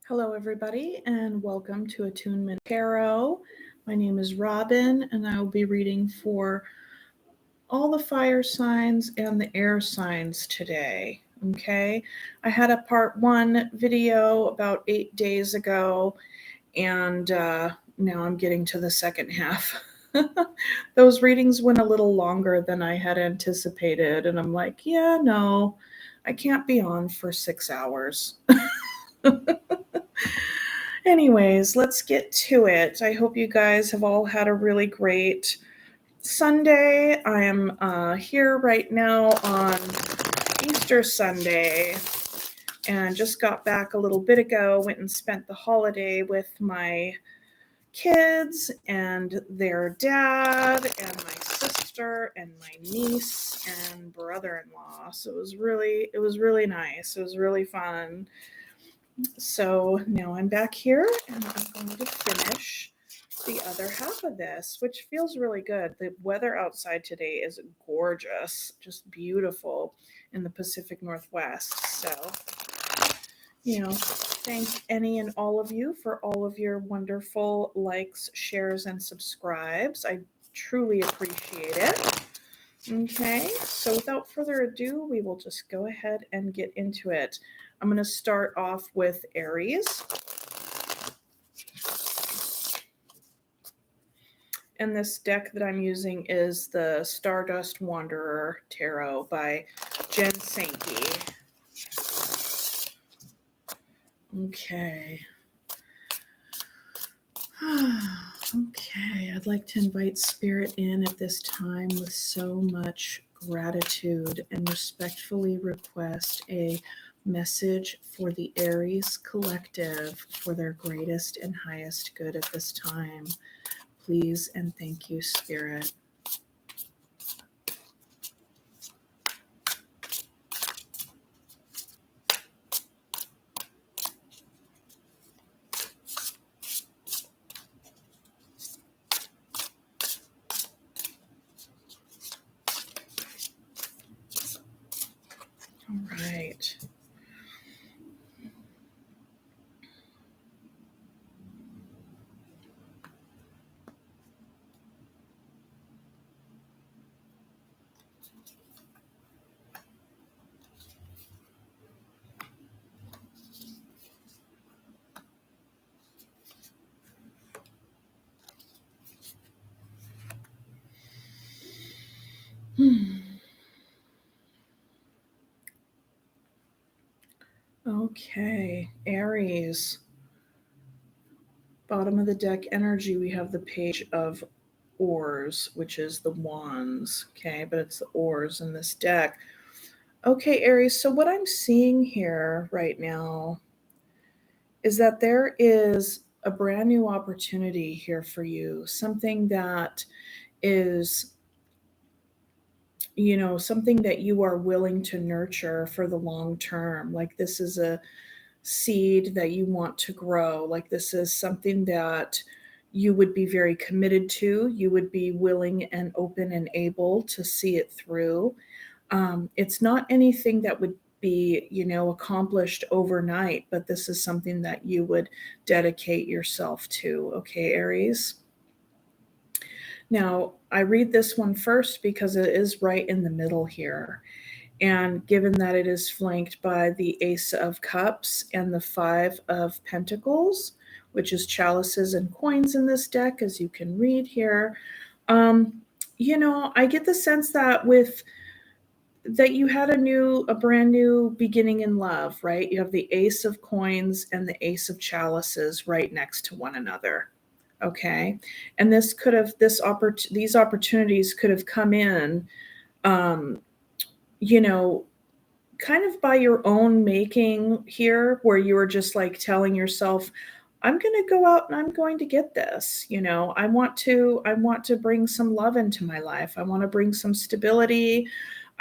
Hello, everybody, and welcome to Attunement Tarot. My name is Robin, and I will be reading for all the fire signs and the air signs today. Okay, I had a part one video about 8 days ago, and now I'm getting to the second half. Those readings went a little longer than I had anticipated, and I'm like, yeah, no, I can't be on for 6 hours. Anyways, let's get to it. I hope you guys have all had a really great Sunday. I am here right now on Easter Sunday and just got back a little bit ago. Went and spent the holiday with my kids and their dad and my sister and my niece and brother-in-law. So it was really nice. It was really fun. So now I'm back here and I'm going to finish the other half of this, which feels really good. The weather outside today is gorgeous, just beautiful in the Pacific Northwest. So, thank any and all of you for all of your wonderful likes, shares, and subscribes. I truly appreciate it. Okay, so without further ado, we will just go ahead and get into it. I'm going to start off with Aries. And this deck that I'm using is the Stardust Wanderer Tarot by Jen Sankey. Okay. Okay, I'd like to invite Spirit in at this time with so much gratitude and respectfully request a message for the Aries collective for their greatest and highest good at this time. Please and thank you, Spirit. All right. Okay, Aries. Bottom of the deck energy, we have the Page of Oars, which is the wands, okay, but it's the oars in this deck. Okay, Aries, so what I'm seeing here right now is that there is a brand new opportunity here for you, something that is, something that you are willing to nurture for the long term. Like this is a seed that you want to grow. Like this is something that you would be very committed to. You would be willing and open and able to see it through. It's not anything that would be, accomplished overnight, but this is something that you would dedicate yourself to. Okay, Aries. Now, I read this one first because it is right in the middle here. And given that it is flanked by the Ace of Cups and the Five of Pentacles, which is chalices and coins in this deck, as you can read here, I get the sense that you had a brand new beginning in love, right? You have the Ace of Coins and the Ace of Chalices right next to one another. Okay. And these opportunities could have come in, kind of by your own making here, where you were just like telling yourself, I'm going to go out and I'm going to get this. I want to bring some love into my life. I want to bring some stability.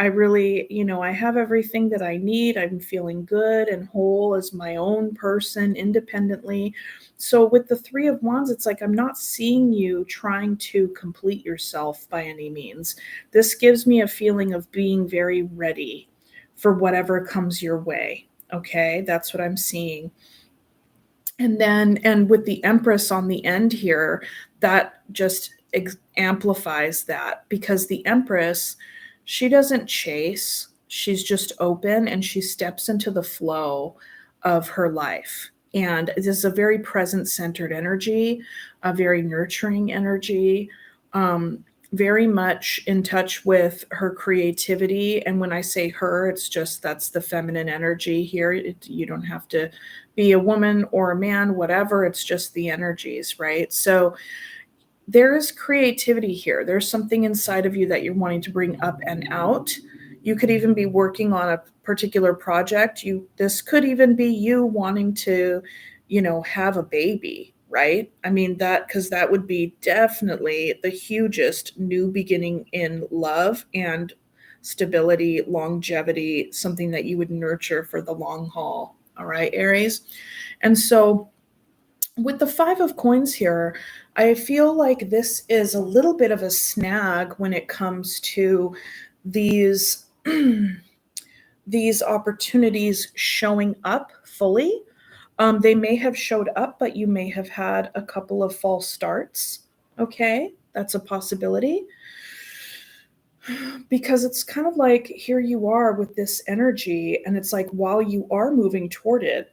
I really, I have everything that I need. I'm feeling good and whole as my own person independently. So with the Three of Wands, it's like I'm not seeing you trying to complete yourself by any means. This gives me a feeling of being very ready for whatever comes your way. Okay, that's what I'm seeing. And with the Empress on the end here, that just amplifies that, because the Empress, she doesn't chase, she's just open and she steps into the flow of her life. And this is a very present centered energy, a very nurturing energy, very much in touch with her creativity. And when I say her, it's just that's the feminine energy here. You don't have to be a woman or a man, whatever. It's just the energies, right? So there is creativity here. There's something inside of you that you're wanting to bring up and out. You could even be working on a particular project. This could even be you wanting to, have a baby, right? I mean, because that would be definitely the hugest new beginning in love and stability, longevity, something that you would nurture for the long haul. All right, Aries. And so with the Five of Coins here, I feel like this is a little bit of a snag when it comes to these these opportunities showing up fully. They may have showed up, but you may have had a couple of false starts. Okay, that's a possibility. Because it's kind of like here you are with this energy, and it's like while you are moving toward it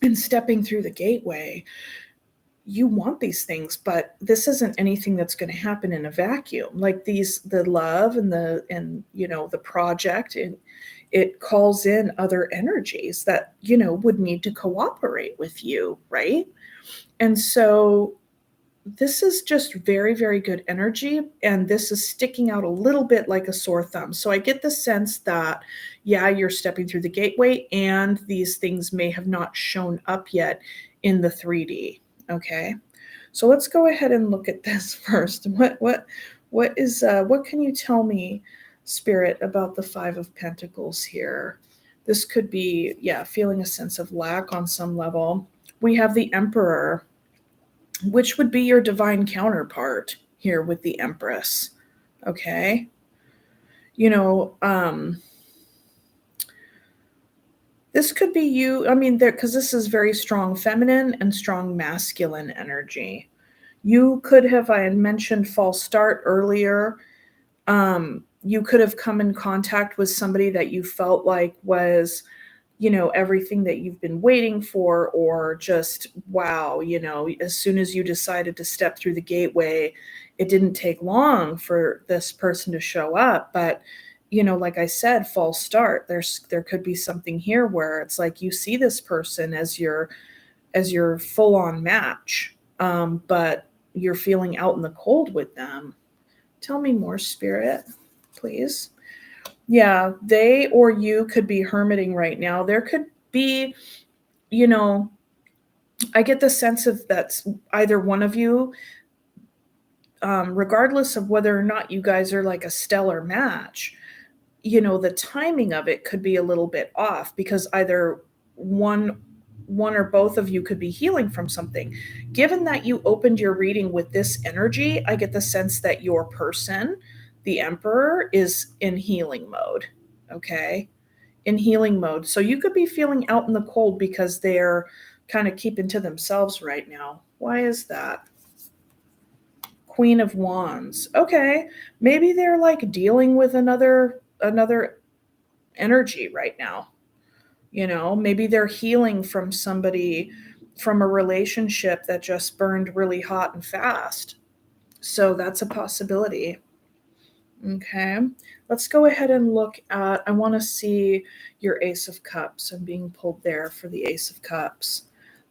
and stepping through the gateway, you want these things, but this isn't anything that's going to happen in a vacuum. Like the love and the project, it calls in other energies that would need to cooperate with you, right? And so this is just very, very good energy, and this is sticking out a little bit like a sore thumb. So I get the sense that, yeah, you're stepping through the gateway, and these things may have not shown up yet in the 3D. Okay, so let's go ahead and look at this first. What can you tell me, Spirit, about the Five of Pentacles here? This could be, yeah, feeling a sense of lack on some level. We have the Emperor, which would be your divine counterpart here with the Empress. Okay. This could be you. I mean, because this is very strong feminine and strong masculine energy. You could have, I had mentioned false start earlier. You could have come in contact with somebody that you felt like was everything that you've been waiting for, or just, wow, as soon as you decided to step through the gateway, it didn't take long for this person to show up. But, like I said, false start, there could be something here where it's like you see this person as your full on match, but you're feeling out in the cold with them. Tell me more, Spirit, please. Yeah, they or you could be hermiting right now. There could be, I get the sense of that's either one of you, regardless of whether or not you guys are like a stellar match, the timing of it could be a little bit off, because either one or both of you could be healing from something. Given that you opened your reading with this energy, I get the sense that your person, the Emperor, is in healing mode. Okay, in healing mode. So you could be feeling out in the cold because they're kind of keeping to themselves right now. Why is that? Queen of Wands. Okay, maybe they're like dealing with another energy right now. Maybe they're healing from somebody, from a relationship that just burned really hot and fast. So that's a possibility. Okay, let's go ahead and look at, I want to see your Ace of Cups. I'm being pulled there for the Ace of Cups.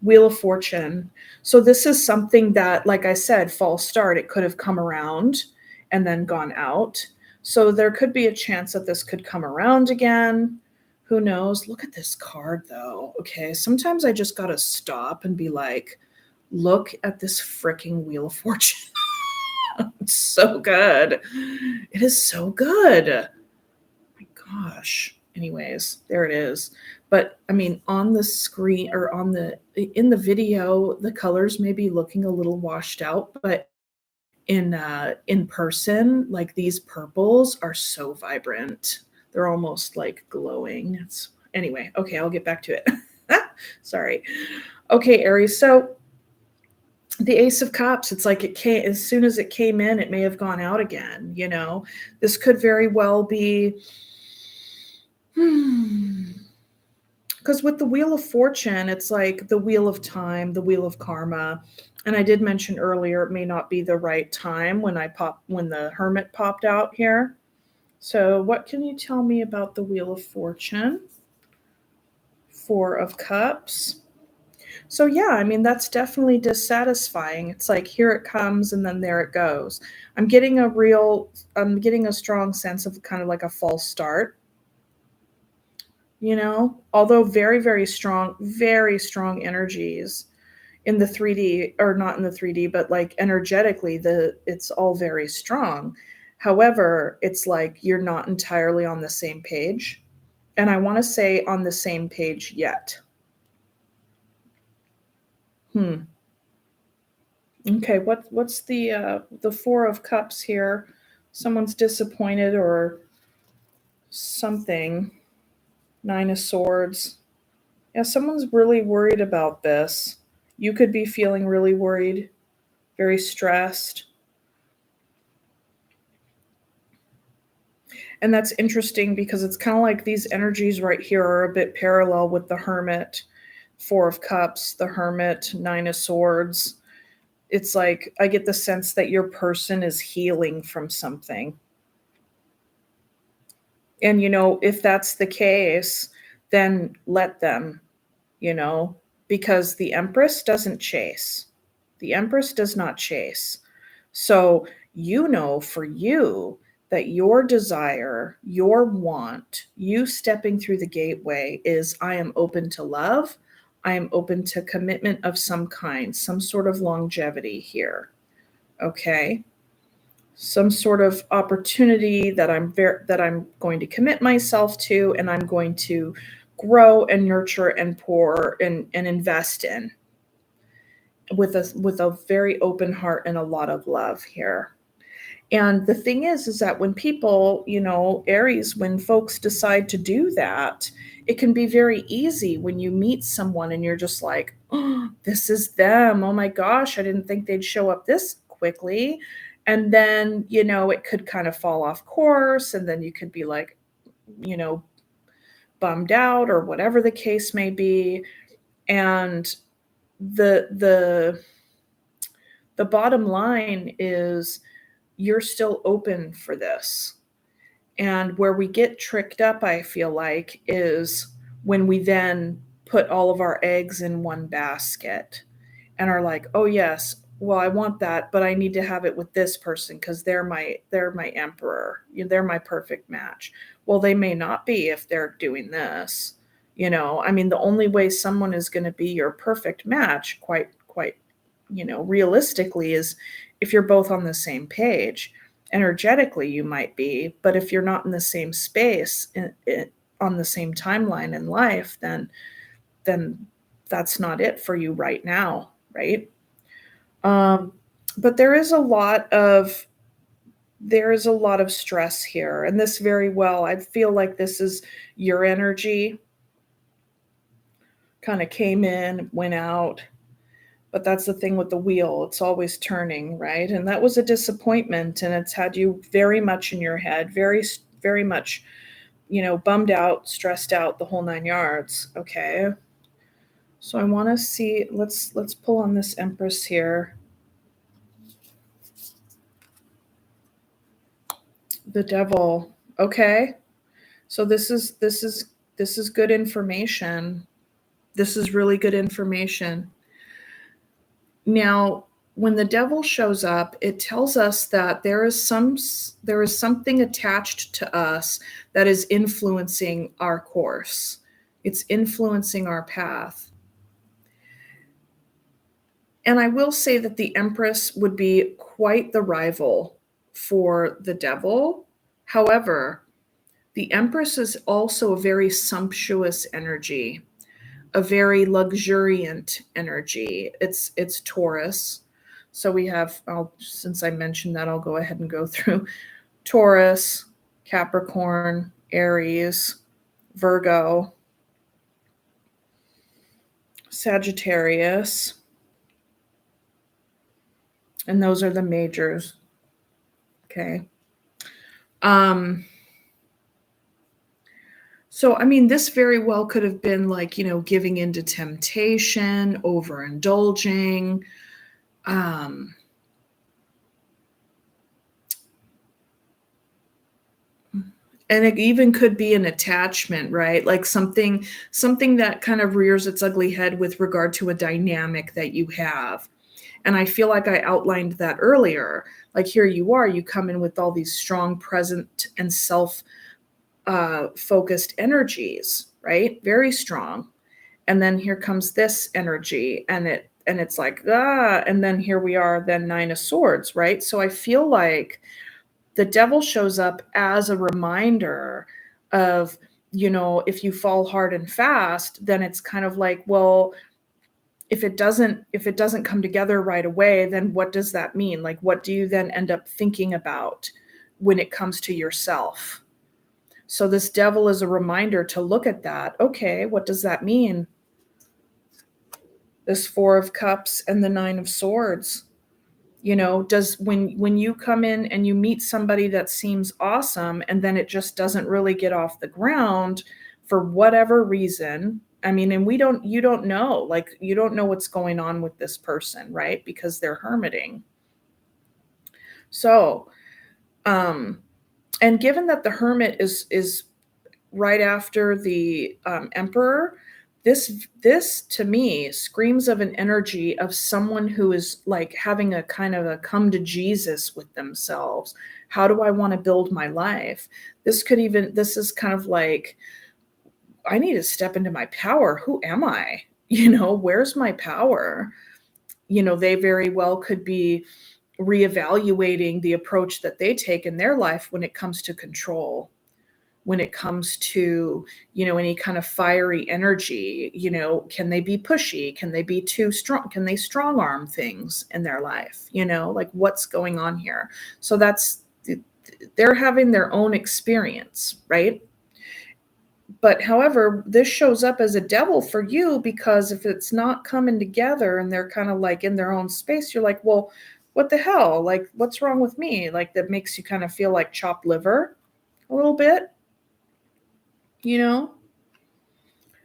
Wheel of Fortune. So this is something that, like I said, false start, it could have come around and then gone out. So there could be a chance that this could come around again. Who knows? Look at this card though. Okay, sometimes I just got to stop and be like, look at this freaking Wheel of Fortune. It's so good. It is so good. My gosh. Anyways, there it is. But I mean, on the screen, or in the video, the colors may be looking a little washed out, but in person, like these purples are so vibrant. They're almost like glowing. Anyway, okay, I'll get back to it. Sorry. Okay, Aries. So the Ace of Cups, it's like it came as soon as it came in, it may have gone out again. This could very well be. Because with the Wheel of Fortune, it's like the Wheel of Time, the Wheel of Karma. And I did mention earlier it may not be the right time when the Hermit popped out here. So what can you tell me about the Wheel of Fortune? Four of Cups. So yeah, I mean that's definitely dissatisfying. It's like here it comes and then there it goes. I'm getting a strong sense of kind of like a false start, although very strong energies in the 3D, or not in the 3D, but like energetically it's all very strong. However, it's like you're not entirely on the same page. And I want to say on the same page yet. Okay, what's the Four of Cups here? Someone's disappointed or something. Nine of Swords. Yeah, someone's really worried about this. You could be feeling really worried, very stressed. And that's interesting because it's kind of like these energies right here are a bit parallel with the Hermit, Four of Cups, the Hermit, Nine of Swords. It's like I get the sense that your person is healing from something. And, if that's the case, then let them, you know, because the Empress doesn't chase. The Empress does not chase. So, for you, that your desire, your want, you stepping through the gateway is I am open to love. I am open to commitment of some kind, some sort of longevity here. Okay. Some sort of opportunity that I'm going to commit myself to, and I'm going to grow and nurture and pour and invest in with a very open heart and a lot of love here. And the thing is that when people, Aries, when folks decide to do that, it can be very easy when you meet someone and you're just like, oh, this is them. Oh my gosh, I didn't think they'd show up this quickly. And then, it could kind of fall off course. And then you could be like, you know, bummed out or whatever the case may be. And the the bottom line is you're still open for this. And where we get tricked up, I feel like, is when we then put all of our eggs in one basket and are like, "Oh yes, well I want that, but I need to have it with this person because they're my emperor. They're my perfect match." Well, they may not be if they're doing this. I mean, the only way someone is going to be your perfect match, quite, realistically, is if you're both on the same page. Energetically, you might be, but if you're not in the same space, on the same timeline in life, then that's not it for you right now, right? Um, but there is a lot of stress here, and this very well, I feel like this is your energy, kind of came in, went out. But that's the thing with the wheel, it's always turning, right? And that was a disappointment, and it's had you very much in your head, very, very much, bummed out, stressed out, the whole nine yards. Okay. So I want to see, let's pull on this Empress here. The Devil. Okay. So this is good information. This is really good information. Now, when the Devil shows up, it tells us that there is something attached to us that is influencing our course. It's influencing our path. And I will say that the Empress would be quite the rival for the Devil. However, the Empress is also a very sumptuous energy, a very luxuriant energy. It's Taurus. So we have, since I mentioned that, I'll go ahead and go through Taurus, Capricorn, Aries, Virgo, Sagittarius. And those are the majors. Okay. So, I mean, this very well could have been like, giving into temptation, overindulging. Um, and it even could be an attachment, right? Like something that kind of rears its ugly head with regard to a dynamic that you have. And I feel like I outlined that earlier. Like here you are, you come in with all these strong, present, and self focused energies, right? Very strong. And then here comes this energy, and it's like, and then here we are, then 9 of Swords, right? So I feel like the devil shows up as a reminder of, if you fall hard and fast, then it's kind of like, well, if it doesn't come together right away, then what does that mean? Like, what do you then end up thinking about when it comes to yourself? So this devil is a reminder to look at that. Okay, what does that mean? This 4 of Cups and the 9 of Swords. Does when you come in and you meet somebody that seems awesome and then it just doesn't really get off the ground for whatever reason. I mean, and you don't know, like you don't know what's going on with this person, right? Because they're hermiting. So, and given that the Hermit is right after the Emperor, this to me screams of an energy of someone who is like having a kind of a come to Jesus with themselves. How do I want to build my life? This is kind of like, I need to step into my power. Who am I? Where's my power? They very well could be reevaluating the approach that they take in their life when it comes to control, when it comes to, any kind of fiery energy. Can they be pushy? Can they be too strong? Can they strong arm things in their life? Like what's going on here? So they're having their own experience, right? But however, this shows up as a devil for you, because if it's not coming together and they're kind of like in their own space, you're like, well, what the hell? Like, what's wrong with me? Like, that makes you kind of feel like chopped liver a little bit,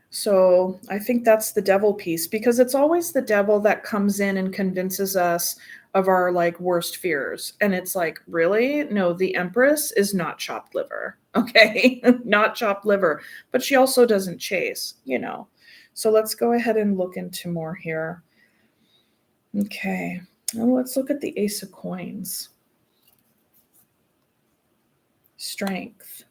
So I think that's the devil piece, because it's always the devil that comes in and convinces us of our like worst fears. And it's like, really? No, the Empress is not chopped liver. Okay. Not chopped liver, but she also doesn't chase, So let's go ahead and look into more here. Okay. Now let's look at the Ace of Coins. Strength.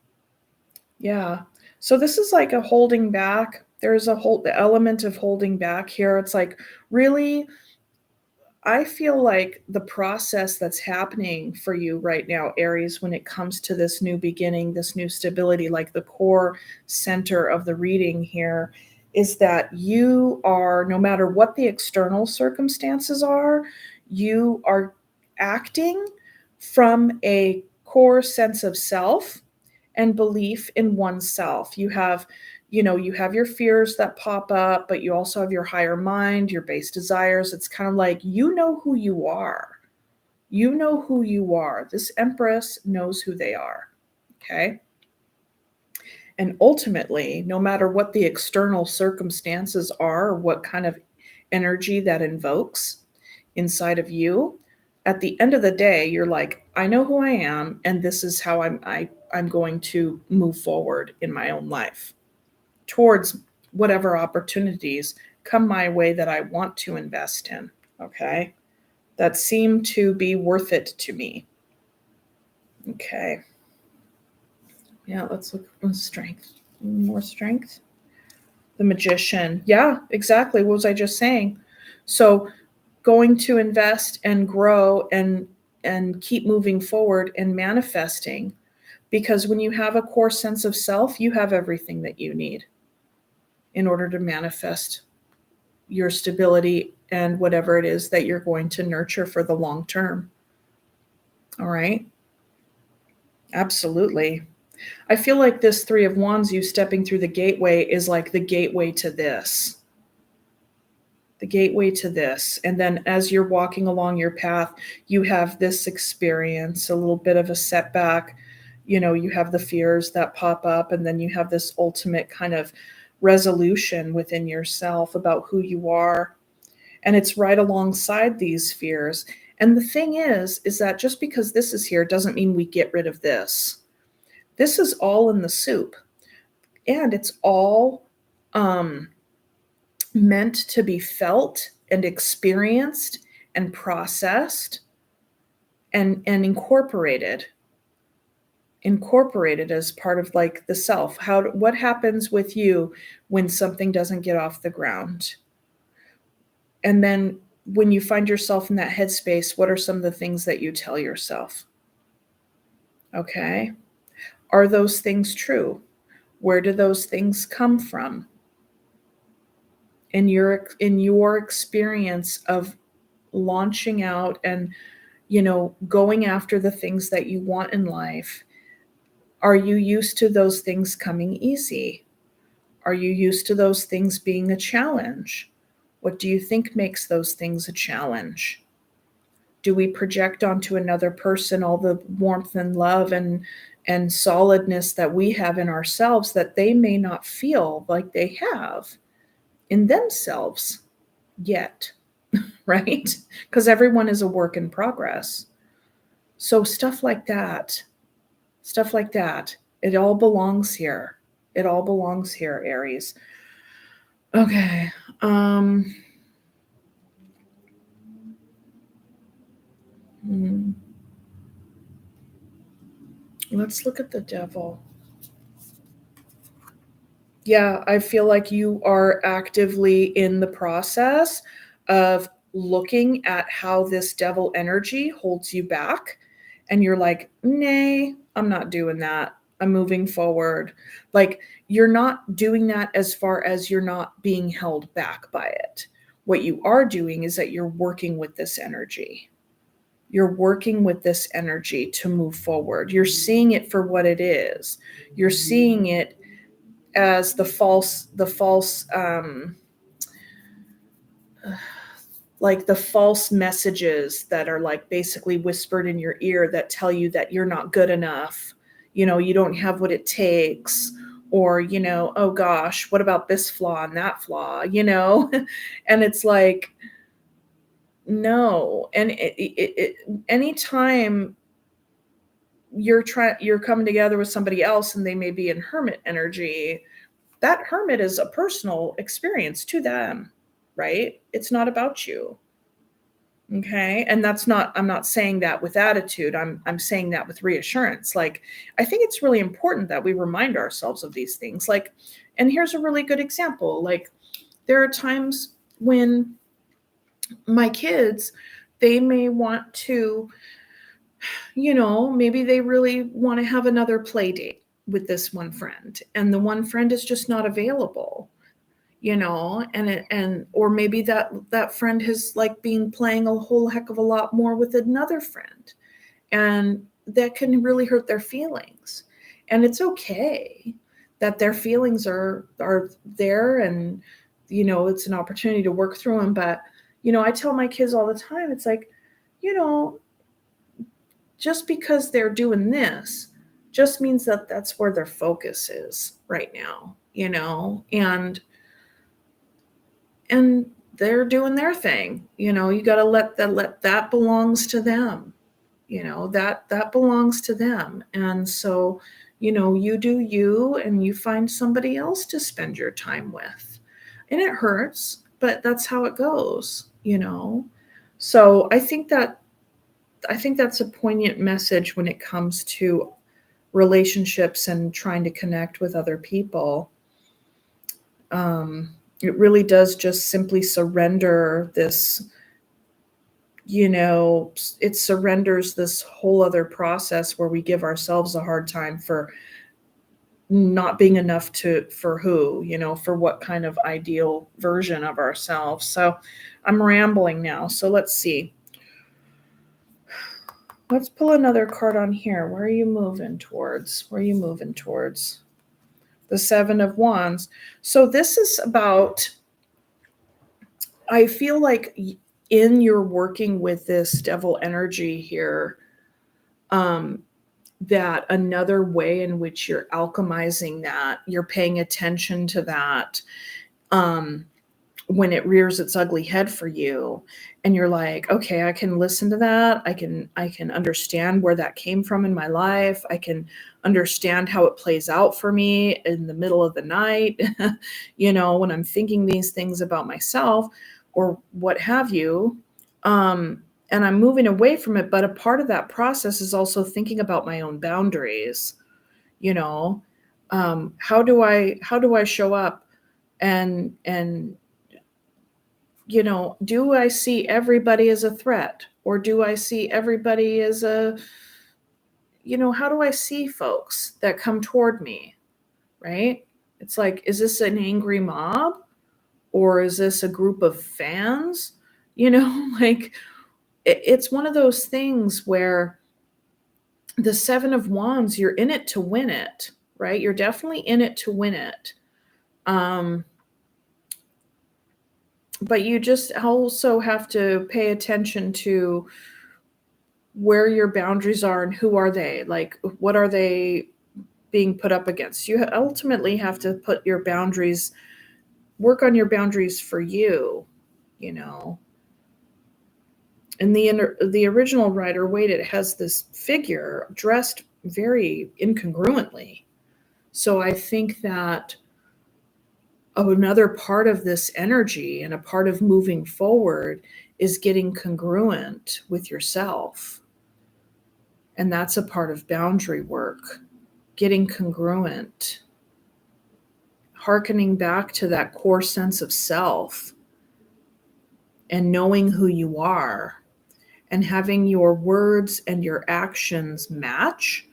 Yeah. So this is like a holding back. There's the element of holding back here. It's like, really, I feel like the process that's happening for you right now, Aries, when it comes to this new beginning, this new stability, like the core center of the reading here, is that you are, no matter what the external circumstances are, you are acting from a core sense of self and belief in oneself. You have your fears that pop up, but you also have your higher mind, your base desires. It's kind of like, who you are. You know who you are. This Empress knows who they are. Okay. And ultimately, no matter what the external circumstances are, or what kind of energy that invokes inside of you, at the end of the day, you're like, I know who I am, and this is how I'm going to move forward in my own life towards whatever opportunities come my way that I want to invest in. Okay. That seem to be worth it to me. Okay. Yeah, let's look at strength. More strength. The Magician. Yeah, exactly. What was I just saying? So going to invest and grow and keep moving forward and manifesting, because when you have a core sense of self, you have everything that you need in order to manifest your stability and whatever it is that you're going to nurture for the long term. All right. Absolutely. I feel like this 3 of Wands, you stepping through the gateway, is like the gateway to this. the gateway to this. And then as you're walking along your path, you have this experience, a little bit of a setback. You have the fears that pop up, and then you have this ultimate kind of resolution within yourself about who you are. And it's right alongside these fears. And the thing is that just because this is here doesn't mean we get rid of this. This is all in the soup, and it's all meant to be felt and experienced and processed and incorporated as part of like the self. What happens with you when something doesn't get off the ground? And then when you find yourself in that headspace, what are some of the things that you tell yourself? Okay. Are those things true? Where do those things come from? In your experience of launching out and going after the things that you want in life, are you used to those things coming easy? Are you used to those things being a challenge? What do you think makes those things a challenge? Do we project onto another person all the warmth and love and solidness that we have in ourselves that they may not feel like they have in themselves yet, right? Because everyone is a work in progress. So stuff like that, it all belongs here. It all belongs here, Aries. Okay. Let's look at the devil. Yeah, I feel like you are actively in the process of looking at how this devil energy holds you back. And you're like, nay, I'm not doing that. I'm moving forward. Like, you're not doing that as far as you're not being held back by it. What you are doing is that you're working with this energy. You're working with this energy to move forward. You're seeing it for what it is. You're seeing it as the false like the false messages that are like basically whispered in your ear that tell you that you're not good enough, you don't have what it takes, or oh gosh, what about this flaw and that flaw, and it's like, no. And anytime you're coming together with somebody else and they may be in hermit energy, that hermit is a personal experience to them, right? It's not about you. Okay. And I'm not saying that with attitude. I'm saying that with reassurance. Like, I think it's really important that we remind ourselves of these things. Like, and here's a really good example. Like, there are times when my kids, they may want to, maybe they really want to have another play date with this one friend, and the one friend is just not available, or maybe that friend has like been playing a whole heck of a lot more with another friend, and that can really hurt their feelings. And it's okay that their feelings are there, and it's an opportunity to work through them. But I tell my kids all the time, it's like, just because they're doing this just means that that's where their focus is right now, and they're doing their thing. You got to let that belongs to them. That belongs to them. And so, you do you, and you find somebody else to spend your time with. And it hurts, but that's how it goes, So I think that's a poignant message when it comes to relationships and trying to connect with other people. It really does just simply surrender this, it surrenders this whole other process where we give ourselves a hard time for not being enough for for what kind of ideal version of ourselves. So I'm rambling now. So let's see. Let's pull another card on here. Where are you moving towards? The Seven of Wands. So this is about I feel like in your working with this devil energy here, that another way in which you're alchemizing that, you're paying attention to that, um, when it rears its ugly head for you, and you're like, okay, I can listen to that. I can understand where that came from in my life. I can understand how it plays out for me in the middle of the night, when I'm thinking these things about myself or what have you. And I'm moving away from it, but a part of that process is also thinking about my own boundaries. you know how do I show up, and do I see everybody as a threat, or do I see everybody as how do I see folks that come toward me, right? It's like, is this an angry mob, or is this a group of fans? Like, it's one of those things where the 7 of Wands, you're in it to win it, right? You're definitely in it to win it. But you just also have to pay attention to where your boundaries are and who are they. Like, what are they being put up against? You ultimately have to work on your boundaries for you. In the original Rider Waite, it has this figure dressed very incongruently. So I think that another part of this energy and a part of moving forward is getting congruent with yourself. And that's a part of boundary work, getting congruent, hearkening back to that core sense of self and knowing who you are and having your words and your actions match.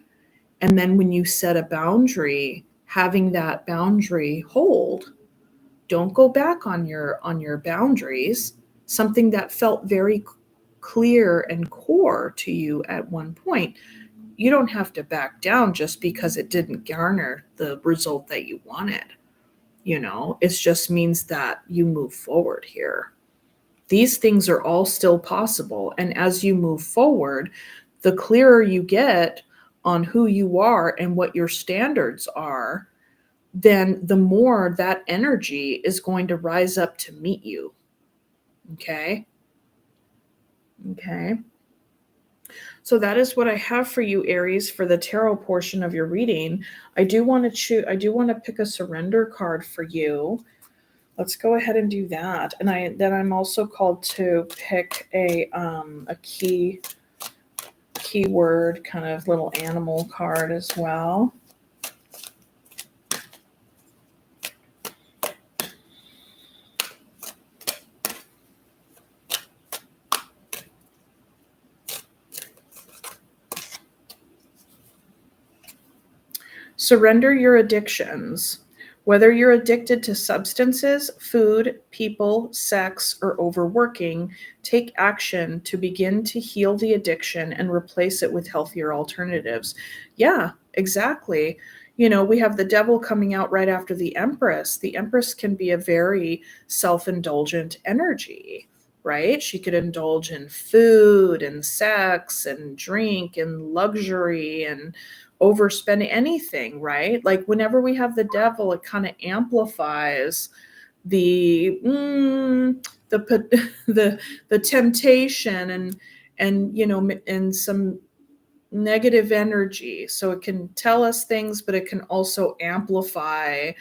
And then when you set a boundary, having that boundary hold. Don't go back on your boundaries. Something that felt very clear and core to you at one point, you don't have to back down just because it didn't garner the result that you wanted. It just means that you move forward here. These things are all still possible. And as you move forward, the clearer you get on who you are and what your standards are, then the more that energy is going to rise up to meet you. Okay. So that is what I have for you, Aries, for the tarot portion of your reading. I do want to pick a surrender card for you. Let's go ahead and do that. And I'm also called to pick a keyword kind of little animal card as well. Surrender your addictions. Whether you're addicted to substances, food, people, sex, or overworking, take action to begin to heal the addiction and replace it with healthier alternatives. Yeah, exactly. We have the devil coming out right after the Empress. The Empress can be a very self-indulgent energy, right? She could indulge in food and sex and drink and luxury and overspending, anything, right? Like, whenever we have the devil, it kind of amplifies the the temptation and some negative energy. So it can tell us things, but it can also amplify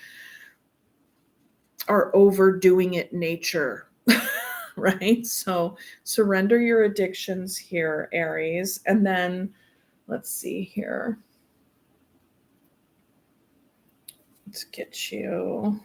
our overdoing it nature. Right? So surrender your addictions here, Aries. And then let's see here. Let's get you.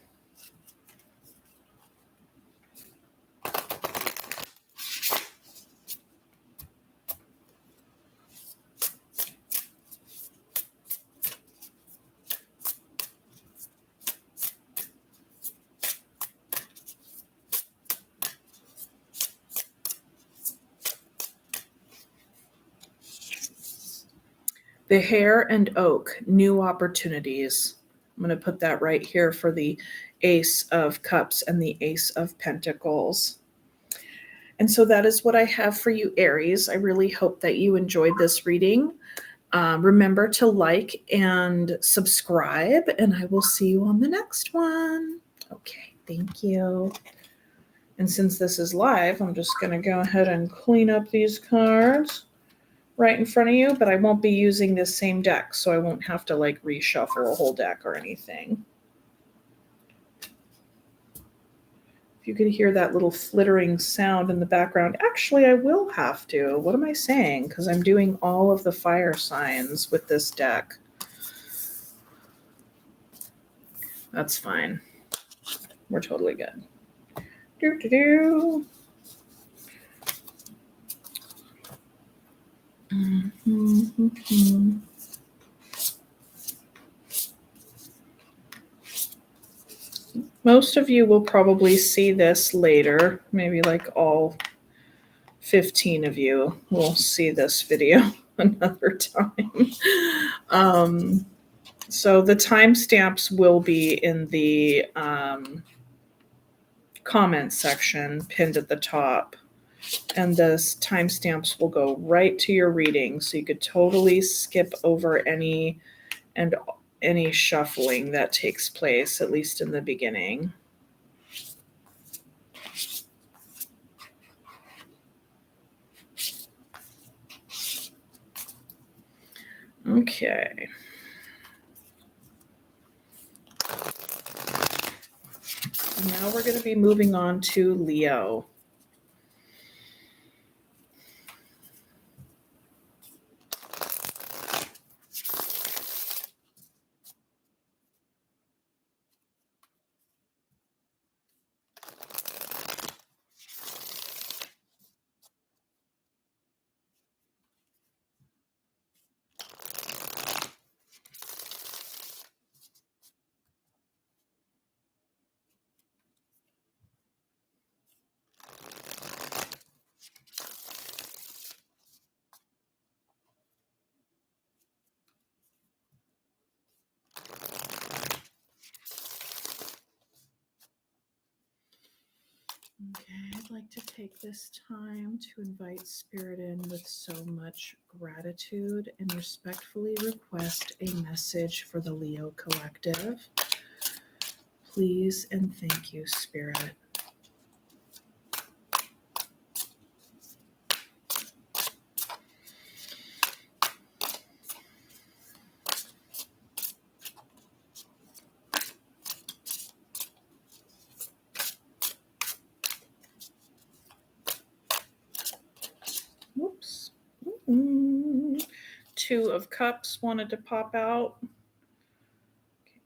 The Hare and Oak, new opportunities. I'm going to put that right here for the Ace of Cups and the Ace of Pentacles. And so that is what I have for you, Aries. I really hope that you enjoyed this reading. Remember to like and subscribe, and I will see you on the next one. Okay, thank you. And since this is live, I'm just going to go ahead and clean up these cards right in front of you, but I won't be using this same deck, so I won't have to like reshuffle a whole deck or anything. If you could hear that little flittering sound in the background, actually, I will have to. What am I saying? Because I'm doing all of the fire signs with this deck. That's fine. We're totally good. Do-do-do. Mm-hmm. Most of you will probably see this later. Maybe like all 15 of you will see this video another time. So the timestamps will be in the comment section pinned at the top. And those timestamps will go right to your reading. So you could totally skip over any shuffling that takes place, at least in the beginning. Okay. Now we're going to be moving on to Leo. Okay, I'd like to take this time to invite Spirit in with so much gratitude and respectfully request a message for the Leo Collective. Please and thank you, Spirit. Whoops. Two of Cups wanted to pop out.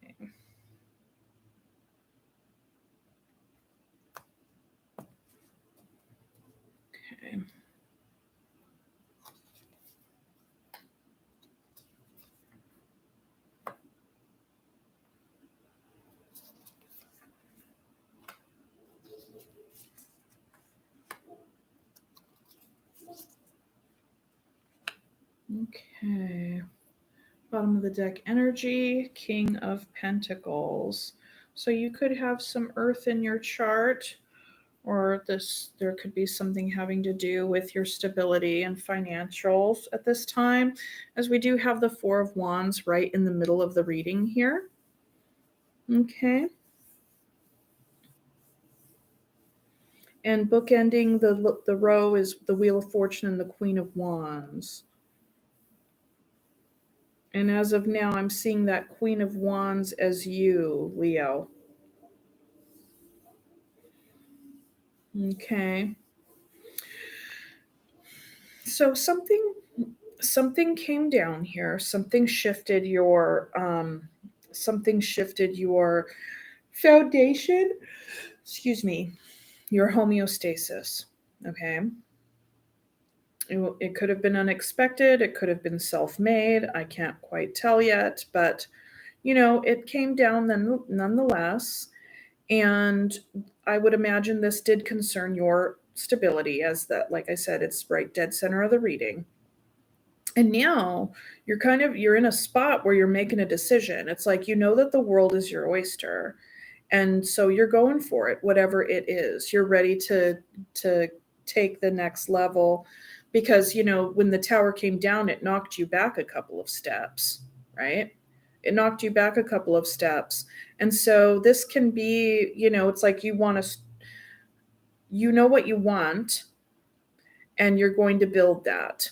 Okay. Okay. Okay. Bottom of the deck energy, King of Pentacles. So you could have some earth in your chart, or there could be something having to do with your stability and financials at this time, as we do have the Four of Wands right in the middle of the reading here. Okay. And bookending the row is the Wheel of Fortune and the Queen of Wands. And as of now, I'm seeing that Queen of Wands as you, Leo. Okay. So something came down here. Something shifted your foundation. Excuse me. Your homeostasis. Okay. It could have been unexpected. It could have been self-made. I can't quite tell yet, but it came down then nonetheless. And I would imagine this did concern your stability, as that, like I said, it's right dead center of the reading. And now you're in a spot where you're making a decision. It's like, that the world is your oyster. And so you're going for it, whatever it is. You're ready to take the next level because, when the tower came down, it knocked you back a couple of steps, right? It knocked you back a couple of steps. And so this can be, it's like you want to, you know what you want, and you're going to build that.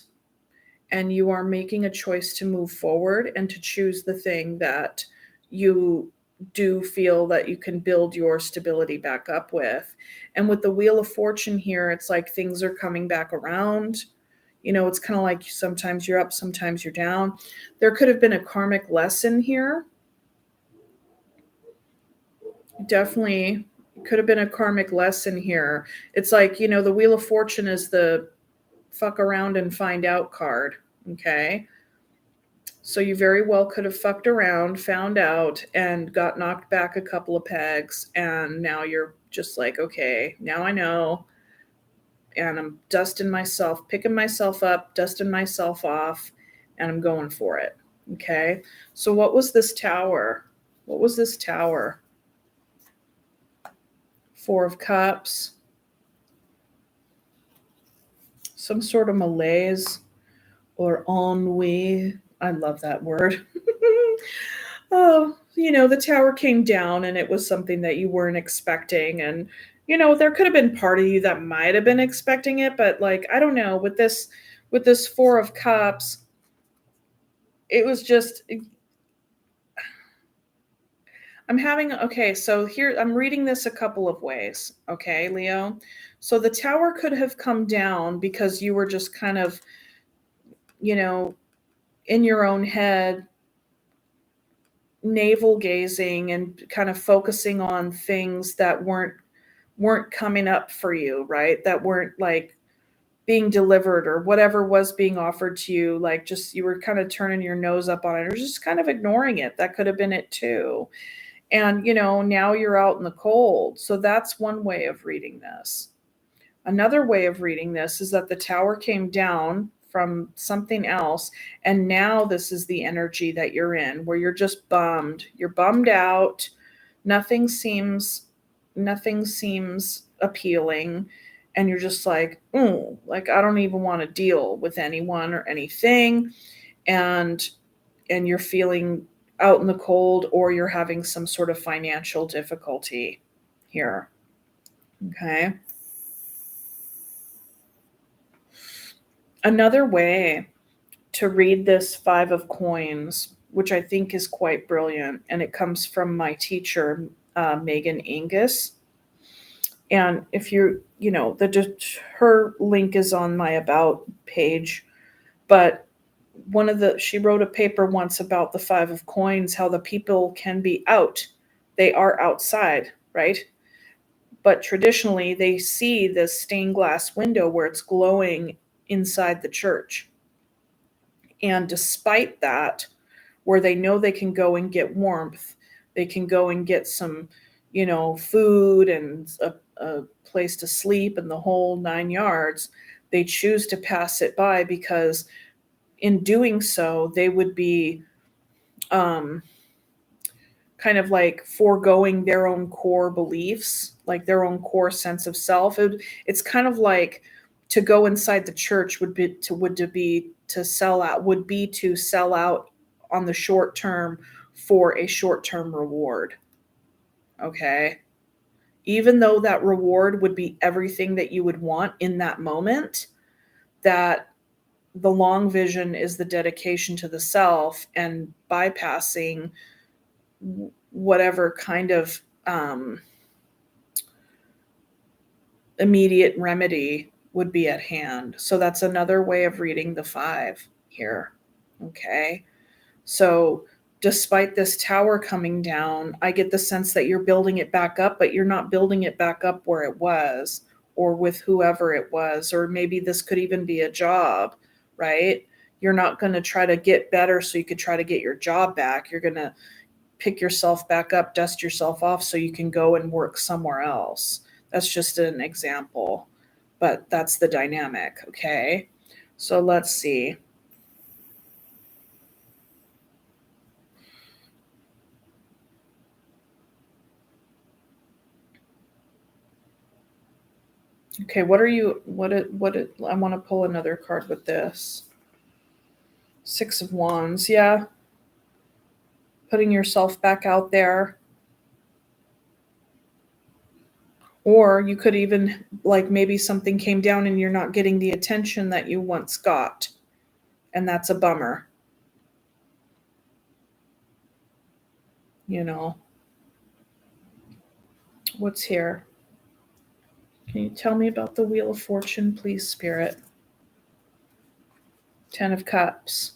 And you are making a choice to move forward and to choose the thing that you do feel that you can build your stability back up with. And with the Wheel of Fortune here, it's like things are coming back around. It's kind of like sometimes you're up, sometimes you're down. There could have been a karmic lesson here. Definitely could have been a karmic lesson here. It's like, the Wheel of Fortune is the fuck around and find out card. Okay. So you very well could have fucked around, found out, and got knocked back a couple of pegs. And now you're just like, okay, now I know. And I'm dusting myself, picking myself up, dusting myself off, and I'm going for it. Okay. So what was this tower? What was this tower? Four of Cups. Some sort of malaise or ennui. I love that word. Oh, the tower came down and it was something that you weren't expecting. And, there could have been part of you that might have been expecting it, but like, I don't know, with this Four of Cups, it was just, okay, so here, I'm reading this a couple of ways. Okay, Leo. So the tower could have come down because you were just kind of, in your own head, navel gazing and kind of focusing on things that weren't coming up for you, right? That weren't like being delivered or whatever was being offered to you. Like just you were kind of turning your nose up on it or just kind of ignoring it. That could have been it too. And now you're out in the cold. So that's one way of reading this. Another way of reading this is that the tower came down from something else, and now this is the energy that you're in, where you're just bummed. You're bummed out. Nothing seems appealing, and you're just like, oh, like I don't even want to deal with anyone or anything, and you're feeling out in the cold, or you're having some sort of financial difficulty here. Okay. Another way to read this Five of Coins, which I think is quite brilliant, and it comes from my teacher, Megan Angus. And if her link is on my About page, but she wrote a paper once about the Five of Coins, how the people can be out. They are outside, right? But traditionally, they see this stained glass window where it's glowing inside the church. And despite that, where they know they can go and get warmth, they can go and get some, food and a place to sleep and the whole 9 yards, they choose to pass it by because in doing so, they would be kind of like foregoing their own core beliefs, like their own core sense of self. It's kind of like to go inside the church would be to sell out on the short term for a short term reward. Okay. Even though that reward would be everything that you would want in that moment, that the long vision is the dedication to the self and bypassing whatever kind of immediate remedy would be at hand. So that's another way of reading the five here. Okay. So despite this tower coming down, I get the sense that you're building it back up, but you're not building it back up where it was or with whoever it was, or maybe this could even be a job, right? You're not going to try to get better so you could try to get your job back. You're going to pick yourself back up, dust yourself off so you can go and work somewhere else. That's just an example, but that's the dynamic. Okay. So let's see. Okay, what I want to pull another card with this. Six of Wands, yeah. Putting yourself back out there. Or you could even, like, maybe something came down and you're not getting the attention that you once got. And that's a bummer. You know. What's here? Can you tell me about the Wheel of Fortune, please, Spirit? Ten of Cups.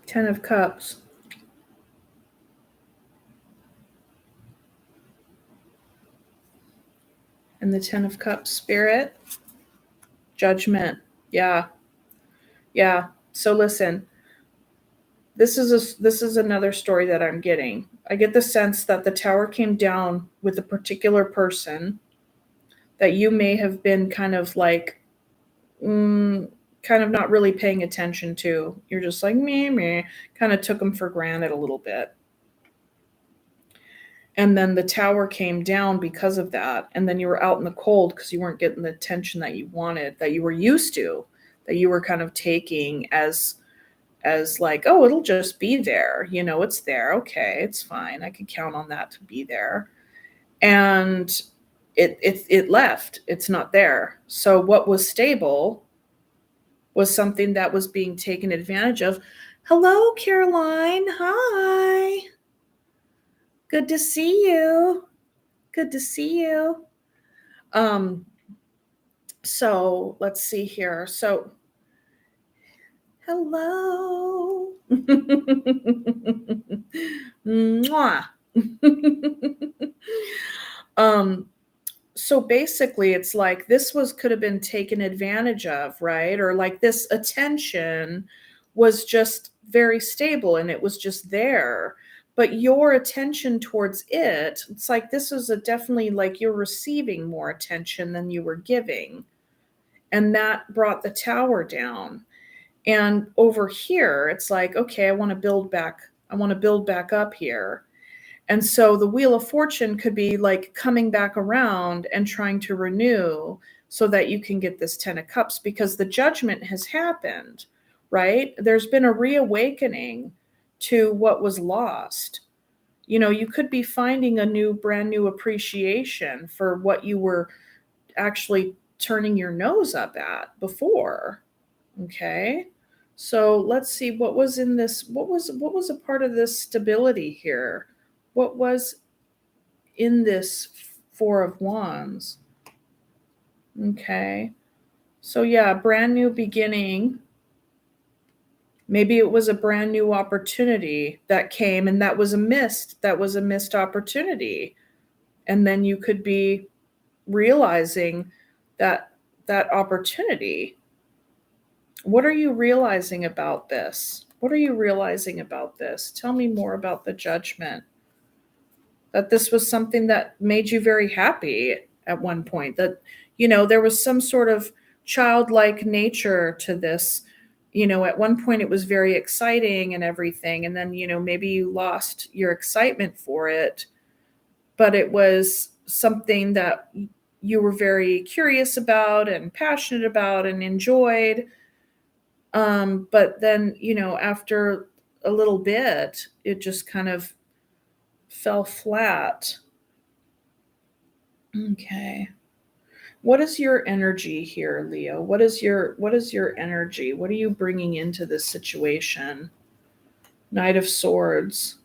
Ten of Cups. And the Ten of Cups, Spirit. Judgment. Yeah. Yeah. So listen, this is another story that I'm getting. I get the sense that the tower came down with a particular person that you may have been kind of like, kind of not really paying attention to. You're just like, me, kind of took them for granted a little bit. And then the tower came down because of that. And then you were out in the cold because you weren't getting the attention that you wanted, that you were used to, that you were kind of taking as like, oh, it'll just be there. It's there. Okay, it's fine. I can count on that to be there. And it left. It's not there. So what was stable was something that was being taken advantage of. Hello, Caroline. Hi. Good to see you. Good to see you. So let's see here. So hello. Mwah. So basically it's like this could have been taken advantage of, right? Or like this attention was just very stable and it was just there. But your attention towards it's like this was definitely like you're receiving more attention than you were giving. And that brought the tower down. And over here, it's like, okay, I want to build back up here. And so the Wheel of Fortune could be like coming back around and trying to renew so that you can get this Ten of Cups because the judgment has happened, right? There's been a reawakening to what was lost. You could be finding a brand new appreciation for what you were actually turning your nose up at before. Okay. So let's see what was in this. What was a part of this stability here? What was in this Four of Wands? Okay. So yeah, brand new beginning. Maybe it was a brand new opportunity that came and that was a missed opportunity. And then you could be realizing that opportunity. What are you realizing about this? What are you realizing about this? Tell me more about the Judgment. That this was something that made you very happy at one point, that there was some sort of childlike nature to this. At one point it was very exciting and everything, and then maybe you lost your excitement for it, but it was something that you were very curious about and passionate about and enjoyed. But then after a little bit it just kind of fell flat. Okay. What is your energy here, Leo? What is your energy? What are you bringing into this situation? Knight of Swords.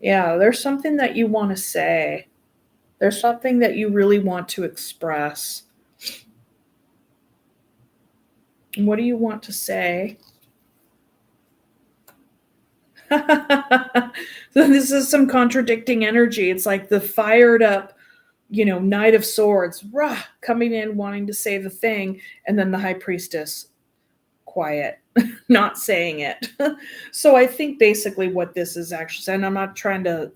Yeah, there's something that you want to say. There's something that you really want to express. What do you want to say? So this is some contradicting energy. It's like the fired up, Knight of Swords, rah, coming in wanting to say the thing, and then the High Priestess, quiet, not saying it. So I think basically what this is actually, and I'm not trying to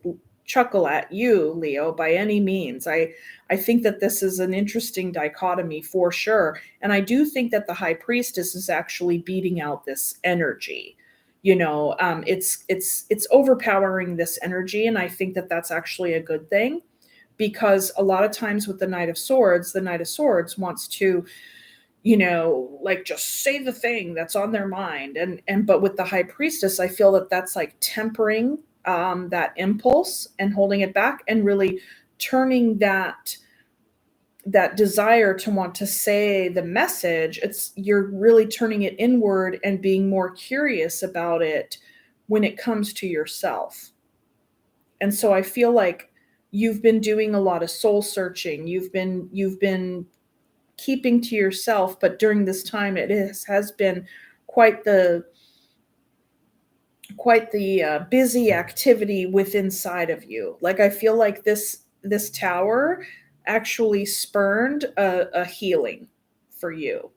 chuckle at you, Leo, by any means. I think that this is an interesting dichotomy for sure. And I do think that the High Priestess is actually beating out this energy. It's overpowering this energy, and I think that that's actually a good thing, because a lot of times with the Knight of Swords wants to, like, just say the thing that's on their mind. And but with the High Priestess, I feel that that's like tempering that impulse and holding it back, and really turning that desire to want to say the message. You're really turning it inward and being more curious about it when it comes to yourself. And so I feel like you've been doing a lot of soul searching. You've been keeping to yourself, but during this time has been quite the busy activity within inside of you. Like, I feel like this tower actually spurned a healing for you,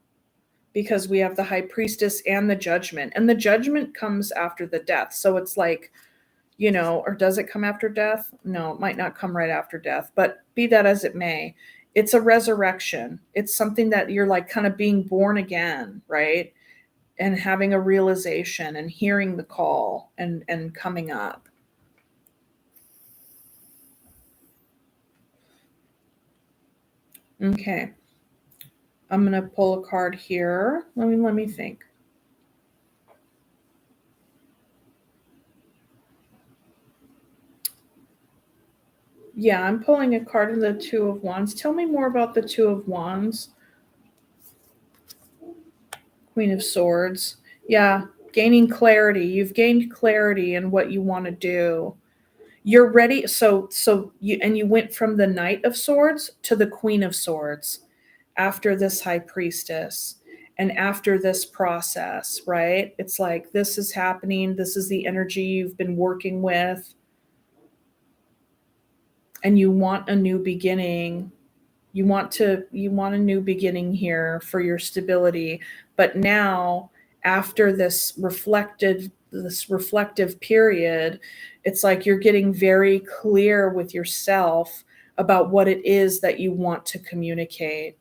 because we have the High Priestess and the Judgment, and the Judgment comes after the death. So it's like, or does it come after death? No, it might not come right after death, but be that as it may, it's a resurrection. It's something that you're like kind of being born again, right? And having a realization and hearing the call and coming up. Okay. I'm going to pull a card here. Let me think. Yeah, I'm pulling a card of the Two of Wands. Tell me more about the Two of Wands. Queen of Swords. Yeah, gaining clarity. You've gained clarity in what you want to do. You're ready. You went from the Knight of Swords to the Queen of Swords after this High Priestess and after this process, right? It's like, this is happening. This is the energy you've been working with, and you want a new beginning. You want a new beginning here for your stability. But now, after this reflective period, it's like you're getting very clear with yourself about what it is that you want to communicate.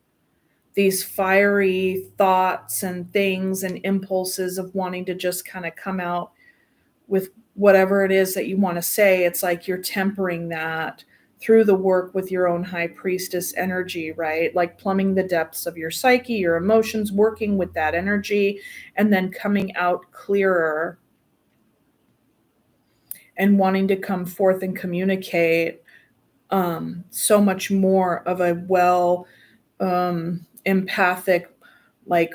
These fiery thoughts and things and impulses of wanting to just kind of come out with whatever it is that you want to say, it's like you're tempering that through the work with your own High Priestess energy, right? Like plumbing the depths of your psyche, your emotions, working with that energy, and then coming out clearer and wanting to come forth and communicate so much more of a empathic, like,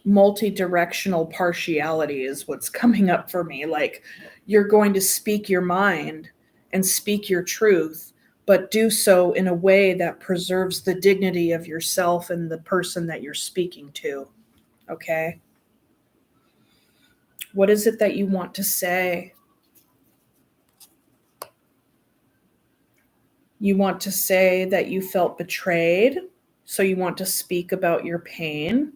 multi-directional partiality is what's coming up for me. Like, you're going to speak your mind and speak your truth, but do so in a way that preserves the dignity of yourself and the person that you're speaking to. Okay? What is it that you want to say? You want to say that you felt betrayed, so you want to speak about your pain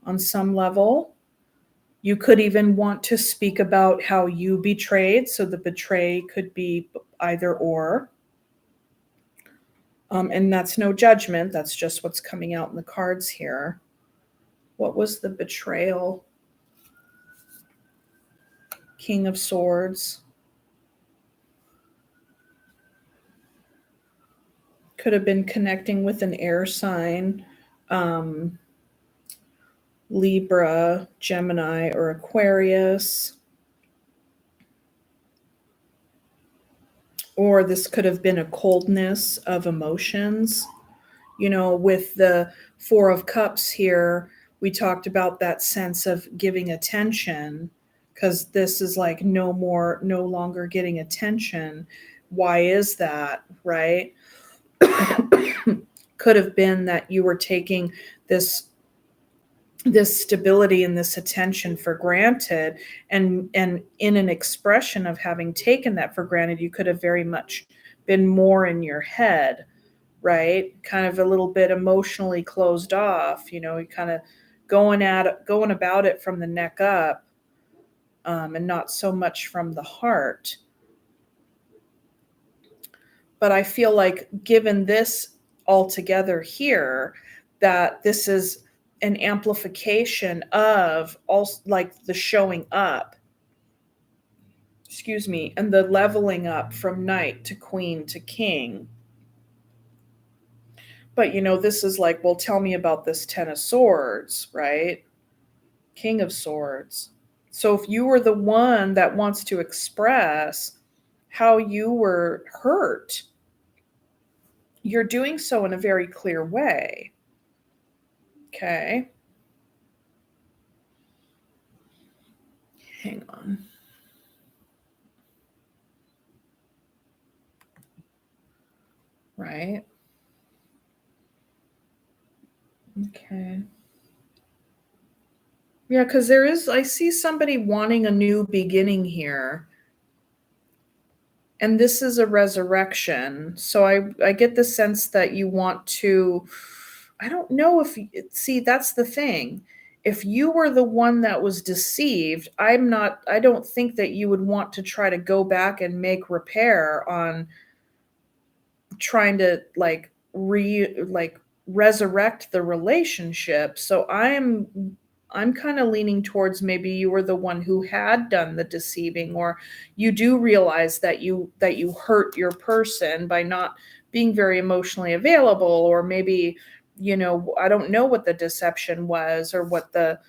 on some level. You could even want to speak about how you betrayed, so the betray could be either or. And that's no judgment, that's just what's coming out in the cards here. What was the betrayal? King of Swords. Could have been connecting with an air sign, Libra, Gemini, or Aquarius. Or this could have been a coldness of emotions. With the Four of Cups here, we talked about that sense of giving attention, because this is like no longer getting attention. Why is that, right? Could have been that you were taking this stability and this attention for granted, and in an expression of having taken that for granted, you could have very much been more in your head, right? Kind of a little bit emotionally closed off, you kind of going about it from the neck up, and not so much from the heart. But I feel like, given this all together here, that this is an amplification of also like the showing up, excuse me, and the leveling up from knight to queen to king. But this is like, well, tell me about this 10 of swords, right? King of swords. So if you were the one that wants to express how you were hurt, you're doing so in a very clear way. Okay. Hang on. Right. Okay. Yeah, because I see somebody wanting a new beginning here. And this is a resurrection. So I get the sense that you want to, I don't know if, see, that's the thing. If you were the one that was deceived, I don't think that you would want to try to go back and make repair on trying to like resurrect the relationship. So I'm kind of leaning towards maybe you were the one who had done the deceiving, or you do realize that you hurt your person by not being very emotionally available, or maybe I don't know what the deception was, or what the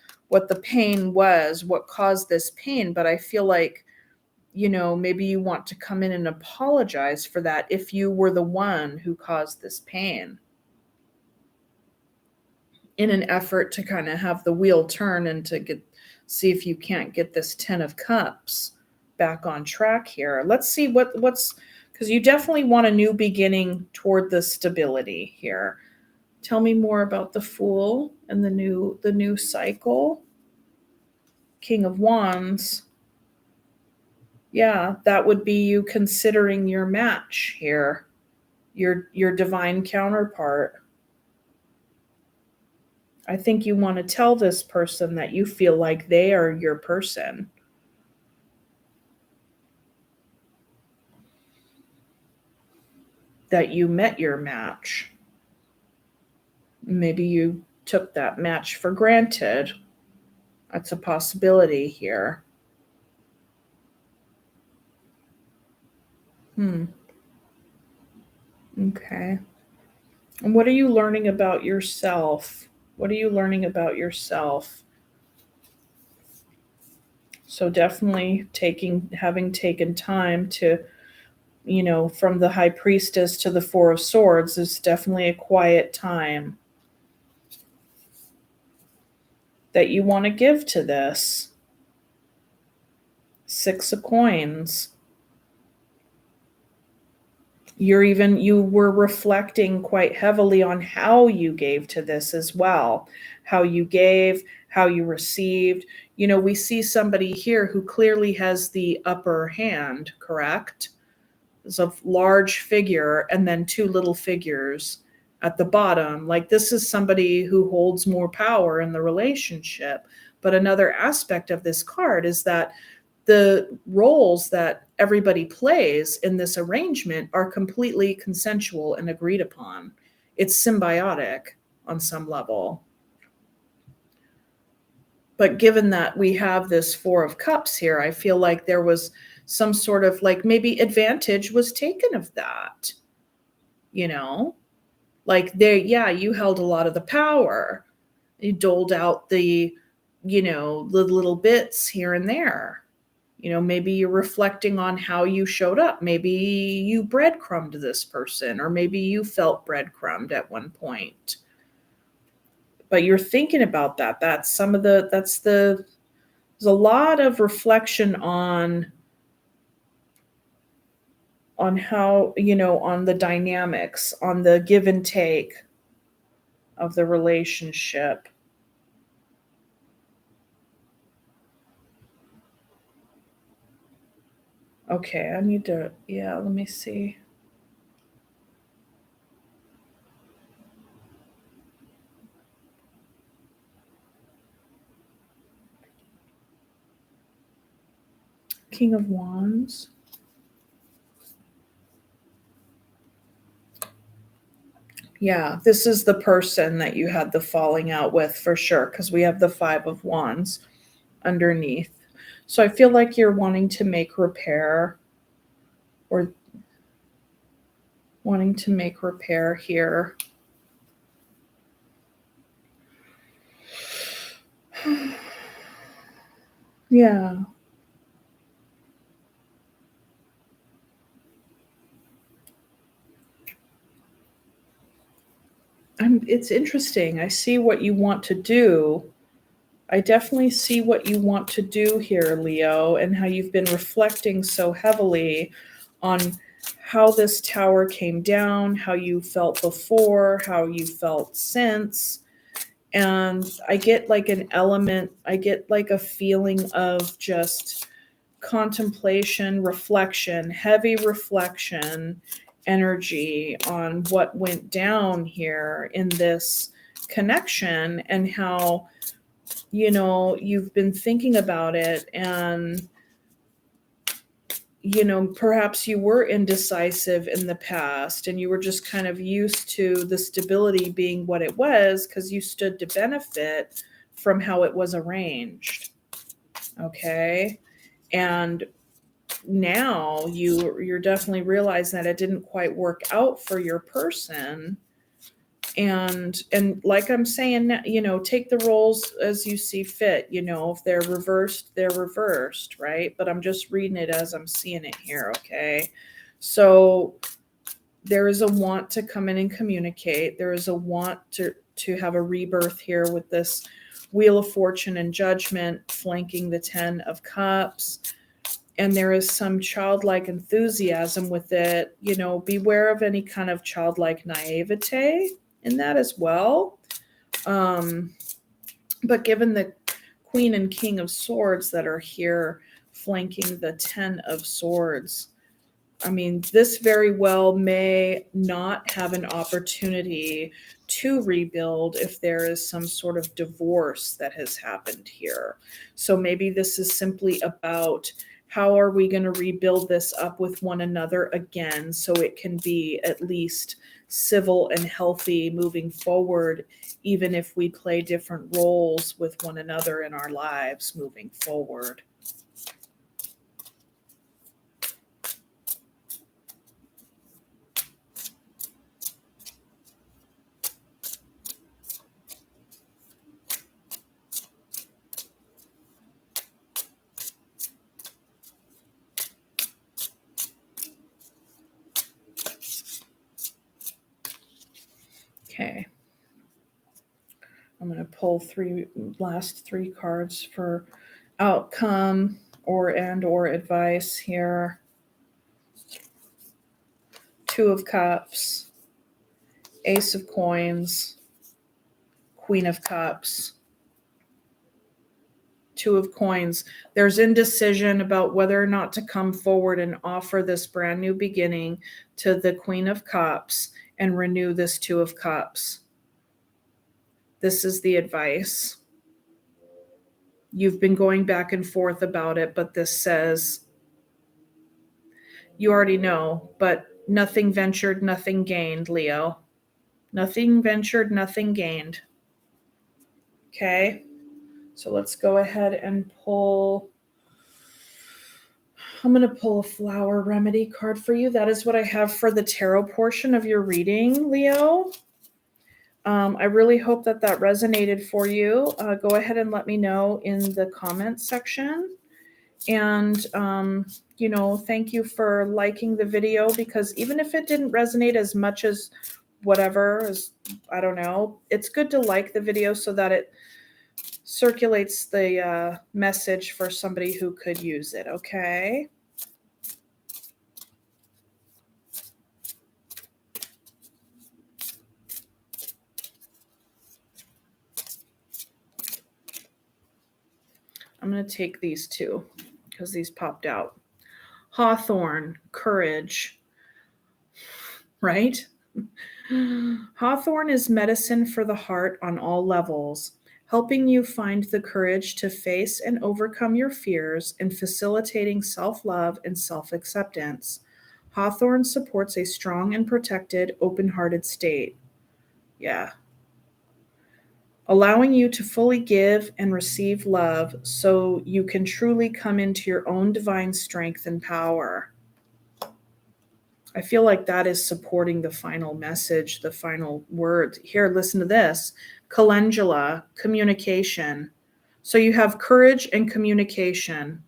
pain was, what caused this pain, but I feel like maybe you want to come in and apologize for that if you were the one who caused this pain, in an effort to kind of have the wheel turn and to see if you can't get this 10 of cups back on track here. Let's see what's, because you definitely want a new beginning toward the stability here. Tell me more about the Fool and the new cycle. King of Wands. Yeah, that would be you considering your match here, your divine counterpart. I think you want to tell this person that you feel like they are your person. That you met your match. Maybe you took that match for granted. That's a possibility here. Okay. And what are you learning about yourself? What are you learning about yourself? So definitely having taken time to, from the High Priestess to the Four of Swords is definitely a quiet time that you want to give to this. Six of Coins. You were reflecting quite heavily on how you gave to this as well. How you gave, how you received. We see somebody here who clearly has the upper hand, correct? There's a large figure and then two little figures at the bottom. Like, this is somebody who holds more power in the relationship. But another aspect of this card is that the roles that everybody plays in this arrangement are completely consensual and agreed upon. It's symbiotic on some level. But given that we have this Four of Cups here, I feel like there was some sort of like maybe advantage was taken of that. Like you held a lot of the power. You doled out the little bits here and there. Maybe you're reflecting on how you showed up. Maybe you breadcrumbed this person, or maybe you felt breadcrumbed at one point. But you're thinking about that. There's a lot of reflection on how, on the dynamics, on the give and take of the relationship. Okay, let me see. King of Wands. Yeah, this is the person that you had the falling out with for sure, because we have the Five of Wands underneath. So I feel like you're wanting to make repair or wanting to make repair here. Yeah. It's interesting. I see what you want to do. I definitely see what you want to do here, Leo, and how you've been reflecting so heavily on how this tower came down, how you felt before, how you felt since. And I get like an element, I get like a feeling of just contemplation, reflection, heavy reflection energy on what went down here in this connection and how, you've been thinking about it and, perhaps you were indecisive in the past and you were just kind of used to the stability being what it was because you stood to benefit from how it was arranged. Okay. And now you're definitely realizing that it didn't quite work out for your person, and like I'm saying, take the roles as you see fit. If they're reversed, right? But I'm just reading it as I'm seeing it here. Okay, so there is a want to come in and communicate. There is a want to have a rebirth here with this Wheel of Fortune and Judgment flanking the 10 of Cups. And there is some childlike enthusiasm with it. Beware of any kind of childlike naivete in that as well. But given the Queen and King of Swords that are here flanking the 10 of Swords, I mean, this very well may not have an opportunity to rebuild if there is some sort of divorce that has happened here. So maybe this is simply about how are we going to rebuild this up with one another again so it can be at least civil and healthy moving forward, even if we play different roles with one another in our lives moving forward. Okay. I'm going to pull last three cards for outcome or advice here. Two of Cups, Ace of Coins, Queen of Cups, Two of Coins. There's indecision about whether or not to come forward and offer this brand new beginning to the Queen of Cups and renew this Two of Cups. This is the advice. You've been going back and forth about it, but this says, you already know, but nothing ventured, nothing gained, Leo. Nothing ventured, nothing gained. Okay, so let's go ahead and pull. I'm going to pull a flower remedy card for you. That is what I have for the tarot portion of your reading, Leo. I really hope that resonated for you. Go ahead and let me know in the comments section. And, thank you for liking the video, because even if it didn't resonate as much as whatever, I don't know, it's good to like the video so that it circulates the message for somebody who could use it. Okay. I'm going to take these two because these popped out. Hawthorn, courage, right? Hawthorn is medicine for the heart on all levels, helping you find the courage to face and overcome your fears and facilitating self-love and self-acceptance. Hawthorn supports a strong and protected, open-hearted state. Yeah. Allowing you to fully give and receive love so you can truly come into your own divine strength and power. I feel like that is supporting the final message, the final word. Here, listen to this. Calendula, communication. So you have courage and communication.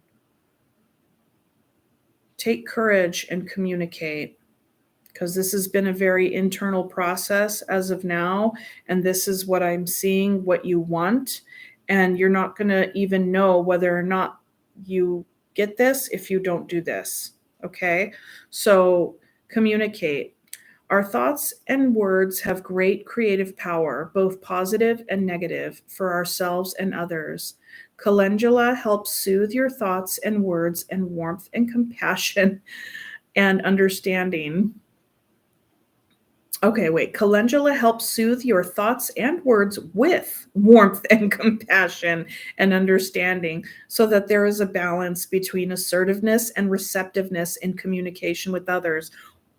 Take courage and communicate, because this has been a very internal process as of now. And this is what I'm seeing, what you want. And you're not going to even know whether or not you get this if you don't do this. Okay. So communicate. Our thoughts and words have great creative power, both positive and negative, for ourselves and others. Calendula helps soothe your thoughts and words and warmth and compassion and understanding. Okay, wait. Calendula helps soothe your thoughts and words with warmth and compassion and understanding, so that there is a balance between assertiveness and receptiveness in communication with others.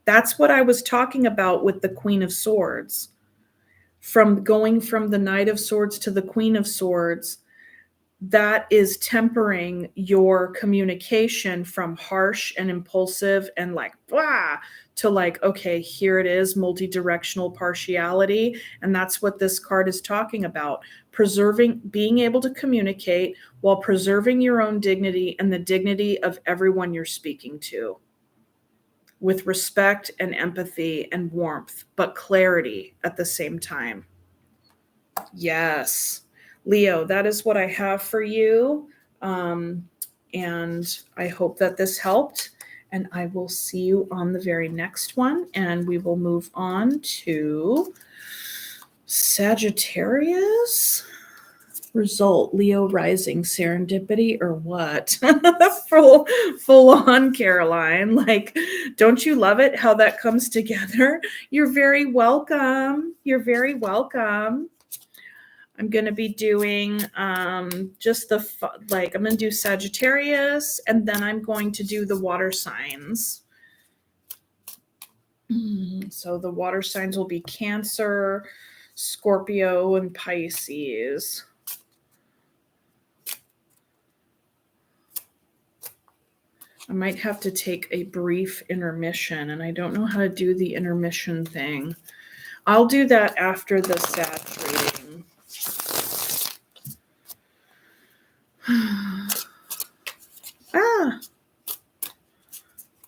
That's what I was talking about with the Queen of Swords. From going from the Knight of Swords to the Queen of Swords, that is tempering your communication from harsh and impulsive and like blah to like, okay, here it is, multi-directional partiality. And that's what this card is talking about. Preserving, being able to communicate while preserving your own dignity and the dignity of everyone you're speaking to, with respect and empathy and warmth, but clarity at the same time. Yes. Leo, that is what I have for you. And I hope that this helped. And I will see you on the very next one. And we will move on to Sagittarius. Result, Leo rising, serendipity or what? full on, Caroline. Like, don't you love it how that comes together? You're very welcome. You're very welcome. I'm going to be doing just the, like, I'm going to do Sagittarius, and then I'm going to do the water signs. So the water signs will be Cancer, Scorpio, and Pisces. I might have to take a brief intermission, and I don't know how to do the intermission thing. I'll do that after the Sag reading.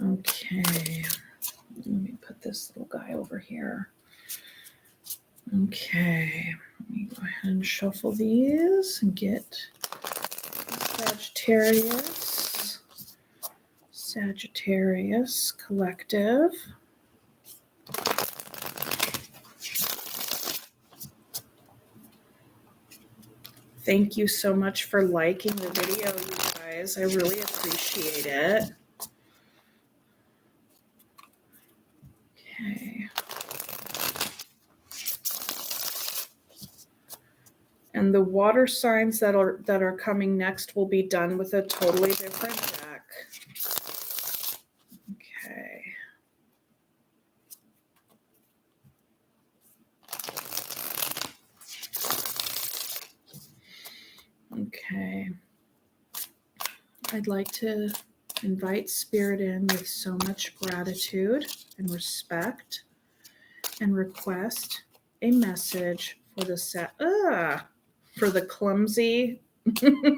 Okay. Let me put this little guy over here. Okay. Let me go ahead and shuffle these and get Sagittarius Collective. Thank you so much for liking the video, you guys. I really appreciate it. Okay. And the water signs that are coming next will be done with a totally different deck. Okay. Okay. I'd like to invite Spirit in with so much gratitude and respect and request a message for the clumsy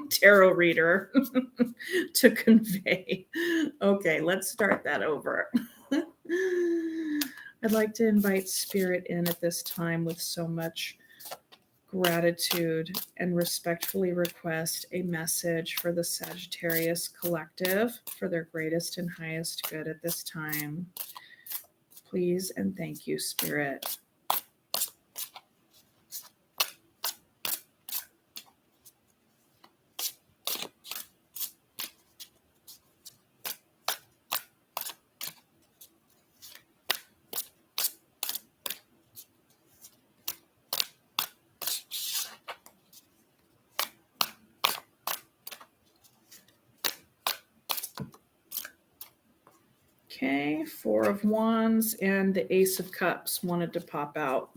tarot reader to convey. Okay, let's start that over. I'd like to invite Spirit in at this time with so much gratitude and respectfully request a message for the Sagittarius Collective for their greatest and highest good at this time. Please and thank you, Spirit. Okay, Four of Wands and the Ace of Cups wanted to pop out.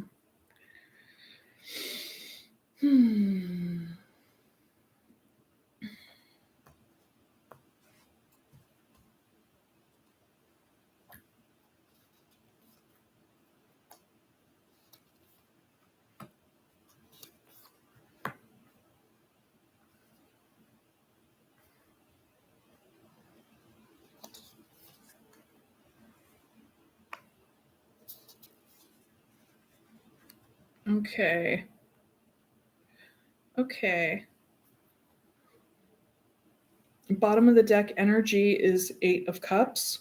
Okay. Okay. Bottom of the deck energy is 8 of Cups.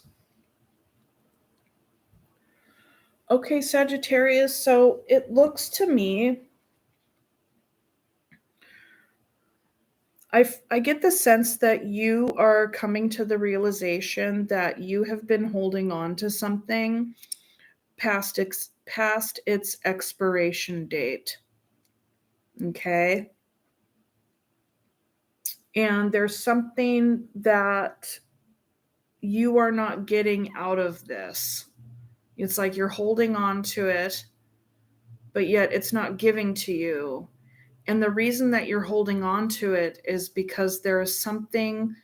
Okay, Sagittarius. So it looks to me, I get the sense that you are coming to the realization that you have been holding on to something past its expiration date. Okay. And there's something that you are not getting out of this. It's like you're holding on to it, but yet it's not giving to you. And the reason that you're holding on to it is because there is something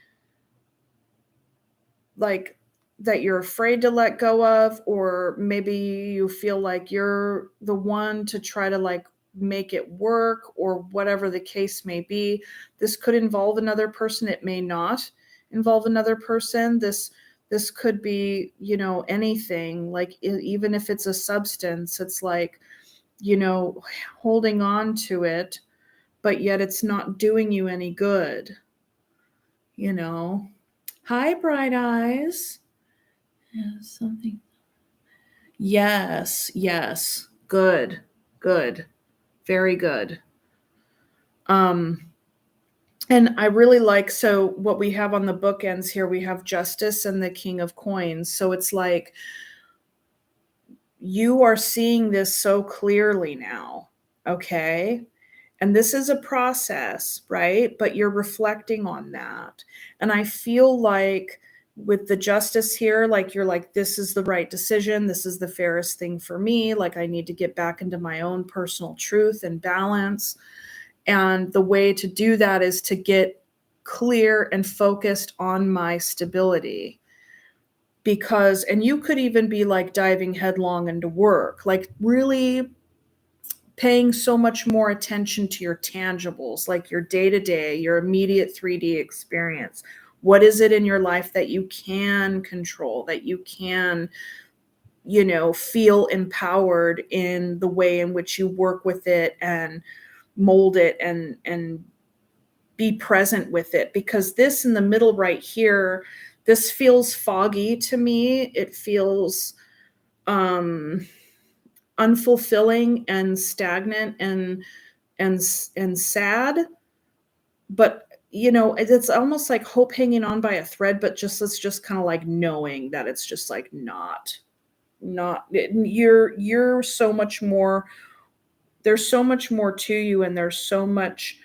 like that you're afraid to let go of, or maybe you feel like you're the one to try to like make it work, or whatever the case may be. This could involve another person, it may not involve another person. This could be, anything, like even if it's a substance, it's like, holding on to it, but yet it's not doing you any good, you know. Hi, Bright Eyes. Yeah, something. Yes, yes. Good. Good. Very good. Um and I really like, so what we have on the bookends here, we have Justice and the King of Coins. So it's like you are seeing this so clearly now. Okay? And this is a process, right? But you're reflecting on that. And I feel like with the justice here, like you're like, this is the right decision. This is the fairest thing for me. Like I need to get back into my own personal truth and balance. And the way to do that is to get clear and focused on my stability. Because, and you could even be like diving headlong into work, like really paying so much more attention to your tangibles, like your day to day, your immediate 3D experience. What is it in your life that you can control, that you can, feel empowered in the way in which you work with it and mold it and be present with it? Because this in the middle right here, this feels foggy to me. It feels unfulfilling and stagnant and sad. But it's almost like hope hanging on by a thread, but just it's just kind of like knowing that it's just like not you're so much more. There's so much more to you, and there's so much,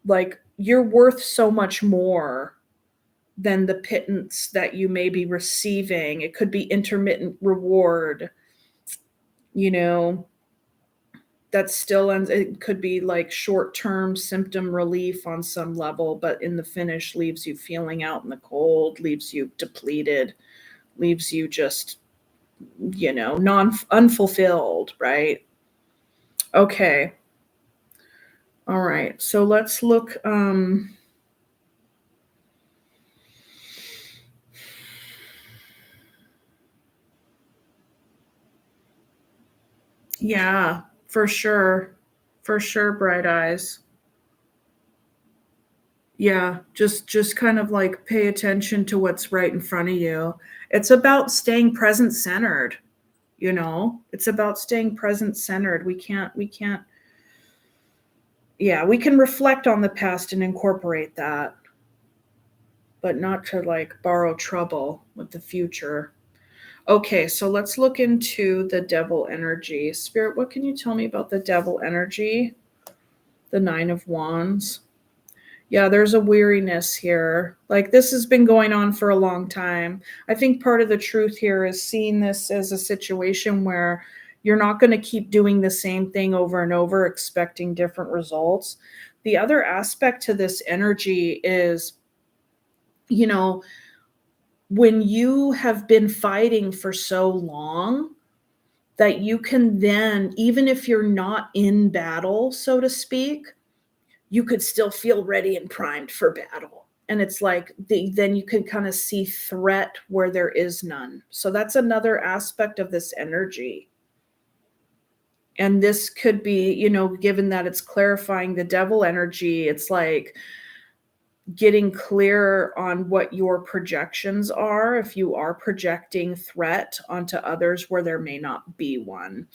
like, you're worth so much more than the pittance that you may be receiving. It could be intermittent reward, you know that still ends. It could be like short-term symptom relief on some level, but in the finish leaves you feeling out in the cold, leaves you depleted, leaves you just, non unfulfilled, right? Okay. All right. So let's look. Yeah, for sure. For sure, Bright Eyes. Yeah, just kind of like pay attention to what's right in front of you. It's about staying present centered, It's about staying present centered. We can't Yeah, we can reflect on the past and incorporate that, but not to like borrow trouble with the future. Okay, so let's look into the devil energy. Spirit, what can you tell me about the devil energy? The 9 of Wands. Yeah, there's a weariness here. Like this has been going on for a long time. I think part of the truth here is seeing this as a situation where, You're not going to keep doing the same thing over and over, expecting different results. The other aspect to this energy is, you know, when you have been fighting for so long, that you can then, even if you're not in battle, so to speak, you could still feel ready and primed for battle. And it's like then you can kind of see threat where there is none. So that's another aspect of this energy. And this could be, given that it's clarifying the devil energy, it's like getting clear on what your projections are, if you are projecting threat onto others where there may not be one.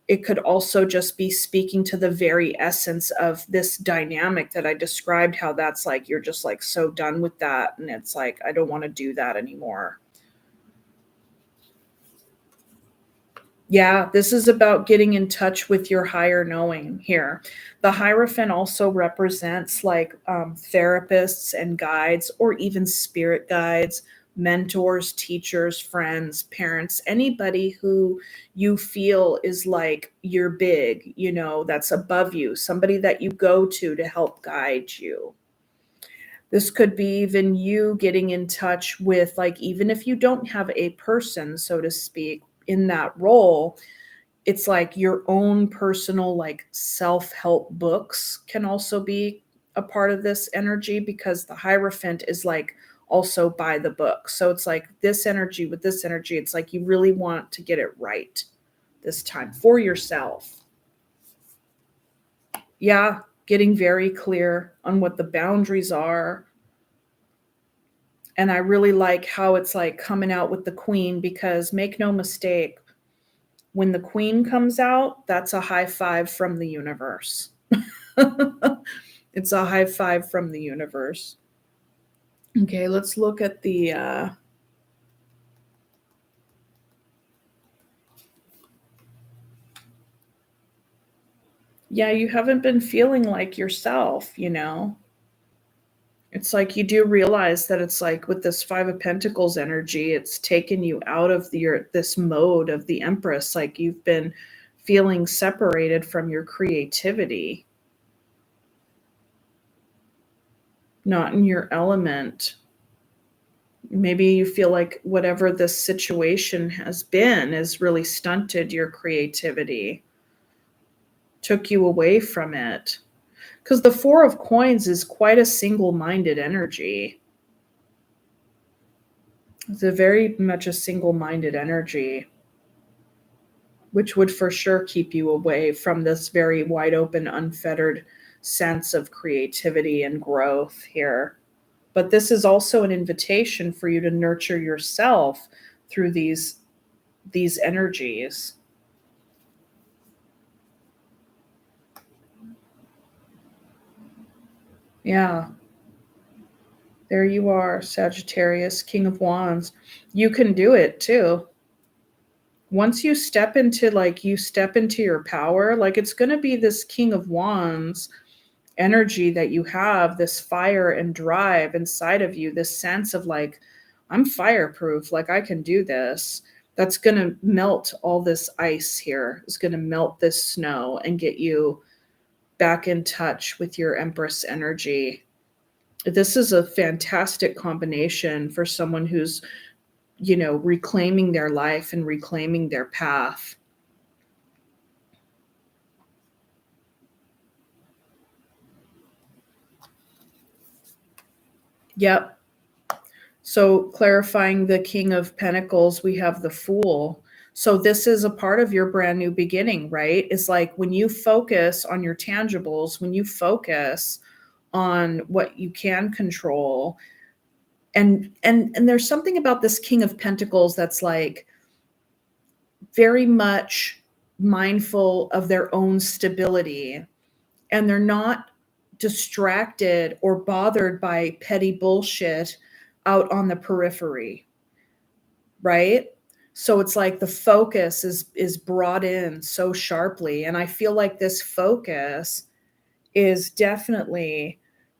It could also just be speaking to the very essence of this dynamic that I described, how that's like you're just like so done with that, and it's like I don't want to do that anymore. Yeah, this is about getting in touch with your higher knowing here. The Hierophant also represents like therapists and guides, or even spirit guides, mentors, teachers, friends, parents, anybody who you feel is like you're big, that's above you, somebody that you go to help guide you. This could be even you getting in touch with, like, even if you don't have a person, so to speak, in that role, it's like your own personal, like, self-help books can also be a part of this energy, because the Hierophant is like also by the book. So it's like this energy with this energy, it's like you really want to get it right this time for yourself. Yeah, getting very clear on what the boundaries are. And I really like how it's like coming out with the Queen, because make no mistake, when the Queen comes out, that's a high five from the universe. It's a high five from the universe. Okay, let's look at the yeah, you haven't been feeling like yourself. It's like you do realize that it's like with this Five of Pentacles energy, it's taken you out of this mode of the Empress. Like you've been feeling separated from your creativity, not in your element. Maybe you feel like whatever this situation has been has really stunted your creativity, took you away from it. Because the Four of Coins is quite a single-minded energy. It's a very much a single-minded energy, which would for sure keep you away from this very wide open, unfettered sense of creativity and growth here. But this is also an invitation for you to nurture yourself through these energies. Yeah. There you are, Sagittarius, King of Wands. You can do it too. Once you step into your power, like it's going to be this King of Wands energy that you have, this fire and drive inside of you, this sense of like, I'm fireproof, like I can do this. That's going to melt all this ice here. It's going to melt this snow and get you back in touch with your Empress energy. This is a fantastic combination for someone who's, reclaiming their life and reclaiming their path. Yep. So clarifying the King of Pentacles, we have the Fool. So this is a part of your brand new beginning, right? It's like when you focus on your tangibles, when you focus on what you can control, and there's something about this King of Pentacles that's like very much mindful of their own stability, and they're not distracted or bothered by petty bullshit out on the periphery, right? So it's like the focus is brought in so sharply, and I feel like this focus is definitely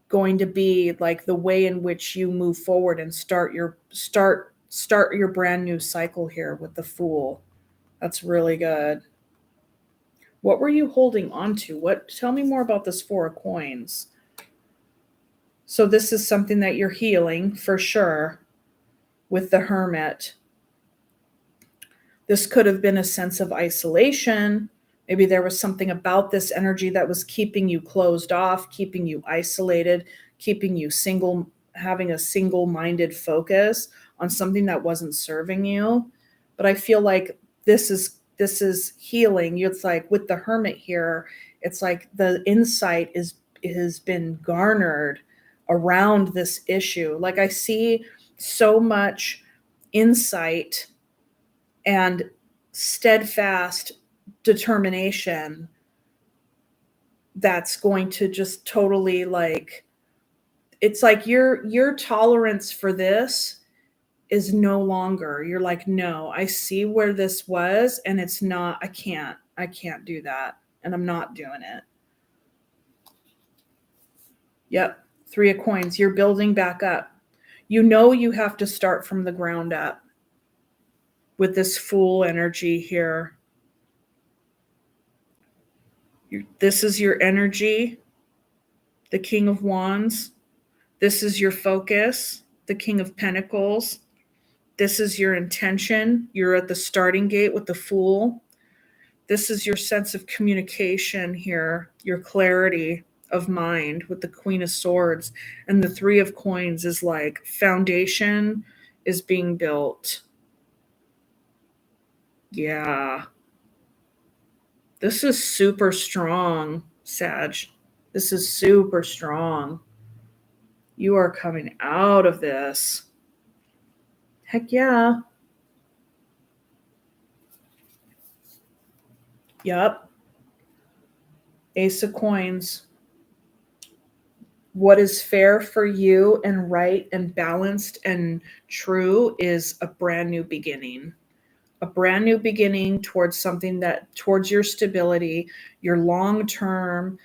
going to be like the way in which you move forward and start your brand new cycle here with the Fool. That's really good. What were you holding on to? Tell me more about this Four of Coins. So this is something that you're healing for sure with the Hermit. This could have been a sense of isolation. Maybe there was something about this energy that was keeping you closed off, keeping you isolated, keeping you single, having a single-minded focus on something that wasn't serving you. But I feel like this is healing. It's like with the Hermit here, it's like the insight has been garnered around this issue. Like I see so much insight and steadfast determination that's going to just totally, like, it's like your tolerance for this is no longer. You're like, no, I see where this was, and it's not, I can't do that, and I'm not doing it. Yep. Three of Coins. You're building back up. You know you have to start from the ground up with this Fool energy here. This is your energy, the King of Wands. This is your focus, the King of Pentacles. This is your intention. You're at the starting gate with the Fool. This is your sense of communication here, your clarity of mind with the Queen of Swords. And the Three of Coins is like foundation is being built. Yeah. This is super strong, Sag. This is super strong. You are coming out of this. Heck yeah. Yep. Ace of Coins. What is fair for you and right and balanced and true is a brand new beginning. A brand new beginning towards something that, towards your stability, your long-term,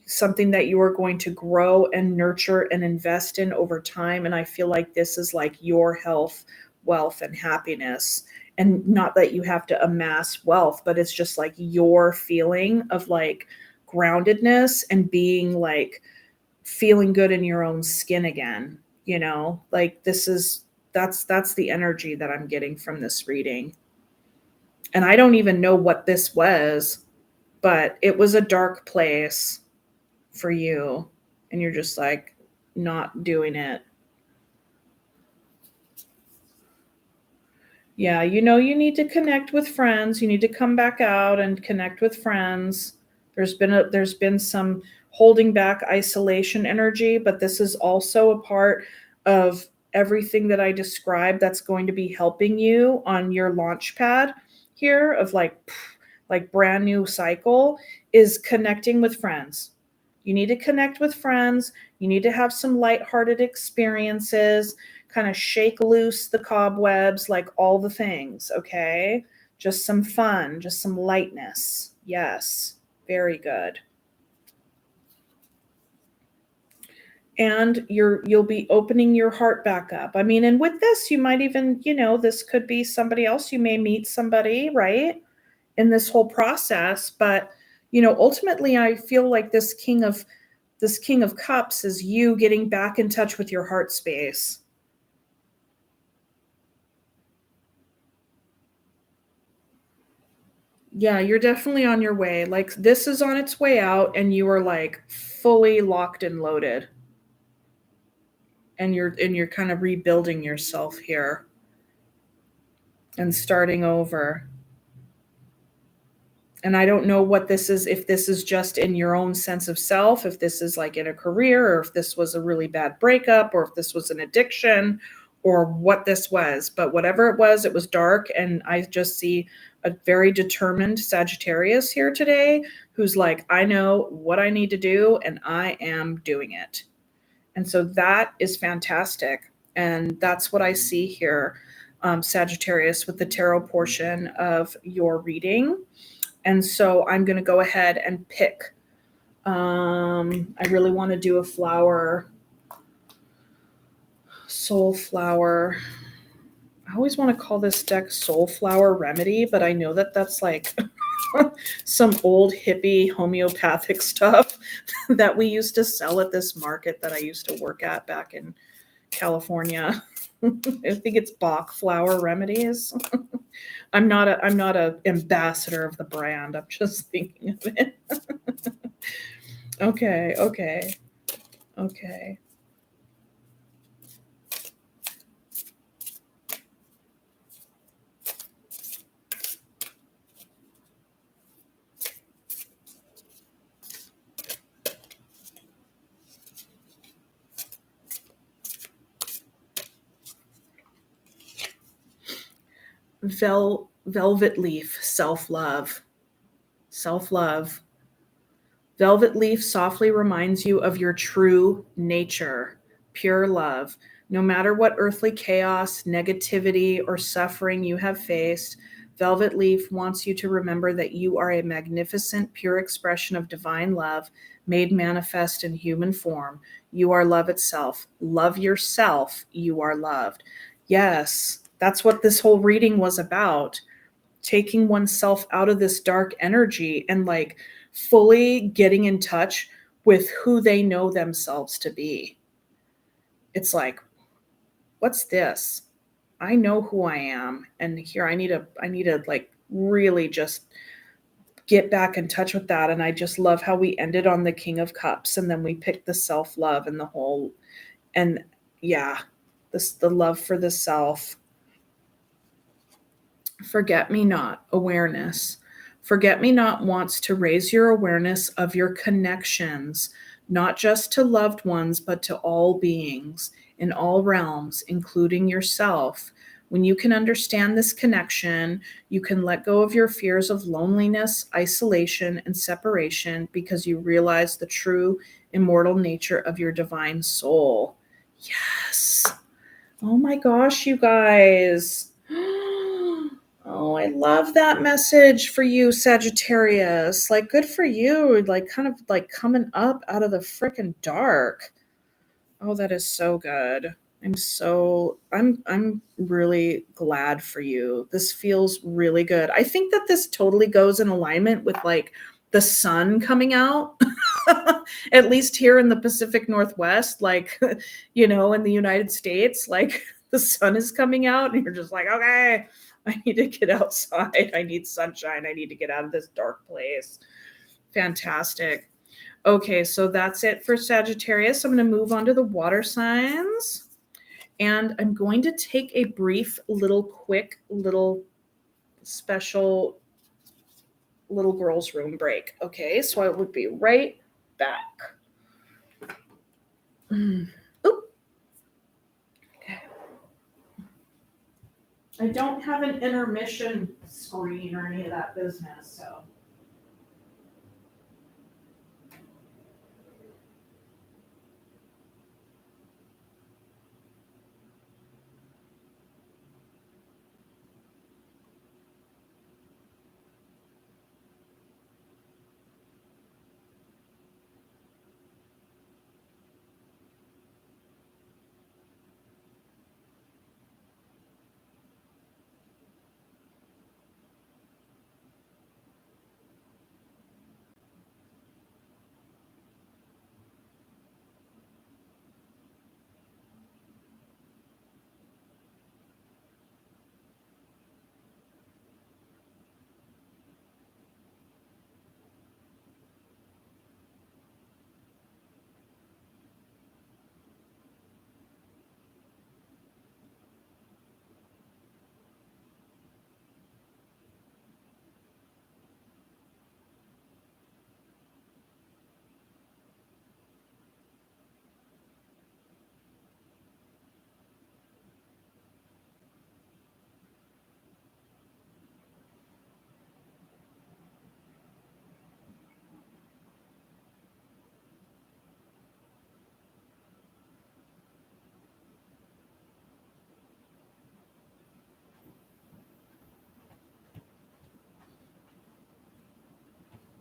something that you are going to grow and nurture and invest in over time. And I feel like this is like your health, wealth, and happiness. And not that you have to amass wealth, but it's just like your feeling of like groundedness and being like feeling good in your own skin again. You know, like that's the energy that I'm getting from this reading. And I don't even know what this was, but it was a dark place for you, and you're just like not doing it. Yeah, you know, you need to connect with friends. You need to come back out and connect with friends. There's been some holding back isolation energy, but this is also a part of everything that I described that's going to be helping you on your launch pad here of like brand new cycle is connecting with friends. You need to connect with friends. You need to have some lighthearted experiences, kind of shake loose the cobwebs, like all the things, okay? Just some fun, just some lightness. Yes, very good. And you'll be opening your heart back up. I mean, and with this, you might even, you know, this could be somebody else. You may meet somebody, right, in this whole process. But, you know, ultimately, I feel like this King of Cups is you getting back in touch with your heart space. Yeah, you're definitely on your way. Like this is on its way out and you are like fully locked and loaded. And you're kind of rebuilding yourself here and starting over. And I don't know what this is, if this is just in your own sense of self, if this is like in a career, or if this was a really bad breakup, or if this was an addiction, or what this was. But whatever it was dark. And I just see a very determined Sagittarius here today who's like, I know what I need to do and I am doing it. And so that is fantastic. And that's what I see here, Sagittarius, with the tarot portion of your reading. And so I'm going to go ahead and pick. I really want to do a flower, soul flower. I always want to call this deck Soulflower Remedy, but I know that that's like some old hippie homeopathic stuff that we used to sell at this market that I used to work at back in California. I think it's Bach Flower Remedies. I'm not a ambassador of the brand. I'm just thinking of it. Okay, okay, okay. Velvet leaf, self-love. Self-love. Velvet leaf softly reminds you of your true nature, pure love. No matter what earthly chaos, negativity, or suffering you have faced, Velvet Leaf wants you to remember that you are a magnificent, pure expression of divine love made manifest in human form. You are love itself. Love yourself. You are loved. Yes, that's what this whole reading was about. Taking oneself out of this dark energy and like fully getting in touch with who they know themselves to be. It's like, what's this? I know who I am, and here I need to like really just get back in touch with that. And I just love how we ended on the King of Cups, and then we picked the self-love and the whole, and yeah, this the love for the self. Forget me not, awareness. Forget me not wants to raise your awareness of your connections, not just to loved ones, but to all beings in all realms, including yourself. When you can understand this connection, you can let go of your fears of loneliness, isolation, and separation because you realize the true immortal nature of your divine soul. Yes. Oh my gosh, you guys. Oh, I love that message for you, Sagittarius. Like, good for you. Like, kind of like coming up out of the freaking dark. Oh, that is so good. I'm really glad for you. This feels really good. I think that this totally goes in alignment with like the sun coming out. At least here in the Pacific Northwest, like in the United States, like the sun is coming out and you're just like, okay, I need to get outside. I need sunshine. I need to get out of this dark place. Fantastic. Okay, so that's it for Sagittarius. I'm going to move on to the water signs. And I'm going to take a brief, quick, special little girls' room break. Okay, so I would be right back. Oop. Okay. I don't have an intermission screen or any of that business, so.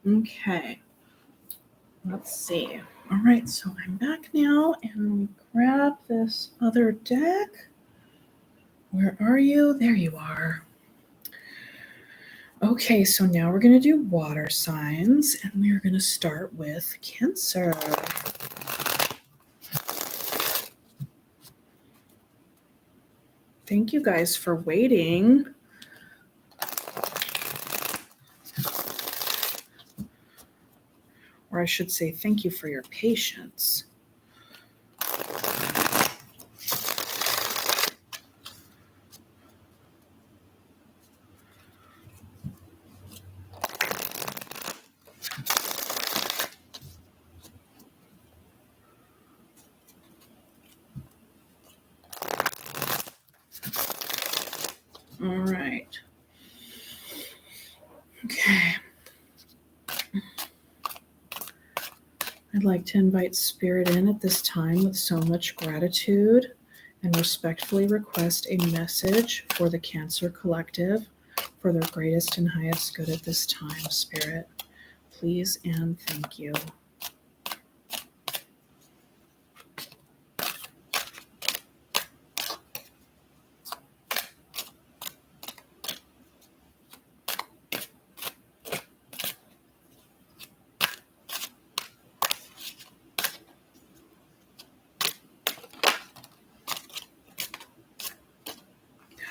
Okay. Let's see. All right, so I'm back now, and we grab this other deck. Where are you? There you are. Okay, so now we're going to do water signs, and we're going to start with Cancer. Thank you guys for waiting. Or I should say, thank you for your patience. All right. Okay. I'd like to invite Spirit in at this time with so much gratitude and respectfully request a message for the Cancer Collective for their greatest and highest good at this time, Spirit. Please and thank you.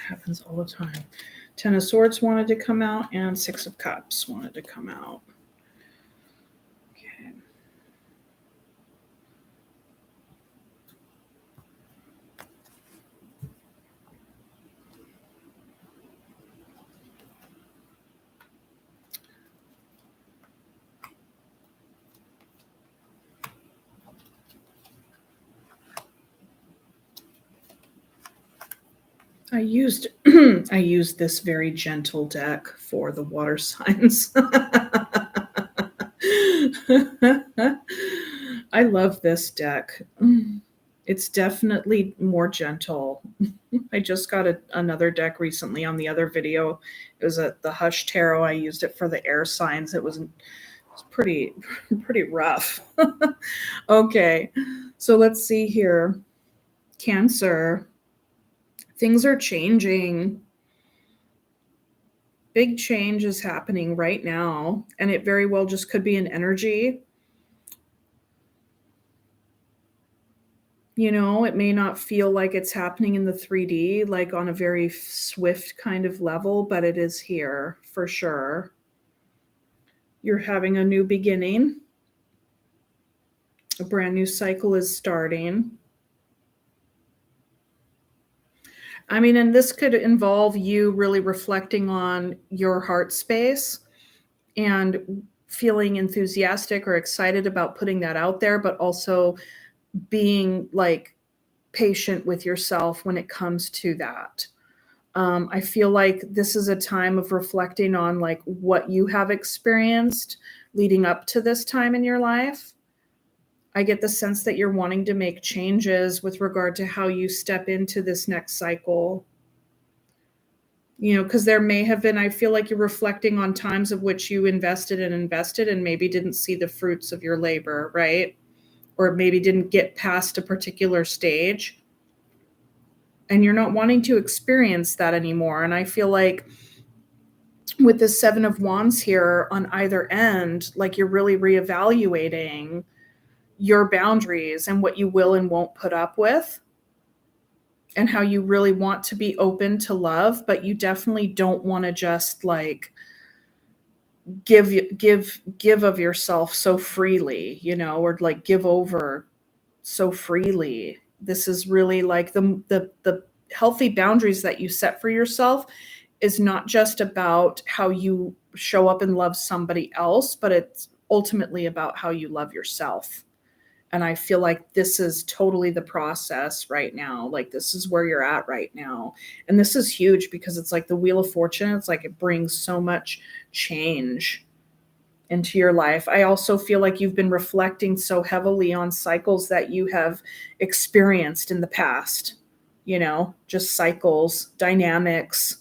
Happens all the time. 10 of Swords wanted to come out, and 6 of Cups wanted to come out. Okay. I used I used this very gentle deck for the water signs. I love this deck. It's definitely more gentle. I just got another deck recently on the other video. It was the Hush Tarot. I used it for the air signs. It was pretty rough. Okay, so let's see here. Cancer. Things are changing. Big change is happening right now, and it very well just could be an energy. You know, it may not feel like it's happening in the 3D, like on a very swift kind of level, but it is here for sure. You're having a new beginning. A brand new cycle is starting. I mean, and this could involve you really reflecting on your heart space and feeling enthusiastic or excited about putting that out there, but also being like patient with yourself when it comes to that. I feel like this is a time of reflecting on like what you have experienced leading up to this time in your life. I get the sense that you're wanting to make changes with regard to how you step into this next cycle. You know, because there may have been, I feel like you're reflecting on times of which you invested and maybe didn't see the fruits of your labor, right? Or maybe didn't get past a particular stage. And you're not wanting to experience that anymore. And I feel like with the 7 of Wands here on either end, like you're really reevaluating your boundaries and what you will and won't put up with, and how you really want to be open to love, but you definitely don't want to just like give of yourself so freely, you know, or like give over so freely. This is really like the healthy boundaries that you set for yourself is not just about how you show up and love somebody else, but it's ultimately about how you love yourself. And I feel like this is totally the process right now. Like this is where you're at right now. And this is huge because it's like the Wheel of Fortune. It's like it brings so much change into your life. I also feel like you've been reflecting so heavily on cycles that you have experienced in the past, you know, just cycles, dynamics,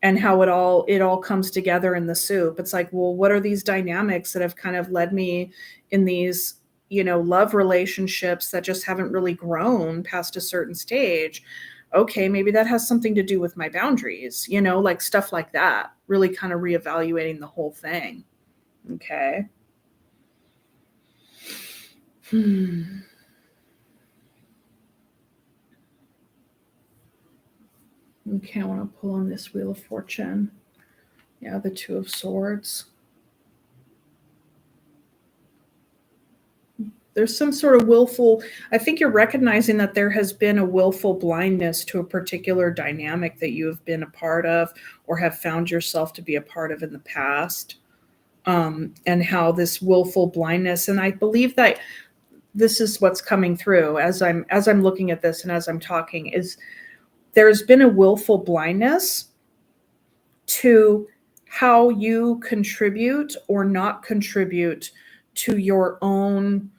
and how it all comes together in the soup. It's like, well, what are these dynamics that have kind of led me in these, you know, love relationships that just haven't really grown past a certain stage? okay, maybe that has something to do with my boundaries, like stuff like that. Really kind of reevaluating the whole thing. Okay. Okay, I want to pull on this Wheel of Fortune. Yeah, the Two of Swords. There's some sort of I think you're recognizing that there has been a willful blindness to a particular dynamic that you have been a part of or have found yourself to be a part of in the past. And how this willful blindness, and I believe that this is what's coming through as I'm looking at this and as I'm talking, is there's been a willful blindness to how you contribute or not contribute to your own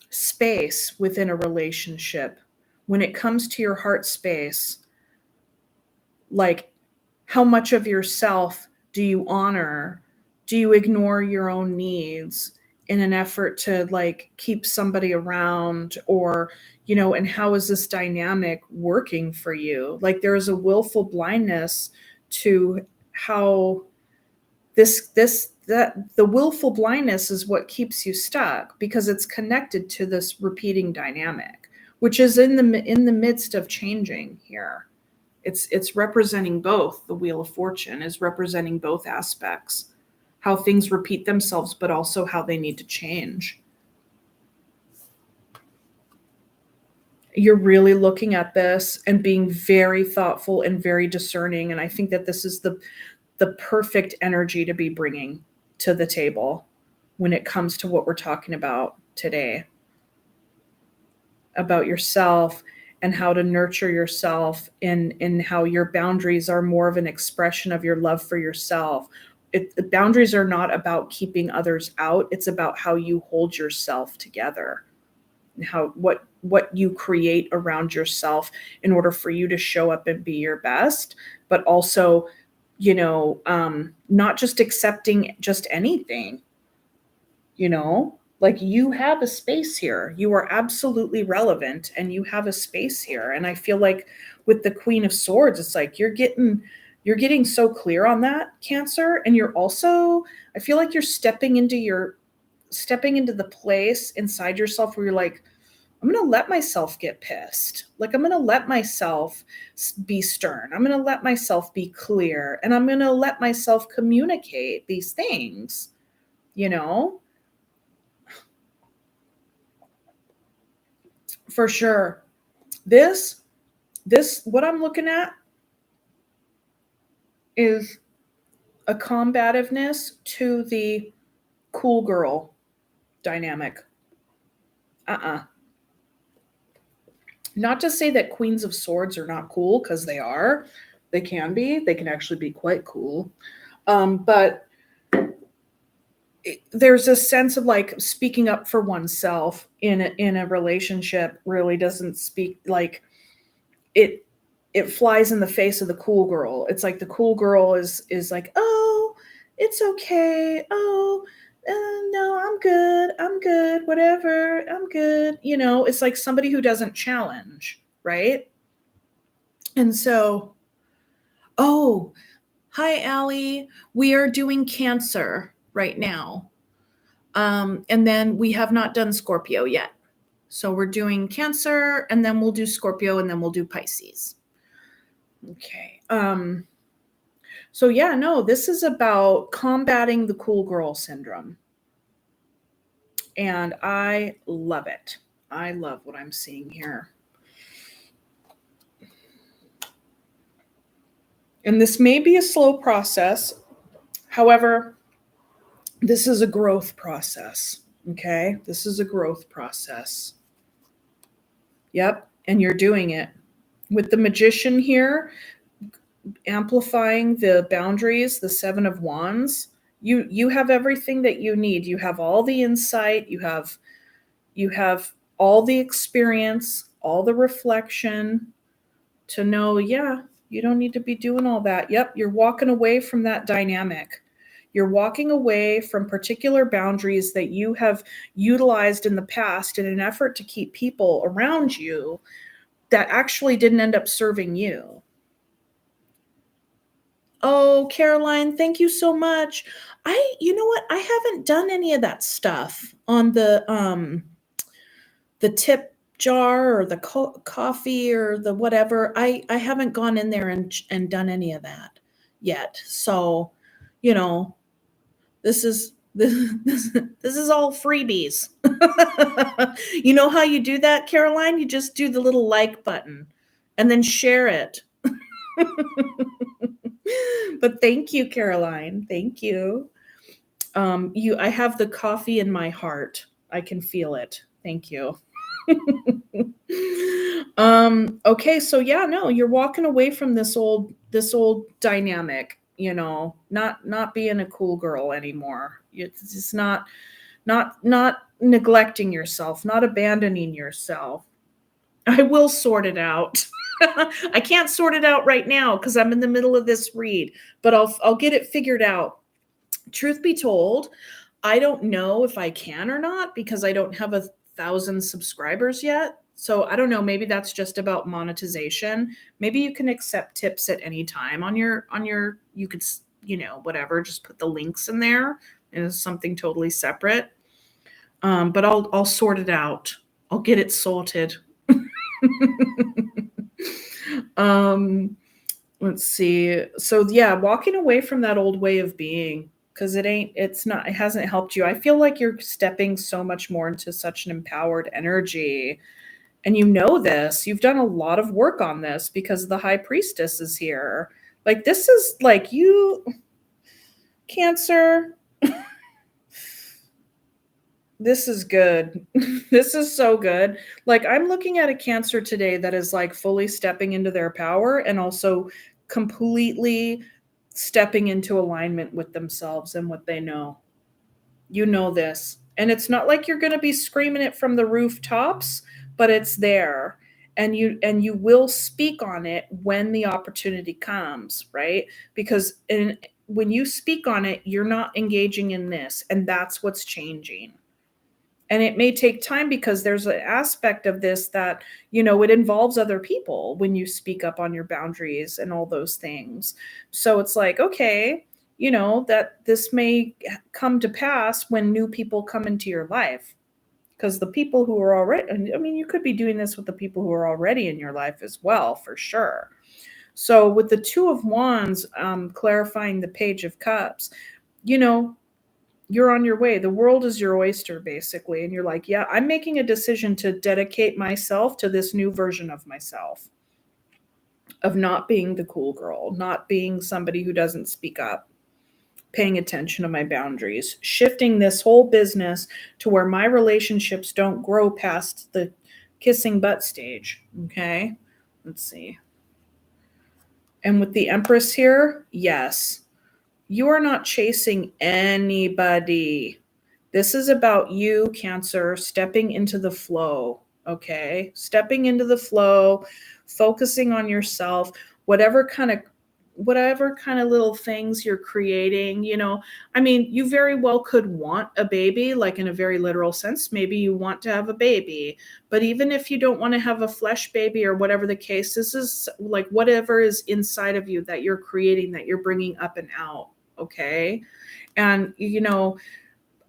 space within a relationship. When it comes to your heart space, like, how much of yourself do you honor? Do you ignore your own needs in an effort to like keep somebody around, or and how is this dynamic working for you? Like, there is a willful blindness to how that the willful blindness is what keeps you stuck, because it's connected to this repeating dynamic, which is in the midst of changing here. It's representing both. The Wheel of Fortune is representing both aspects, how things repeat themselves, but also how they need to change. You're really looking at this and being very thoughtful and very discerning. And I think that this is the perfect energy to be bringing to the table when it comes to what we're talking about today, about yourself and how to nurture yourself, and how your boundaries are more of an expression of your love for yourself. The boundaries are not about keeping others out. It's about how you hold yourself together and what you create around yourself in order for you to show up and be your best, but also, not just accepting just anything, like, you have a space here. You are absolutely relevant and you have a space here. And I feel like with the Queen of Swords, it's like you're getting so clear on that, Cancer. And you're also, I feel like you're stepping into the place inside yourself where you're like, I'm going to let myself get pissed. Like, I'm going to let myself be stern. I'm going to let myself be clear. And I'm going to let myself communicate these things, For sure. This, what I'm looking at is a combativeness to the cool girl dynamic. Not to say that Queens of Swords are not cool, because they are. They can be. They can actually be quite cool. But there's a sense of like speaking up for oneself in a relationship really doesn't speak like it. It flies in the face of the cool girl. It's like the cool girl is like, oh, it's okay. Oh, no, I'm good. Whatever, I'm good. It's like somebody who doesn't challenge, right? And so, oh, hi, Allie. We are doing Cancer right now. And then we have not done Scorpio yet. So we're doing Cancer, and then we'll do Scorpio, and then we'll do Pisces. Okay. So yeah, no, this is about combating the cool girl syndrome. And I love it. I love what I'm seeing here. And this may be a slow process. However, this is a growth process. Okay. This is a growth process. Yep. And you're doing it with the Magician here, amplifying the boundaries, the Seven of Wands. You have everything that you need. You have all the insight. You have all the experience, all the reflection to know, yeah, you don't need to be doing all that. Yep, you're walking away from that dynamic. You're walking away from particular boundaries that you have utilized in the past in an effort to keep people around you that actually didn't end up serving you. Oh, Caroline, thank you so much. You know what? I haven't done any of that stuff on the tip jar or the coffee or the whatever. I haven't gone in there and done any of that yet. So, you know, this is this is all freebies. You know how you do that, Caroline? You just do the little like button and then share it. But thank you, Caroline. Thank you. I have the coffee in my heart. I can feel it. Thank you. Okay, so yeah, no, you're walking away from this old dynamic, not being a cool girl anymore. It's just not neglecting yourself, not abandoning yourself. I will sort it out. I can't sort it out right now because I'm in the middle of this read, but I'll get it figured out. Truth be told, I don't know if I can or not because I don't have 1,000 subscribers yet. So I don't know, maybe that's just about monetization. Maybe you can accept tips at any time on your you could, whatever, just put the links in there as something totally separate. But I'll sort it out. I'll get it sorted. Let's see. So yeah, walking away from that old way of being, because it hasn't helped you. I feel like you're stepping so much more into such an empowered energy. And you know this. You've done a lot of work on this because the high priestess is here. Like this is like you, Cancer. This is good. This is so good. Like I'm looking at a Cancer today that is like fully stepping into their power and also completely stepping into alignment with themselves and what they know. You know this. And it's not like you're going to be screaming it from the rooftops, but it's there. And you will speak on it when the opportunity comes, right? Because when you speak on it, you're not engaging in this, and that's what's changing. And it may take time because there's an aspect of this that it involves other people when you speak up on your boundaries and all those things. So it's like, okay, that this may come to pass when new people come into your life, because the people who are already, I mean, you could be doing this with the people who are already in your life as well, for sure. So with the Two of Wands, clarifying the Page of Cups, you're on your way. The world is your oyster, basically. And you're like, yeah, I'm making a decision to dedicate myself to this new version of myself, of not being the cool girl, not being somebody who doesn't speak up, paying attention to my boundaries, shifting this whole business to where my relationships don't grow past the kissing butt stage. Okay. Let's see. And with the Empress here, yes. You are not chasing anybody. This is about you, Cancer, stepping into the flow, okay? Stepping into the flow, focusing on yourself, whatever kind of little things you're creating, I mean, you very well could want a baby, like in a very literal sense. Maybe you want to have a baby, but even if you don't want to have a flesh baby or whatever the case, this is like whatever is inside of you that you're creating, that you're bringing up and out, okay? And,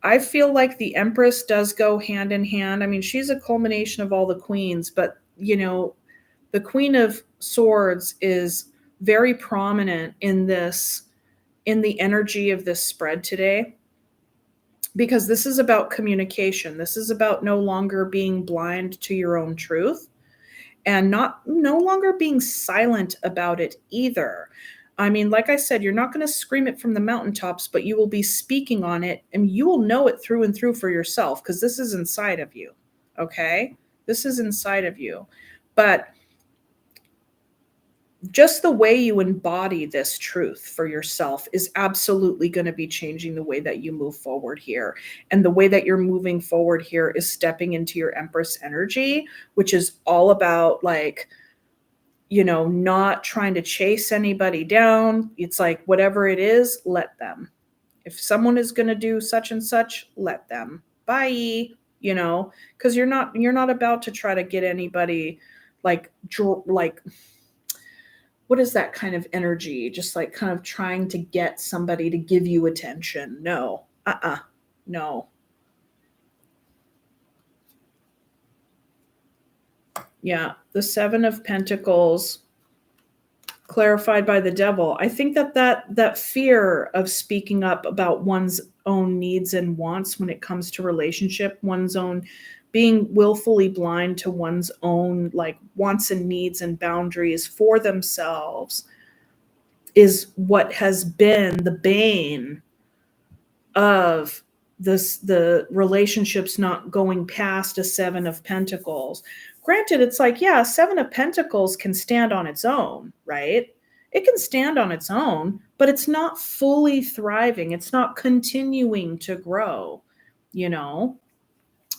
I feel like the Empress does go hand in hand. I mean, she's a culmination of all the queens, but, the Queen of Swords is very prominent in the energy of this spread today, because this is about communication. This is about no longer being blind to your own truth and no longer being silent about it either. I mean, like I said, you're not going to scream it from the mountaintops, but you will be speaking on it and you will know it through and through for yourself, because this is inside of you. Okay? This is inside of you. But just the way you embody this truth for yourself is absolutely going to be changing the way that you move forward here. And the way that you're moving forward here is stepping into your Empress energy, which is all about like, not trying to chase anybody down. It's like, whatever it is, let them. If someone is going to do such and such, let them. Bye. Because you're not about to try to get anybody like what is that kind of energy? Just like kind of trying to get somebody to give you attention. No. No. Yeah, the 7 of Pentacles clarified by the devil. I think that fear of speaking up about one's own needs and wants when it comes to relationship, one's own being willfully blind to one's own like wants and needs and boundaries for themselves is what has been the bane of the relationships not going past a 7 of Pentacles. Granted, it's like, yeah, 7 of Pentacles can stand on its own, right? It can stand on its own, but it's not fully thriving. It's not continuing to grow,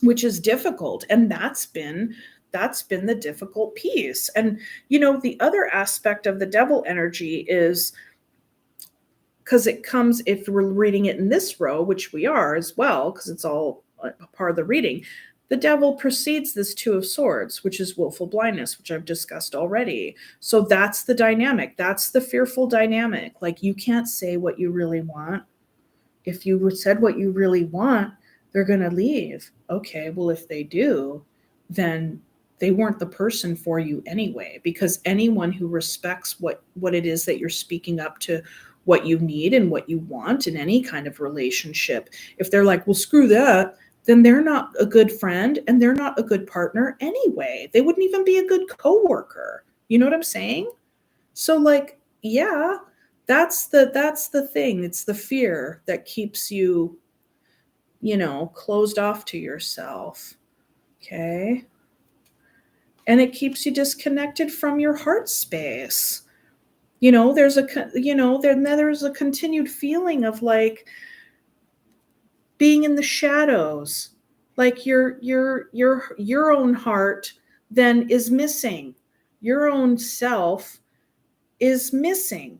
which is difficult. And that's been the difficult piece. And the other aspect of the devil energy is, because it comes, if we're reading it in this row, which we are as well, because it's all a part of the reading, the devil precedes this 2 of Swords, which is willful blindness, which I've discussed already. So that's the dynamic. That's the fearful dynamic. Like, you can't say what you really want. If you said what you really want, they're going to leave. Okay, well, if they do, then they weren't the person for you anyway, because anyone who respects what it is that you're speaking up to, what you need and what you want in any kind of relationship, if they're like, well, screw that, then they're not a good friend and they're not a good partner anyway. They wouldn't even be a good coworker. You know what I'm saying? So like, yeah, that's the thing. It's the fear that keeps you, closed off to yourself. Okay? And it keeps you disconnected from your heart space. There's a continued feeling of like being in the shadows, like your own heart then is missing, your own self is missing.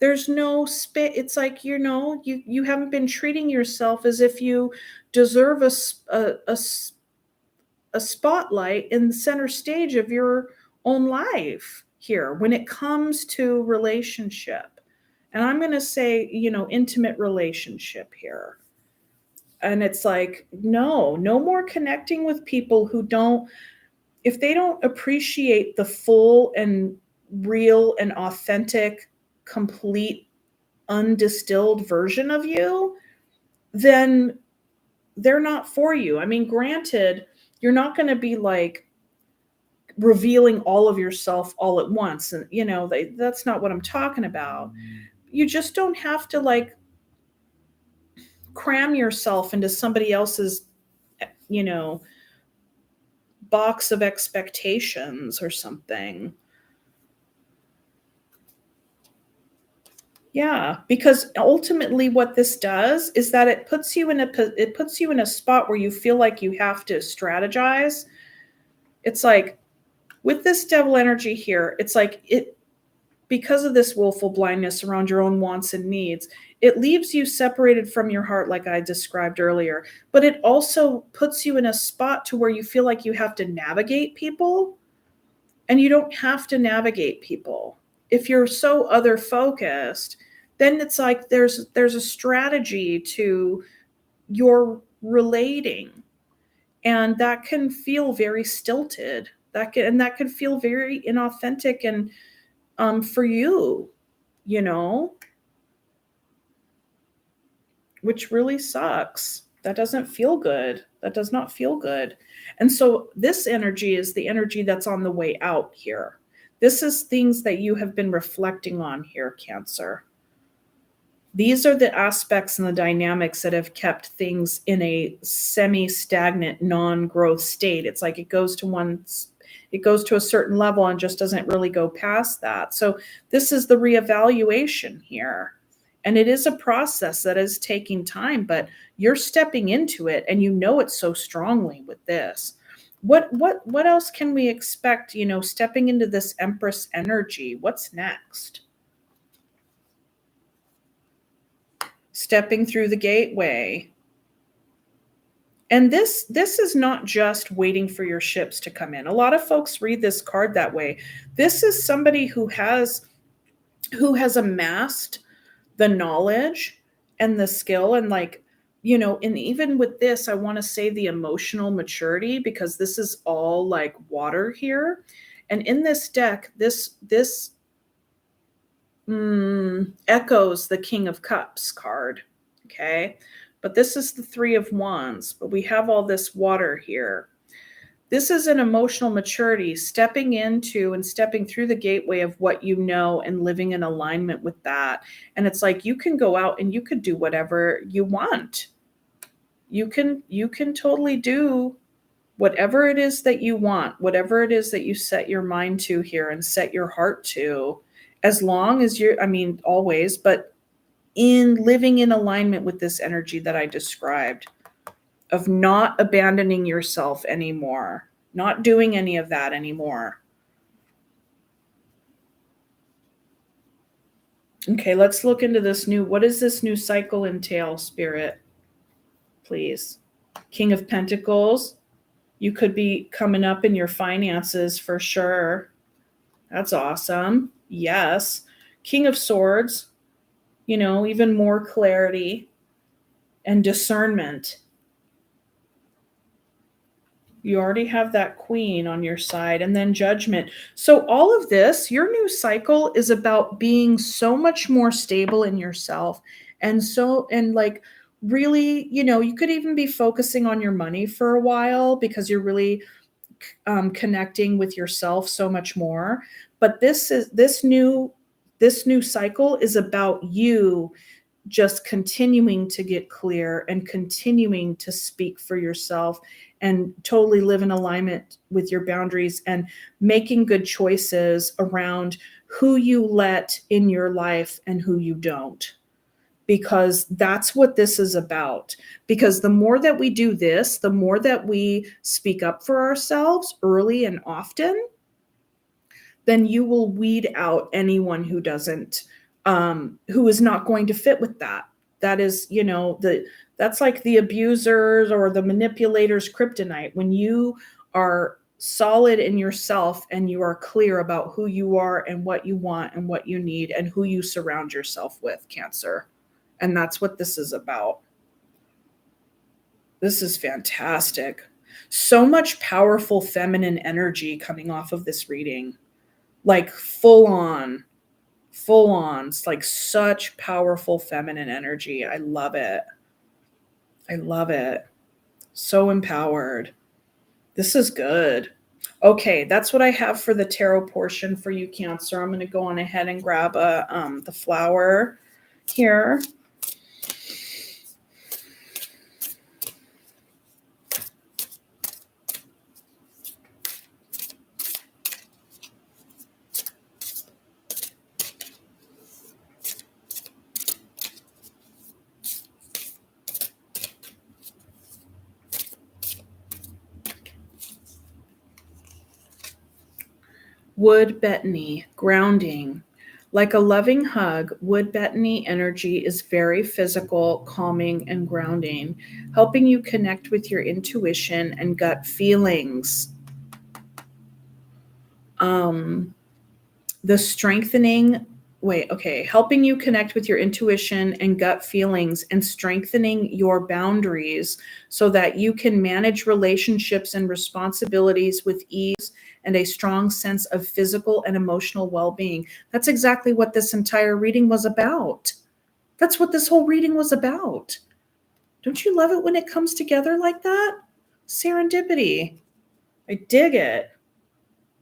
There's no space. It's like, you haven't been treating yourself as if you deserve a spotlight in the center stage of your own life here when it comes to relationship. And I'm going to say, intimate relationship here. And it's like, no more connecting with people who don't, if they don't appreciate the full and real and authentic, complete, undistilled version of you, then they're not for you. I mean, granted, you're not going to be like revealing all of yourself all at once. And, that's not what I'm talking about. You just don't have to like cram yourself into somebody else's, box of expectations or something. Yeah, because ultimately what this does is that it puts you in a spot where you feel like you have to strategize. It's like with this devil energy here, it's like because of this willful blindness around your own wants and needs, it leaves you separated from your heart like I described earlier, but it also puts you in a spot to where you feel like you have to navigate people, and you don't have to navigate people. If you're so other focused, then it's like there's a strategy to your relating, and that can feel very stilted. That can feel very inauthentic and for you, which really sucks. That doesn't feel good. That does not feel good. And so this energy is the energy that's on the way out here. This is things that you have been reflecting on here, Cancer. These are the aspects and the dynamics that have kept things in a semi-stagnant, non-growth state. It's like it goes to a certain level and just doesn't really go past that. So this is the reevaluation here. And it is a process that is taking time, but you're stepping into it, and it so strongly with this. What else can we expect, stepping into this Empress energy? What's next? stepping through the gateway. And this is not just waiting for your ships to come in. A lot of folks read this card that way. This is somebody who has amassed the knowledge and the skill, and like, you know, and even with this, I want to say the emotional maturity, because this is all like water here. And in this deck, this echoes the King of Cups card. Okay. But this is the Three of Wands, but we have all this water here. This is an emotional maturity, stepping into and stepping through the gateway of what you know and living in alignment with that. And it's like you can go out and you could do whatever you want. You can totally do whatever it is that you want, whatever it is that you set your mind to here and set your heart to, as long as you're, I mean, always, but in living in alignment with this energy that I described, of not abandoning yourself anymore, not doing any of that anymore. Okay, let's look into this new, what does this new cycle entail, Spirit? Please. King of Pentacles. You could be coming up in your finances for sure. That's awesome. Yes. King of Swords. You know, even more clarity and discernment. You already have that Queen on your side, and then Judgment. So all of this, your new cycle is about being so much more stable in yourself. And like really, you know, you could even be focusing on your money for a while because you're really connecting with yourself so much more. But this new cycle is about you just continuing to get clear and continuing to speak for yourself and totally live in alignment with your boundaries and making good choices around who you let in your life and who you don't. Because that's what this is about. Because the more that we do this, the more that we speak up for ourselves early and often, then you will weed out anyone who doesn't, who is not going to fit with that. That is, you know, that's like the abusers or the manipulators' kryptonite. When you are solid in yourself and you are clear about who you are and what you want and what you need and who you surround yourself with, Cancer. And that's what this is about. This is fantastic. So much powerful feminine energy coming off of this reading. Like full on. It's like such powerful feminine energy. I love it. So empowered. This is good. Okay, that's what I have for the tarot portion for you, Cancer. I'm going to go on ahead and grab the flower here. Wood Betony, grounding. Like a loving hug, Wood Betony energy is very physical, calming, and grounding, helping you connect with your intuition and gut feelings. The strengthening, helping you connect with your intuition and gut feelings and strengthening your boundaries so that you can manage relationships and responsibilities with ease and a strong sense of physical and emotional well-being. That's exactly what this entire reading was about. That's what this whole reading was about. Don't you love it when it comes together like that? Serendipity. I dig it.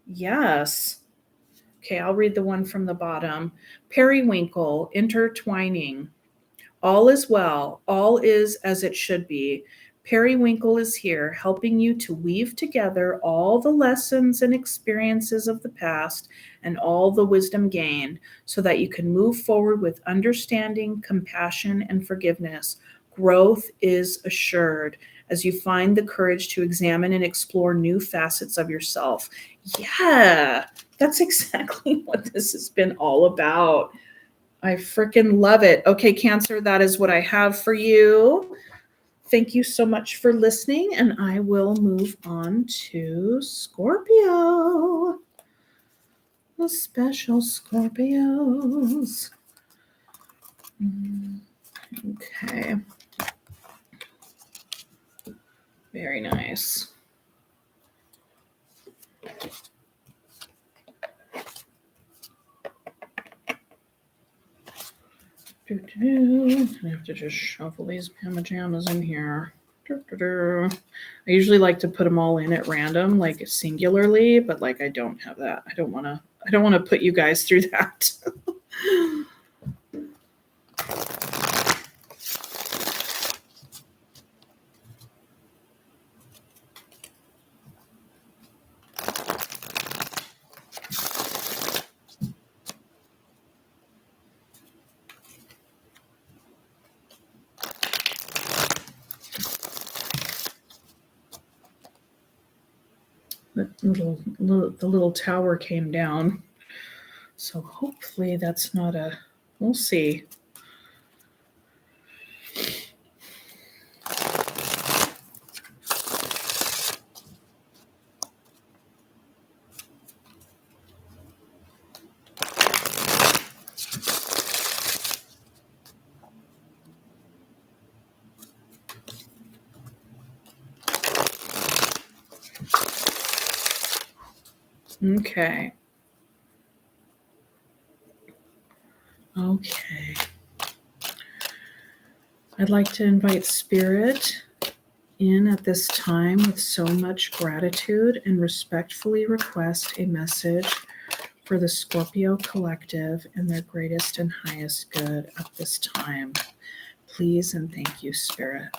Yes. Okay, I'll read the one from the bottom. Periwinkle, intertwining. All is well. All is as it should be. Periwinkle is here, helping you to weave together all the lessons and experiences of the past and all the wisdom gained so that you can move forward with understanding, compassion, and forgiveness. Growth is assured as you find the courage to examine and explore new facets of yourself. Yeah, that's exactly what this has been all about. I freaking love it. Okay, Cancer, that is what I have for you. Thank you so much for listening, and I will move on to Scorpio. The special Scorpios. Okay. Very nice. I have to just shuffle these pajamas in here. I usually like to put them all in at random, like singularly, but like I don't have that. I don't want to put you guys through that. The little tower came down. So hopefully that's not a, we'll see. Okay. Okay. I'd like to invite Spirit in at this time with so much gratitude and respectfully request a message for the Scorpio collective and their greatest and highest good at this time. Please and thank you, Spirit.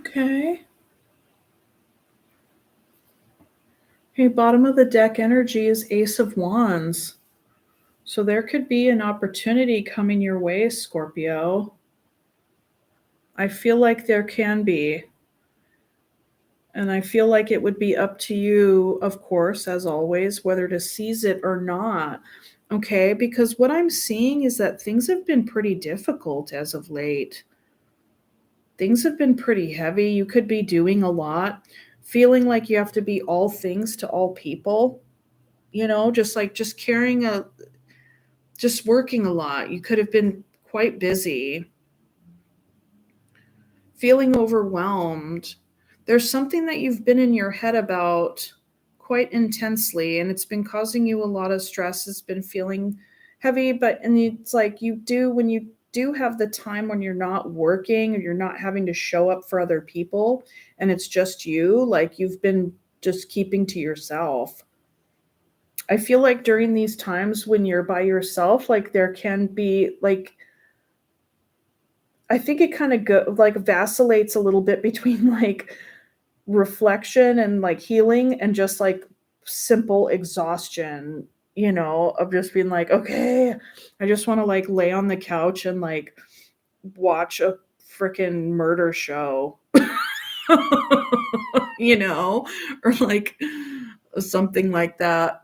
Okay. Hey, bottom of the deck energy is Ace of Wands. So there could be an opportunity coming your way, Scorpio. I feel like there can be. And I feel like it would be up to you, of course, as always, whether to seize it or not. Okay, because what I'm seeing is that things have been pretty difficult as of late. Things have been pretty heavy. You could be doing a lot, feeling like you have to be all things to all people, just carrying just working a lot. You could have been quite busy, feeling overwhelmed. There's something that you've been in your head about quite intensely, and it's been causing you a lot of stress. It's been feeling heavy, and it's like when you do have the time when you're not working or you're not having to show up for other people and it's just you, like you've been just keeping to yourself. I feel like during these times when you're by yourself, like there can be like, I think it kind of vacillates a little bit between like reflection and like healing and just like simple exhaustion, of just being like, okay, I just want to like lay on the couch and like watch a freaking murder show, or like something like that,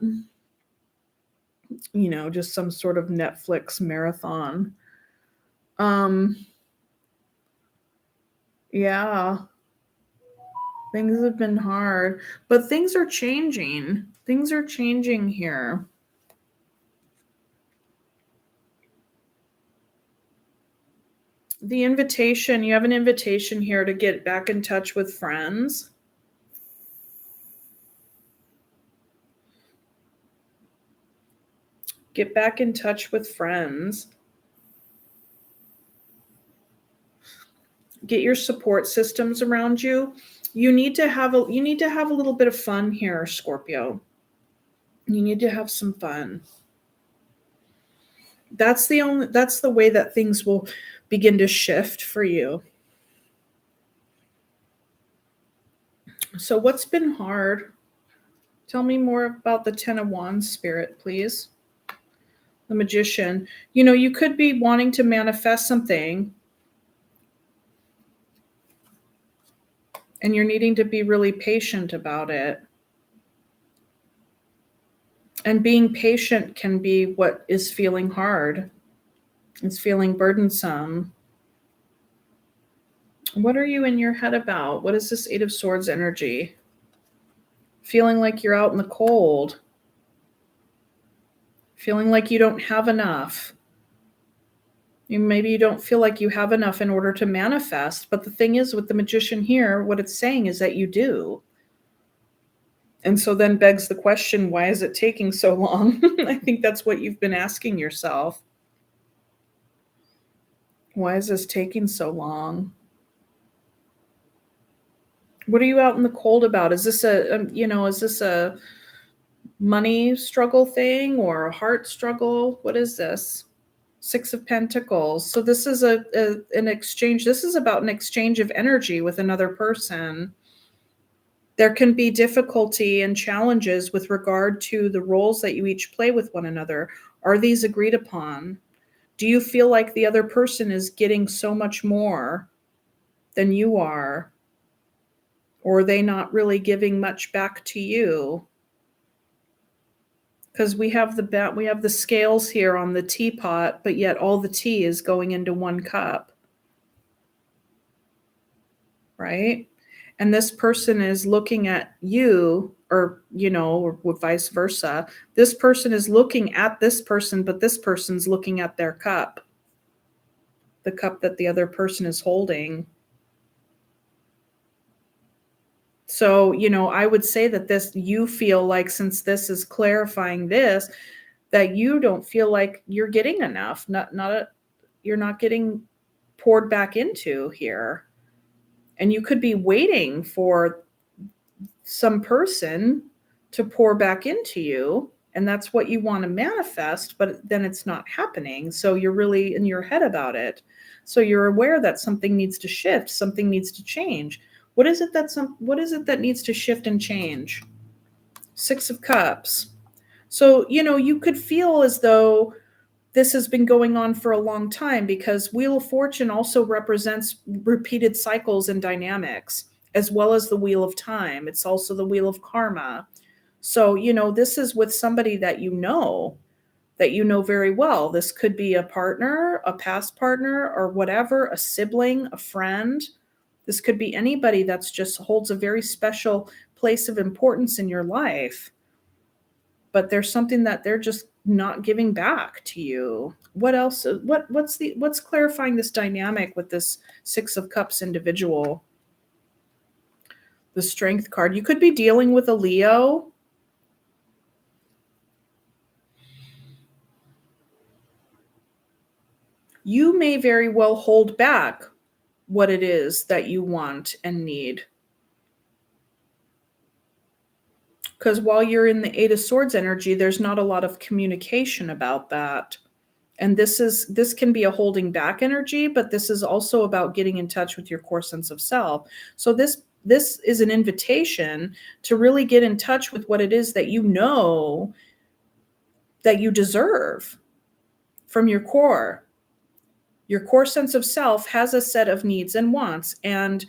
just some sort of Netflix marathon. Yeah, things have been hard, but things are changing. Things are changing here. You have an invitation here to get back in touch with friends. Get back in touch with friends. Get your support systems around you. You need to have a little bit of fun here, Scorpio. You need to have some fun. That's the way that things will begin to shift for you. So what's been hard? Tell me more about the 10 of Wands, Spirit, please. The Magician. You could be wanting to manifest something, and you're needing to be really patient about it. And being patient can be what is feeling hard. It's feeling burdensome. What are you in your head about? What is this 8 of Swords energy? Feeling like you're out in the cold. Feeling like you don't have enough. Maybe you don't feel like you have enough in order to manifest. But the thing is, with the Magician here, what it's saying is that you do. And so then begs the question, why is it taking so long? I think that's what you've been asking yourself. Why is this taking so long? What are you out in the cold about? Is this a money struggle thing or a heart struggle? What is this? 6 of Pentacles. So this is an exchange. This is about an exchange of energy with another person. There can be difficulty and challenges with regard to the roles that you each play with one another. Are these agreed upon? Do you feel like the other person is getting so much more than you are? Or are they not really giving much back to you? Because we have the scales here on the teapot, but yet all the tea is going into one cup, right? And this person is looking at you, or vice versa. This person is looking at this person, but this person's looking at their cup, the cup that the other person is holding. So, I would say that you feel like, since this is clarifying this, that you don't feel like you're getting enough. You're not getting poured back into here. And you could be waiting for some person to pour back into you, and that's what you want to manifest, but then it's not happening. So you're really in your head about it. So you're aware that something needs to shift, something needs to change. What is it that needs to shift and change? 6 of Cups. So, you could feel as though this has been going on for a long time, because Wheel of Fortune also represents repeated cycles and dynamics, as well as the Wheel of Time. It's also the Wheel of Karma. So, this is with somebody that you know very well. This could be a partner, a past partner, or whatever, a sibling, a friend. This could be anybody that's just holds a very special place of importance in your life. But there's something that they're just not giving back to you. What else? What's clarifying this dynamic with this 6 of Cups individual? The Strength card. You could be dealing with a Leo. You may very well hold back what it is that you want and need. Because while you're in the 8 of Swords energy, there's not a lot of communication about that. And this can be a holding back energy, but this is also about getting in touch with your core sense of self. So this is an invitation to really get in touch with what it is that you know that you deserve from your core. Your core sense of self has a set of needs and wants, and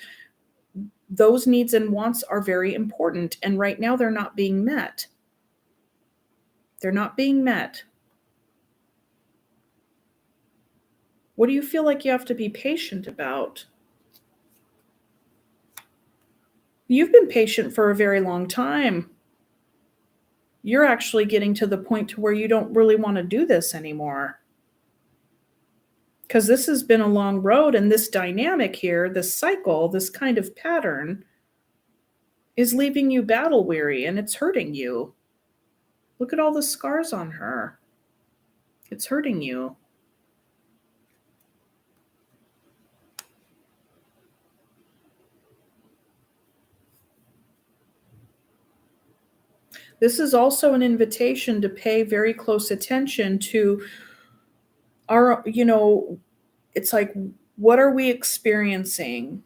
those needs and wants are very important. And right now they're not being met. They're not being met. What do you feel like you have to be patient about? You've been patient for a very long time. You're actually getting to the point to where you don't really want to do this anymore. Because this has been a long road, and this dynamic here, this cycle, this kind of pattern is leaving you battle weary, and it's hurting you. Look at all the scars on her. It's hurting you. This is also an invitation to pay very close attention to our, it's like, what are we experiencing?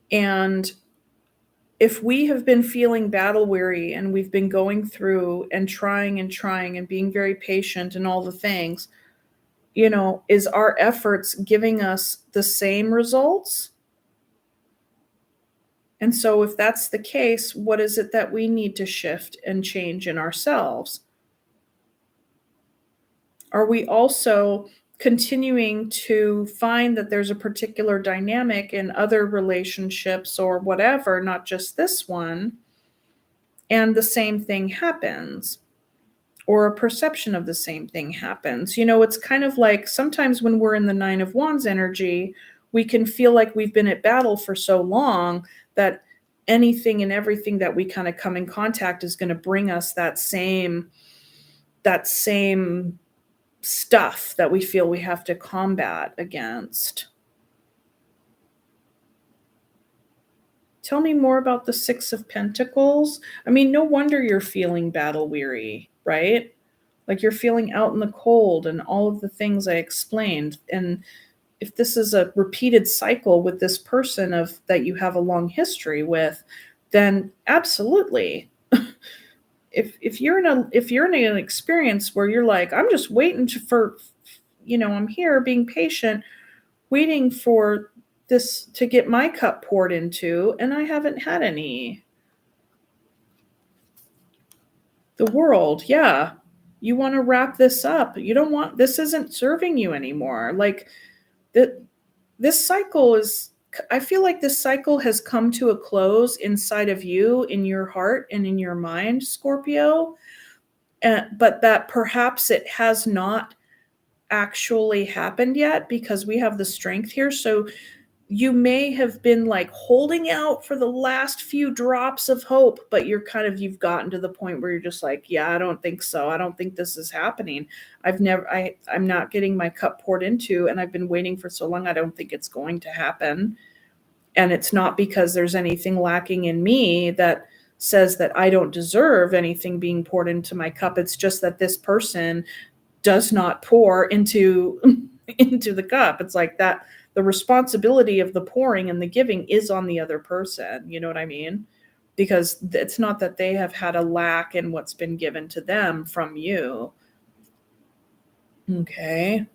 And if we have been feeling battle weary and we've been going through and trying and being very patient and all the things, is our efforts giving us the same results? And so, if that's the case, what is it that we need to shift and change in ourselves? Are we also continuing to find that there's a particular dynamic in other relationships or whatever, not just this one, and the same thing happens? Or a perception of the same thing happens. It's kind of like sometimes when we're in the Nine of Wands energy, we can feel like we've been at battle for so long that anything and everything that we kind of come in contact is going to bring us that same stuff that we feel we have to combat against. Tell me more about the Six of Pentacles. I mean, no wonder you're feeling battle weary, right? Like you're feeling out in the cold and all of the things I explained. And if this is a repeated cycle with this person of that you have a long history with, then absolutely. If you're in an experience where you're like, I'm just waiting for, I'm here being patient, waiting for this to get my cup poured into, and I haven't had any. The World, yeah. You want to wrap this up. You don't want, this isn't serving you anymore. Like this cycle is, I feel like this cycle has come to a close inside of you, in your heart and in your mind, Scorpio. But that perhaps it has not actually happened yet because we have the strength here. So you may have been like holding out for the last few drops of hope, but you've gotten to the point where you're just like, yeah, I don't think so. I don't think this is happening. I'm not getting my cup poured into, and I've been waiting for so long. I don't think it's going to happen. And it's not because there's anything lacking in me that says that I don't deserve anything being poured into my cup. It's just that this person does not pour into into the cup. It's like that the responsibility of the pouring and the giving is on the other person. You know what I mean? Because it's not that they have had a lack in what's been given to them from you. Okay.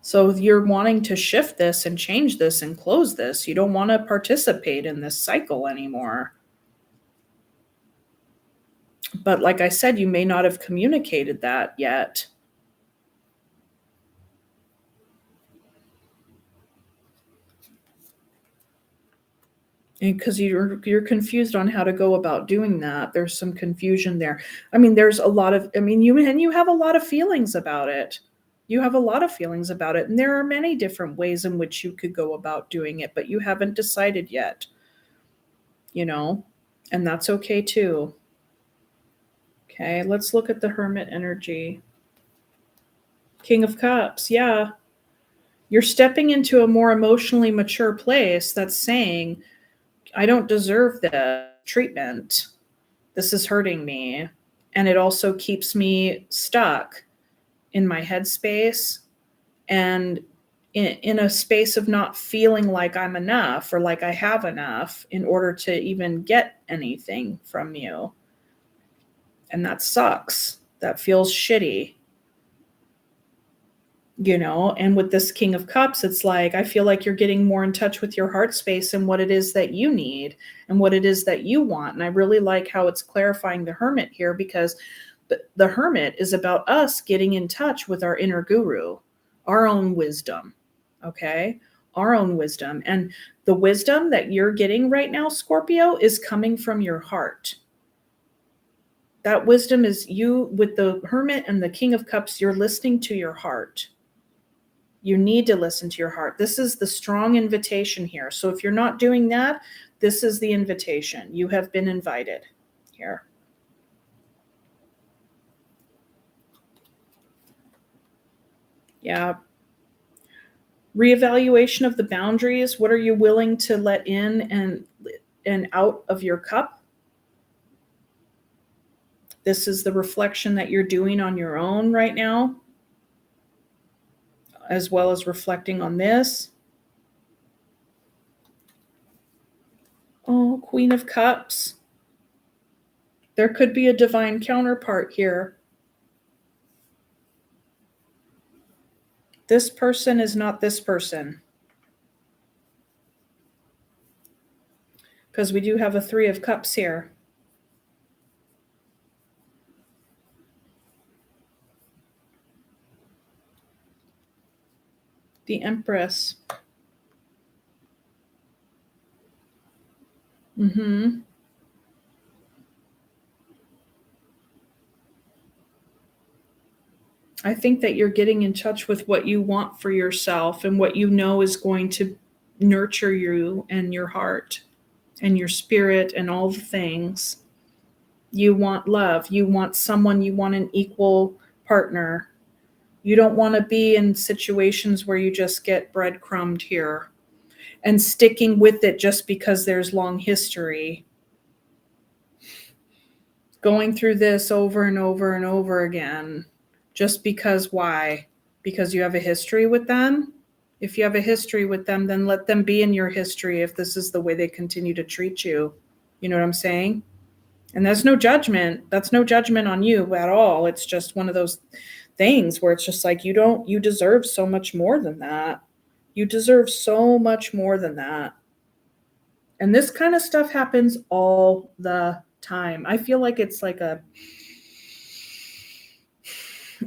So you're wanting to shift this and change this and close this. You don't want to participate in this cycle anymore. But like I said, you may not have communicated that yet. Because you're confused on how to go about doing that. There's some confusion there. I mean, there's a lot of, you have a lot of feelings about it. You have a lot of feelings about it, and there are many different ways in which you could go about doing it, but you haven't decided yet, and that's okay too. Okay, let's look at the Hermit energy. King of Cups, yeah. You're stepping into a more emotionally mature place that's saying, I don't deserve the treatment. This is hurting me. And it also keeps me stuck in my headspace and in a space of not feeling like I'm enough or like I have enough in order to even get anything from you. And that sucks. That feels shitty. And with this King of Cups, it's like, I feel like you're getting more in touch with your heart space and what it is that you need and what it is that you want. And I really like how it's clarifying the Hermit here, because the Hermit is about us getting in touch with our inner guru, our own wisdom. Okay. Our own wisdom. And the wisdom that you're getting right now, Scorpio, is coming from your heart. That wisdom is you with the Hermit and the King of Cups. You're listening to your heart. You need to listen to your heart. This is the strong invitation here. So if you're not doing that, this is the invitation. You have been invited here. Yeah. Reevaluation of the boundaries. What are you willing to let in and and out of your cup. This is the reflection that you're doing on your own right now, as well as reflecting on this. Oh, Queen of Cups. There could be a divine counterpart here. This person is not this person. Because we do have a Three of Cups here. The Empress. I think that you're getting in touch with what you want for yourself and what you know is going to nurture you and your heart and your spirit and all the things. You want love. You want someone, you want an equal partner. You don't want to be in situations where you just get breadcrumbed here and sticking with it just because there's long history. Going through this over and over and over again. Just because why? Because you have a history with them? If you have a history with them, then let them be in your history if this is the way they continue to treat you. You know what I'm saying? And that's no judgment. That's no judgment on you at all. It's just one of those things where it's just like you deserve so much more than that. You deserve so much more than that. And this kind of stuff happens all the time. I feel like it's like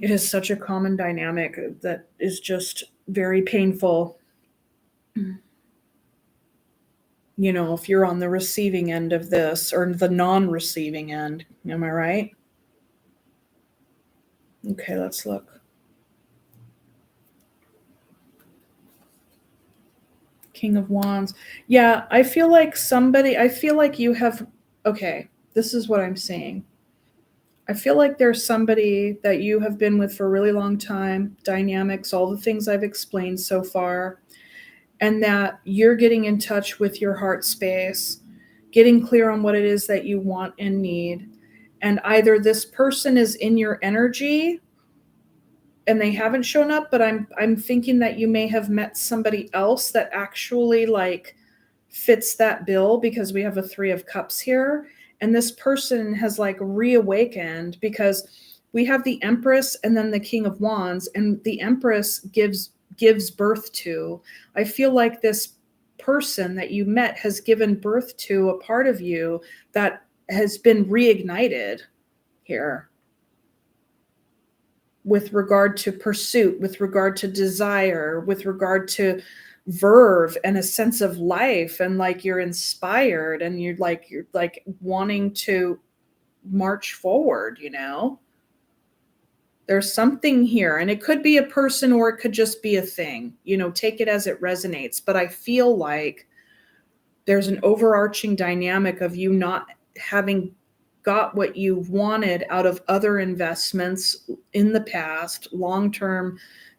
it is such a common dynamic that is just very painful. You know, if you're on the receiving end of this or the non-receiving end, am I right? Okay, let's look. King of Wands. Yeah, I feel like you have, okay, this is what I'm saying. I feel like there's somebody that you have been with for a really long time, dynamics, all the things I've explained so far, and that you're getting in touch with your heart space, getting clear on what it is that you want and need. And either this person is in your energy and they haven't shown up, but I'm thinking that you may have met somebody else that actually like fits that bill because we have a Three of Cups here. And this person has like reawakened because we have the Empress and then the King of Wands, and the Empress gives birth to. I feel like this person that you met has given birth to a part of you that has been reignited here with regard to pursuit, with regard to desire, with regard to verve and a sense of life, and like you're inspired and you're like wanting to march forward, you know? There's something here, and it could be a person or it could just be a thing. You know, take it as it resonates, but I feel like there's an overarching dynamic of you not having got what you wanted out of other investments in the past, long term,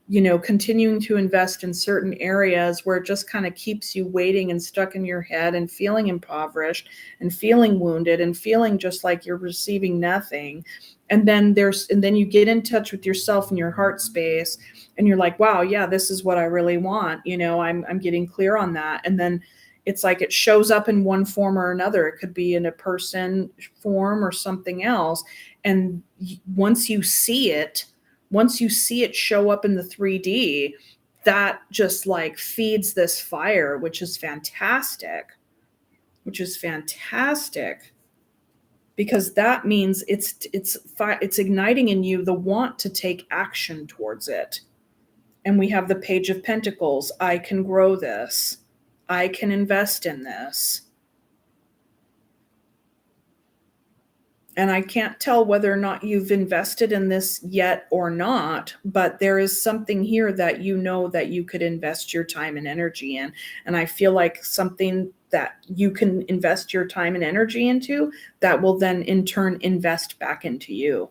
you know, continuing to invest in certain areas where it just kind of keeps you waiting and stuck in your head and feeling impoverished and feeling wounded and feeling just like you're receiving nothing. And then you get in touch with yourself and your heart space and you're like, wow, yeah, this is what I really want. You know, I'm getting clear on that. And then it's like it shows up in one form or another. It could be in a person form or something else. And once you see it show up in the 3D, that just like feeds this fire, which is fantastic. Because that means it's igniting in you the want to take action towards it. And we have the Page of Pentacles. I can grow this. I can invest in this. And I can't tell whether or not you've invested in this yet or not, but there is something here that you know that you could invest your time and energy in. And I feel like something that you can invest your time and energy into that will then in turn invest back into you.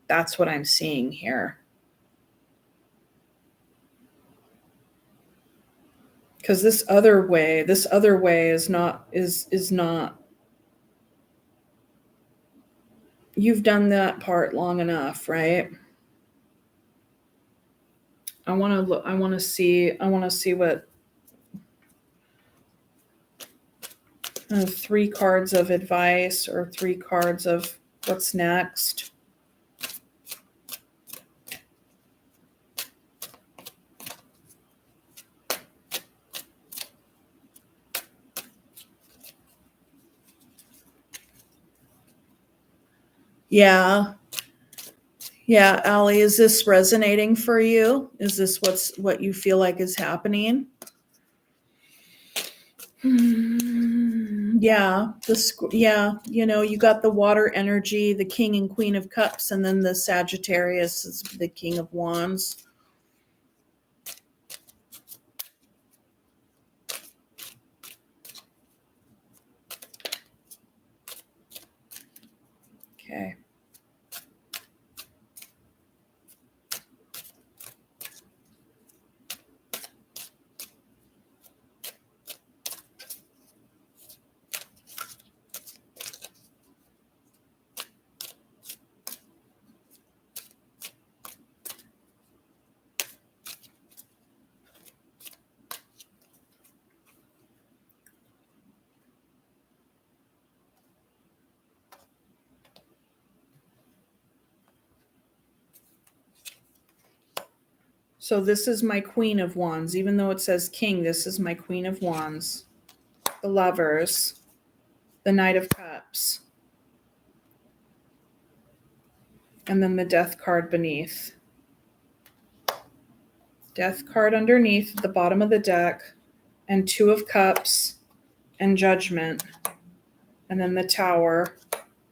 That's what I'm seeing here. Because this other way is not, you've done that part long enough, right? I want to look, I want to see what 3 cards of advice or 3 cards of what's next. Yeah. Yeah, Allie, is this resonating for you? Is this what you feel like is happening? Yeah, yeah, you got the water energy, the King and Queen of Cups, and then the Sagittarius is the King of Wands. Okay. So this is my Queen of Wands. Even though it says King, this is my Queen of Wands. The Lovers, the Knight of Cups, and then the Death card beneath. Death card underneath at the bottom of the deck, and 2 of Cups, and Judgment, and then the Tower,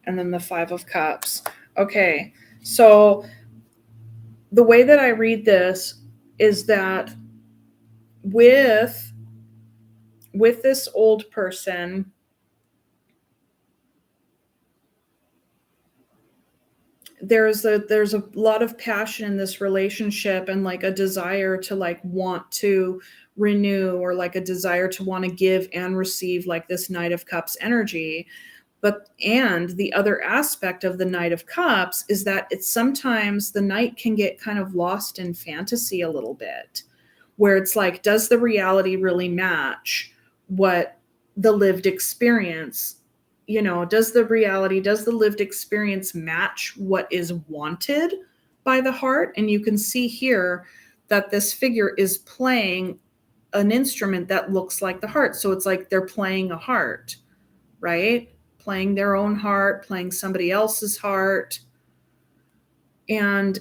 and then the 5 of Cups. Okay, so the way that I read this is that with this old person, there's a lot of passion in this relationship, and like a desire to like want to renew, or like a desire to want to give and receive, like this Knight of Cups energy. And the other aspect of the Knight of Cups is that it's sometimes the knight can get kind of lost in fantasy a little bit, where it's like, does the reality really match what the lived experience, does the lived experience match what is wanted by the heart? And you can see here that this figure is playing an instrument that looks like the heart. So it's like they're playing a heart, right? Playing their own heart, playing somebody else's heart. And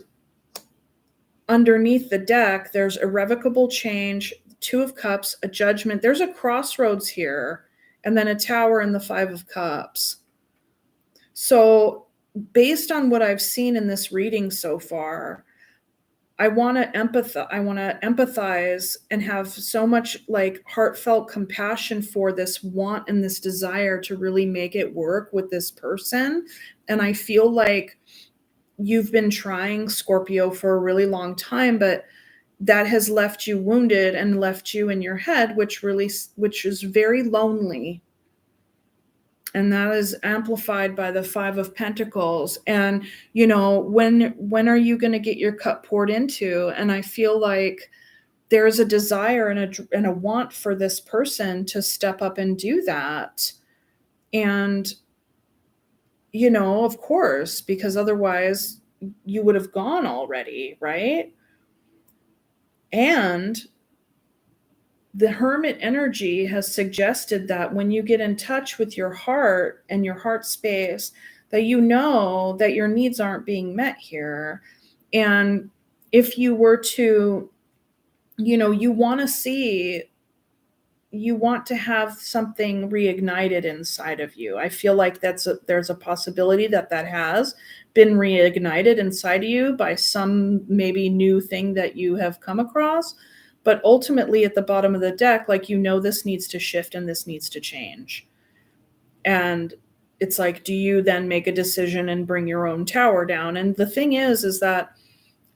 underneath the deck, there's irrevocable change, 2 of Cups, a Judgment. There's a crossroads here, and then a Tower and the 5 of Cups. So based on what I've seen in this reading so far, I want to empathize and have so much like heartfelt compassion for this want and this desire to really make it work with this person. And I feel like you've been trying, Scorpio, for a really long time, but that has left you wounded and left you in your head, which is very lonely. And that is amplified by the 5 of Pentacles. And, when are you going to get your cup poured into? And I feel like there's a desire and a want for this person to step up and do that. And, of course, because otherwise you would have gone already, right? And the Hermit energy has suggested that when you get in touch with your heart and your heart space, that that your needs aren't being met here. And if you were to, you want to have something reignited inside of you. I feel like there's a possibility that has been reignited inside of you by some maybe new thing that you have come across. But ultimately at the bottom of the deck, like, this needs to shift and this needs to change. And it's like, do you then make a decision and bring your own tower down? And the thing is that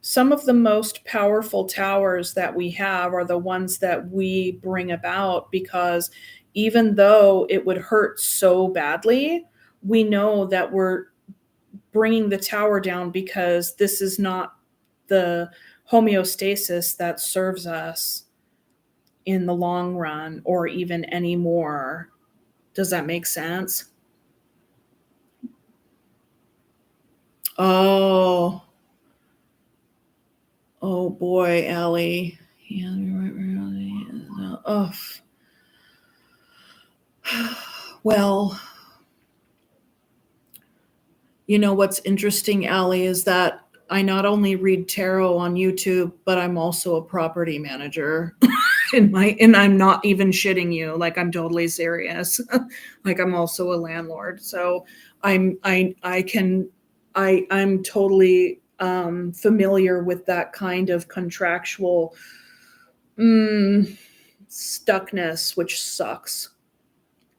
some of the most powerful towers that we have are the ones that we bring about, because even though it would hurt so badly, we know that we're bringing the tower down because this is not the homeostasis that serves us in the long run or even anymore. Does that make sense? Oh, oh boy, Ellie. Yeah, oh. Well, you know what's interesting, Allie, is that I not only read tarot on YouTube, but I'm also a property manager. And I'm not even shitting you. Like, I'm totally serious. Like, I'm also a landlord. So I'm totally familiar with that kind of contractual stuckness, which sucks.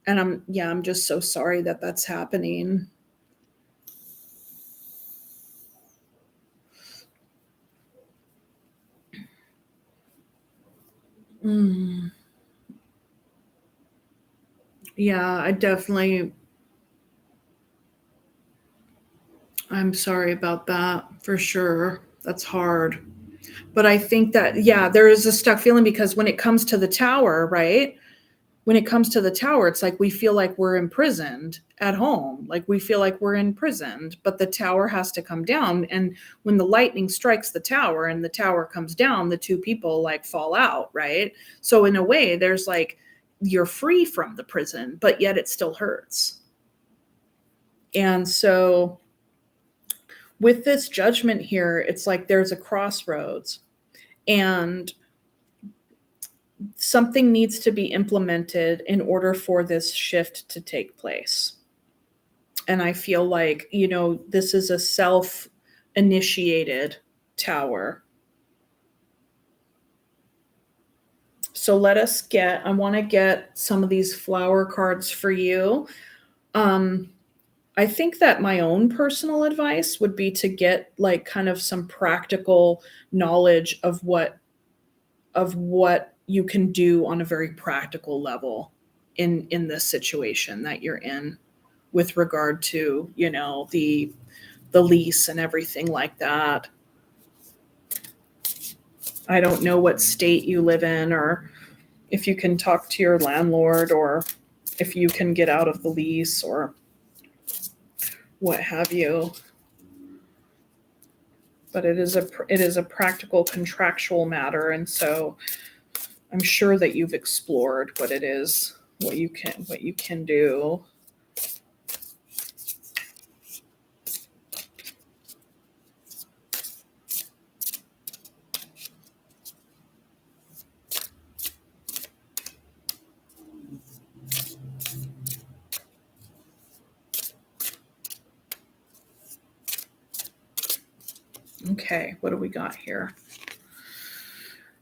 And I'm just so sorry that that's happening. Yeah, I'm sorry about that for sure. That's hard. But I think that, yeah, there is a stuck feeling because when it comes to the tower, right? When it comes to the tower, it's like we feel like we're imprisoned at home. Like we feel like we're imprisoned, but the tower has to come down. And when the lightning strikes the tower and the tower comes down, the two people like fall out, right? So in a way, there's like you're free from the prison, but yet it still hurts. And so with this judgment here, it's like there's a crossroads and something needs to be implemented in order for this shift to take place. And I feel like, this is a self initiated tower. So I want to get some of these flower cards for you. I think that my own personal advice would be to get like kind of some practical knowledge of what you can do on a very practical level in this situation that you're in with regard to, the lease and everything like that. I don't know what state you live in, or if you can talk to your landlord, or if you can get out of the lease, or what have you. But it is a practical contractual matter, and so I'm sure that you've explored what it is, what you can do. Okay, what do we got here?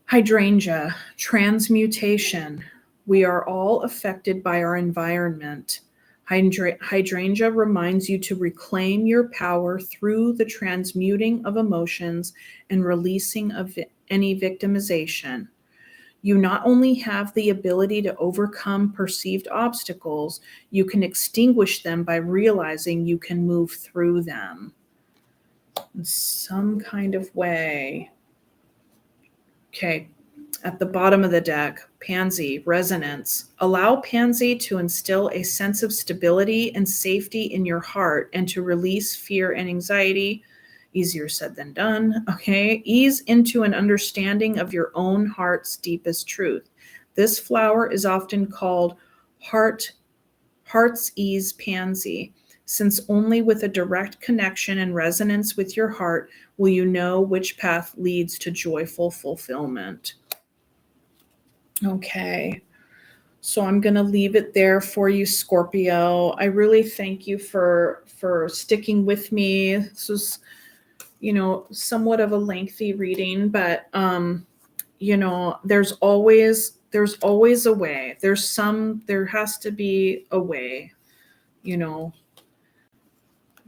Hydrangea, transmutation. We are all affected by our environment. Hydrangea reminds you to reclaim your power through the transmuting of emotions and releasing of any victimization. You not only have the ability to overcome perceived obstacles, you can extinguish them by realizing you can move through them in some kind of way. Okay, at the bottom of the deck, Pansy, resonance. Allow Pansy to instill a sense of stability and safety in your heart and to release fear and anxiety. Easier said than done. Okay, ease into an understanding of your own heart's deepest truth. This flower is often called heart's ease pansy, since only with a direct connection and resonance with your heart will you know which path leads to joyful fulfillment. Okay. So I'm going to leave it there for you, Scorpio. I really thank you for sticking with me. This was, somewhat of a lengthy reading, but there's always a way. There has to be a way,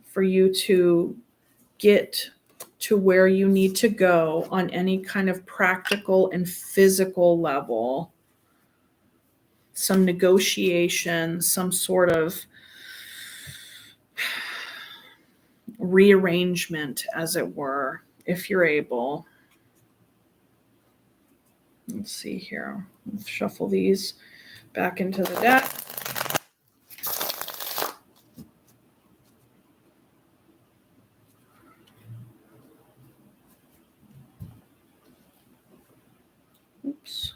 for you to get to where you need to go on any kind of practical and physical level. Some negotiation, some sort of rearrangement, as it were, if you're able. Let's see here. Let's shuffle these back into the deck. Oops.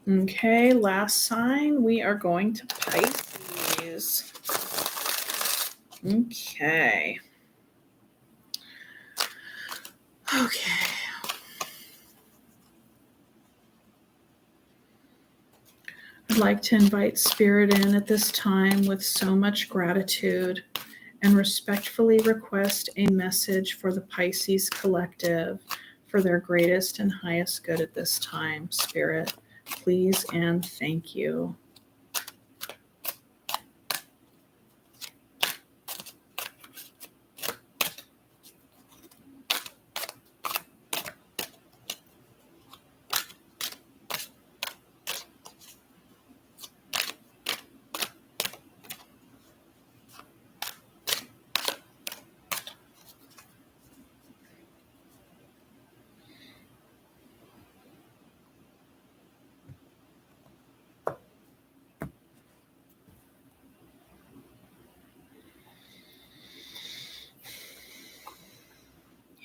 Okay, last sign, we are going to Pisces. Okay. Okay. I'd like to invite Spirit in at this time with so much gratitude and respectfully request a message for the Pisces collective for their greatest and highest good at this time. Spirit, please and thank you.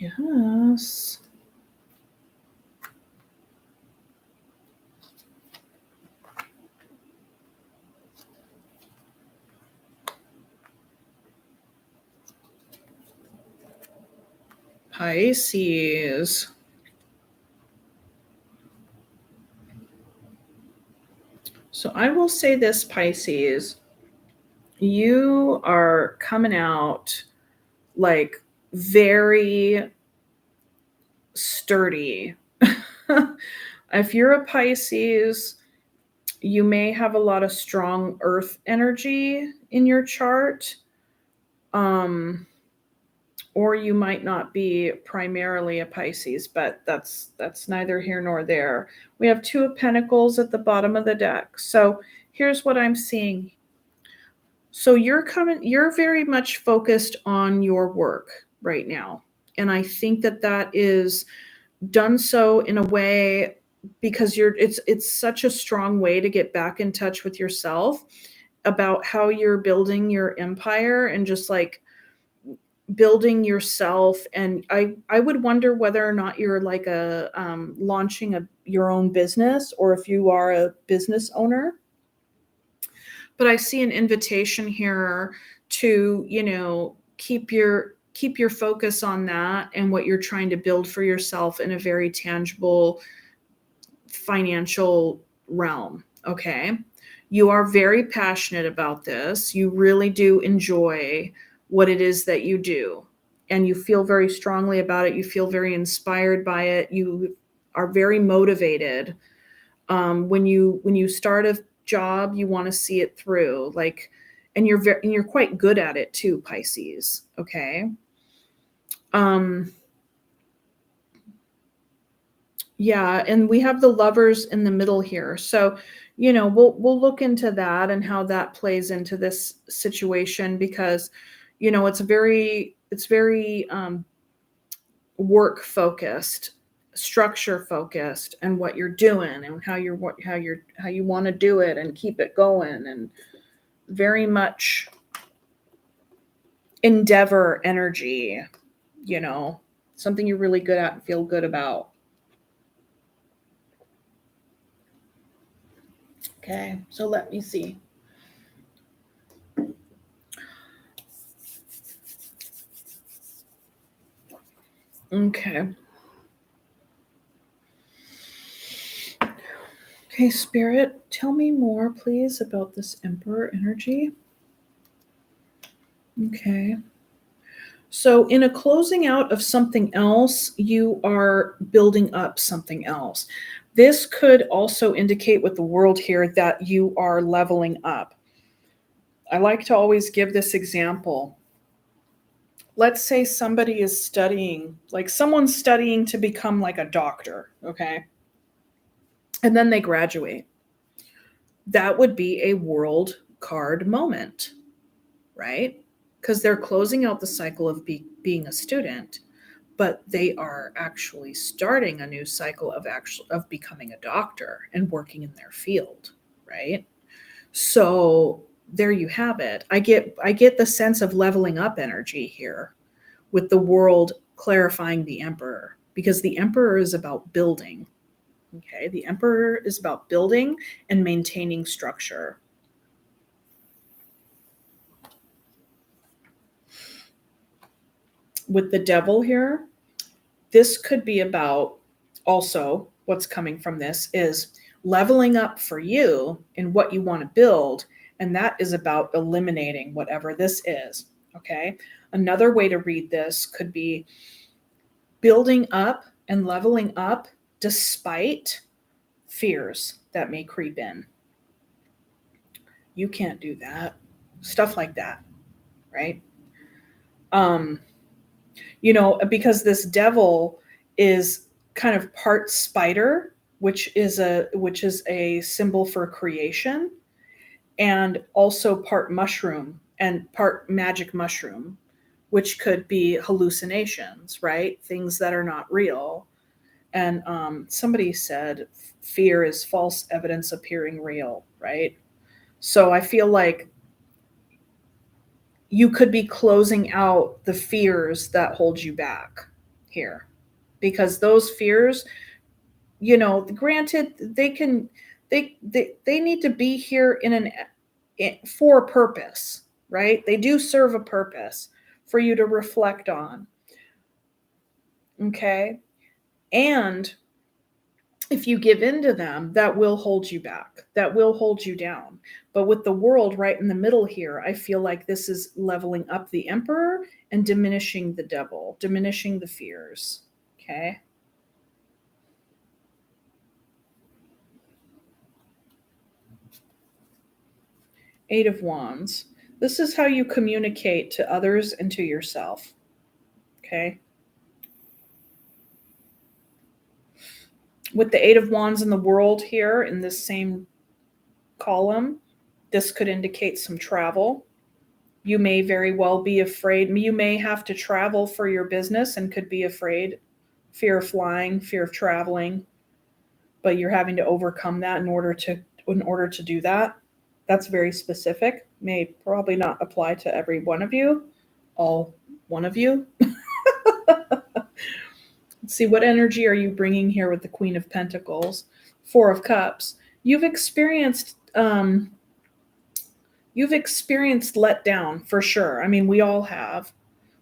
Yes. Pisces. So I will say this, Pisces, you are coming out like very sturdy. If you're a Pisces, you may have a lot of strong earth energy in your chart. Or you might not be primarily a Pisces, but that's neither here nor there. We have Two of Pentacles at the bottom of the deck. So here's what I'm seeing. So you're very much focused on your work right now. And I think that is done so in a way because it's such a strong way to get back in touch with yourself about how you're building your empire and just like building yourself. And I would wonder whether or not you're like launching your own business, or if you are a business owner. But I see an invitation here to, keep your focus on that and what you're trying to build for yourself in a very tangible financial realm. Okay. You are very passionate about this. You really do enjoy what it is that you do, and you feel very strongly about it. You feel very inspired by it. You are very motivated. When you start a job, you want to see it through, and you're quite good at it too, Pisces. Okay. Yeah, and we have the lovers in the middle here. So, we'll look into that and how that plays into this situation because, it's very work focused, structure focused, and what you're doing and how you want to do it and keep it going, and very much endeavor energy, you know, something you're really good at and feel good about. Okay, so let me see. Okay. Okay, Spirit, tell me more, please, about this Emperor energy. Okay. So, in a closing out of something else, you are building up something else. This could also indicate with the world here that you are leveling up. I like to always give this example. Let's say somebody is studying, like someone's studying to become like a doctor, okay? And then they graduate. That would be a world card moment, right? Because they're closing out the cycle of being a student, but they are actually starting a new cycle of becoming a doctor and working in their field, right? So there you have it. I get the sense of leveling up energy here with the world clarifying the emperor, because the emperor is about building. Okay, the emperor is about building and maintaining structure. With the devil here, this could be about, also what's coming from this is leveling up for you in what you want to build, and that is about eliminating whatever this is. Okay, another way to read this could be building up and leveling up despite fears that may creep in. You can't do that, stuff like that, right? um because this devil is kind of part spider, which is a symbol for creation, and also part mushroom and part magic mushroom, which could be hallucinations, right? Things that are not real. And somebody said fear is false evidence appearing real, right? So I feel like you could be closing out the fears that hold you back here, because those fears, granted, they need to be here for a purpose, right? They do serve a purpose for you to reflect on. Okay, and if you give in to them, that will hold you back, that will hold you down. But with the world right in the middle here, I feel like this is leveling up the emperor and diminishing the devil, diminishing the fears. Okay. Eight of Wands. This is how you communicate to others and to yourself. Okay. With the Eight of Wands in the world here in this same column, this could indicate some travel. You may very well be afraid. You may have to travel for your business and could be afraid, fear of flying, fear of traveling, but you're having to overcome that in order to do that. That's very specific. May probably not apply to every one of you, all one of you. Let's see, what energy are you bringing here with the Queen of Pentacles? Four of Cups. You've experienced letdown for sure. I mean, we all have,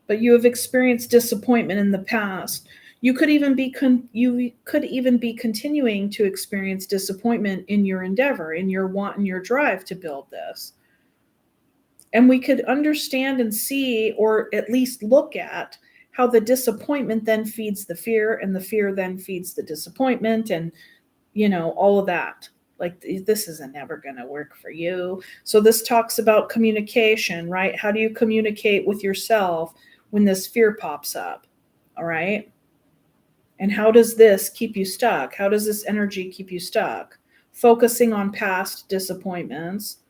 but you have experienced disappointment in the past. You could even be continuing to experience disappointment in your endeavor, in your want and your drive to build this. And we could understand and see, or at least look at, how the disappointment then feeds the fear, and the fear then feeds the disappointment, and all of that. Like, this isn't never going to work for you. So this talks about communication, right? How do you communicate with yourself when this fear pops up? All right. And how does this keep you stuck? How does this energy keep you stuck? Focusing on past disappointments,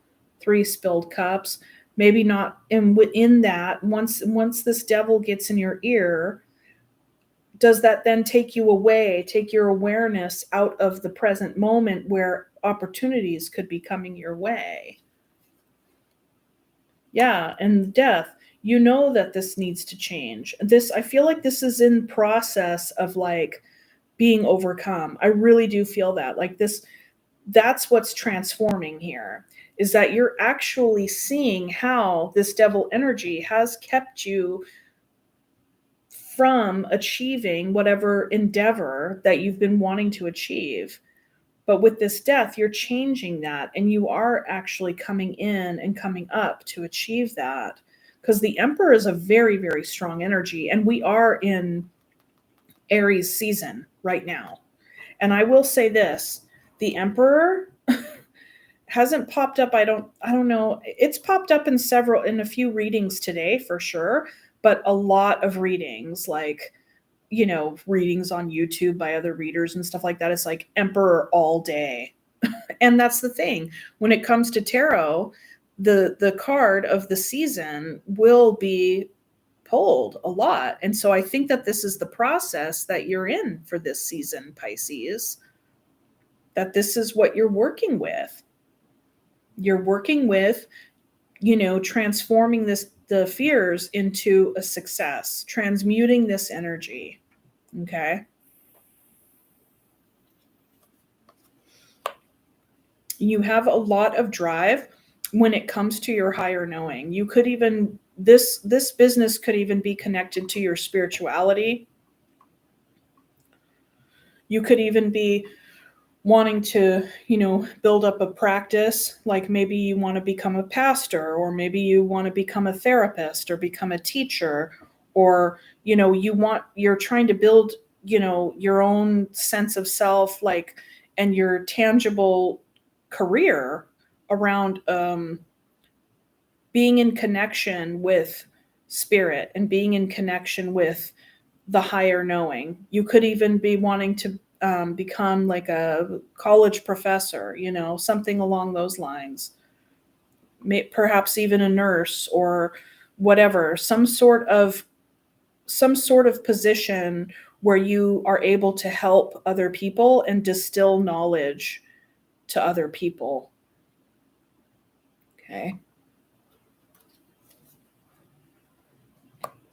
3 spilled cups, maybe not in that. Once this devil gets in your ear, does that then take you away, take your awareness out of the present moment where opportunities could be coming your way? Yeah, and death. You know that this needs to change. This, I feel like this is in process of like being overcome. I really do feel that. Like this, that's what's transforming here, is that you're actually seeing how this devil energy has kept you from achieving whatever endeavor that you've been wanting to achieve. But with this death, you're changing that and you are actually coming in and coming up to achieve that. Because the Emperor is a very, very strong energy, and we are in Aries season right now. And I will say this, the Emperor hasn't popped up. I don't know. It's popped up in a few readings today for sure, but a lot of readings, like, readings on YouTube by other readers and stuff like that, it's like Emperor all day. And that's the thing. When it comes to tarot, the card of the season will be pulled a lot. And so I think that this is the process that you're in for this season, Pisces, that this is what you're working with. You're working with, transforming the fears into a success, transmuting this energy. Okay. You have a lot of drive when it comes to your higher knowing. You could even, this business could even be connected to your spirituality. You could even be wanting to, build up a practice, like maybe you want to become a pastor, or maybe you want to become a therapist or become a teacher, or, you're trying to build, your own sense of self, like, and your tangible career around being in connection with spirit and being in connection with the higher knowing. You could even be wanting to become like a college professor, something along those lines. Perhaps even a nurse or whatever, some sort of position where you are able to help other people and distill knowledge to other people. Okay.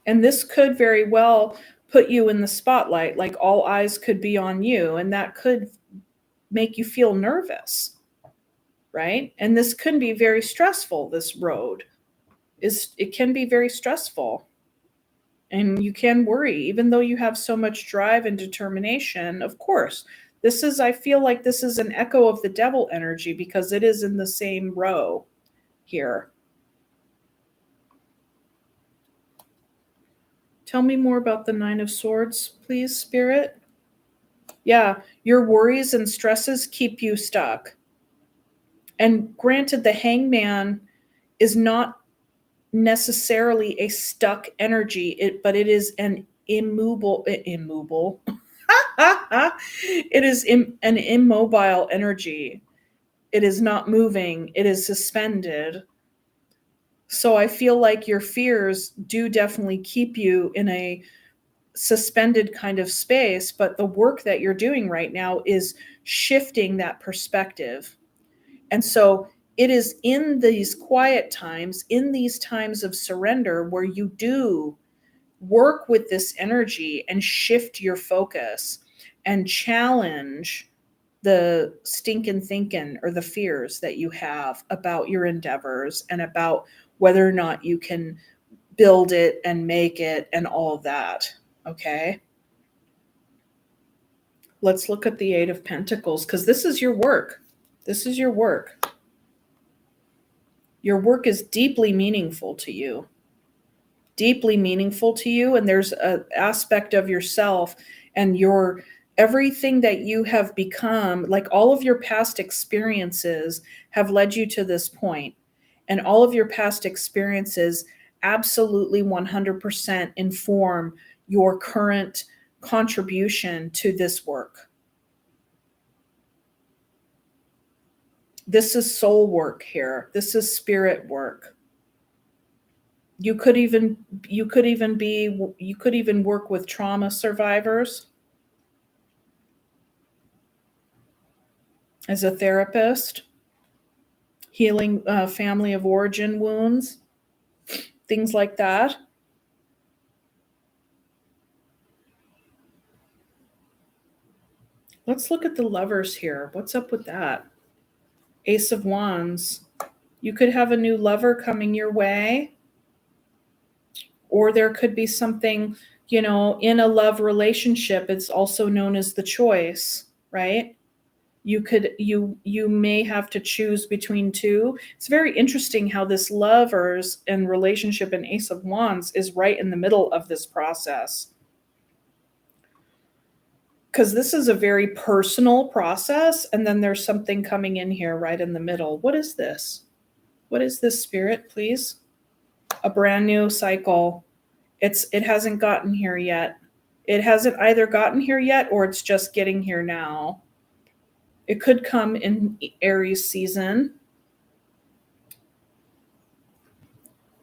And this could very well put you in the spotlight, like all eyes could be on you, and that could make you feel nervous, right? And this can be very stressful. This road it can be very stressful, and you can worry, even though you have so much drive and determination. Of course, I feel like this is an echo of the devil energy, because it is in the same row here. Tell me more about the Nine of Swords, please, Spirit. Yeah, your worries and stresses keep you stuck. And granted, the Hangman is not necessarily a stuck energy, but it is an immovable. It is an immobile energy. It is not moving. It is suspended. So I feel like your fears do definitely keep you in a suspended kind of space, but the work that you're doing right now is shifting that perspective. And so it is in these quiet times, in these times of surrender, where you do work with this energy and shift your focus and challenge the stinking thinking or the fears that you have about your endeavors and about whether or not you can build it and make it and all of that. Okay. Let's look at the Eight of Pentacles, because this is your work. This is your work. Your work is deeply meaningful to you. Deeply meaningful to you. And there's an aspect of yourself and everything that you have become, like all of your past experiences have led you to this point. And all of your past experiences absolutely 100% inform your current contribution to this work. This is soul work here. This is spirit work. You could even work with trauma survivors as a therapist, healing family of origin wounds, things like that. Let's look at the lovers here. What's up with that? Ace of Wands. You could have a new lover coming your way, or there could be something, in a love relationship. It's also known as the choice, right? You may have to choose between two. It's very interesting how this lovers and relationship and Ace of Wands is right in the middle of this process. Because this is a very personal process, and then there's something coming in here right in the middle. What is this? What is this, Spirit, please? A brand new cycle. It hasn't gotten here yet. It hasn't either gotten here yet, or it's just getting here now. It could come in Aries season.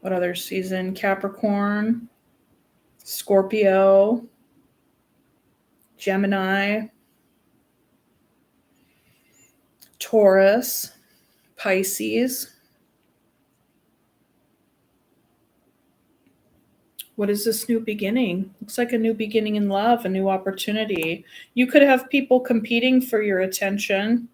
What other season? Capricorn, Scorpio, Gemini, Taurus, Pisces. What is this new beginning? Looks like a new beginning in love, a new opportunity. You could have people competing for your attention.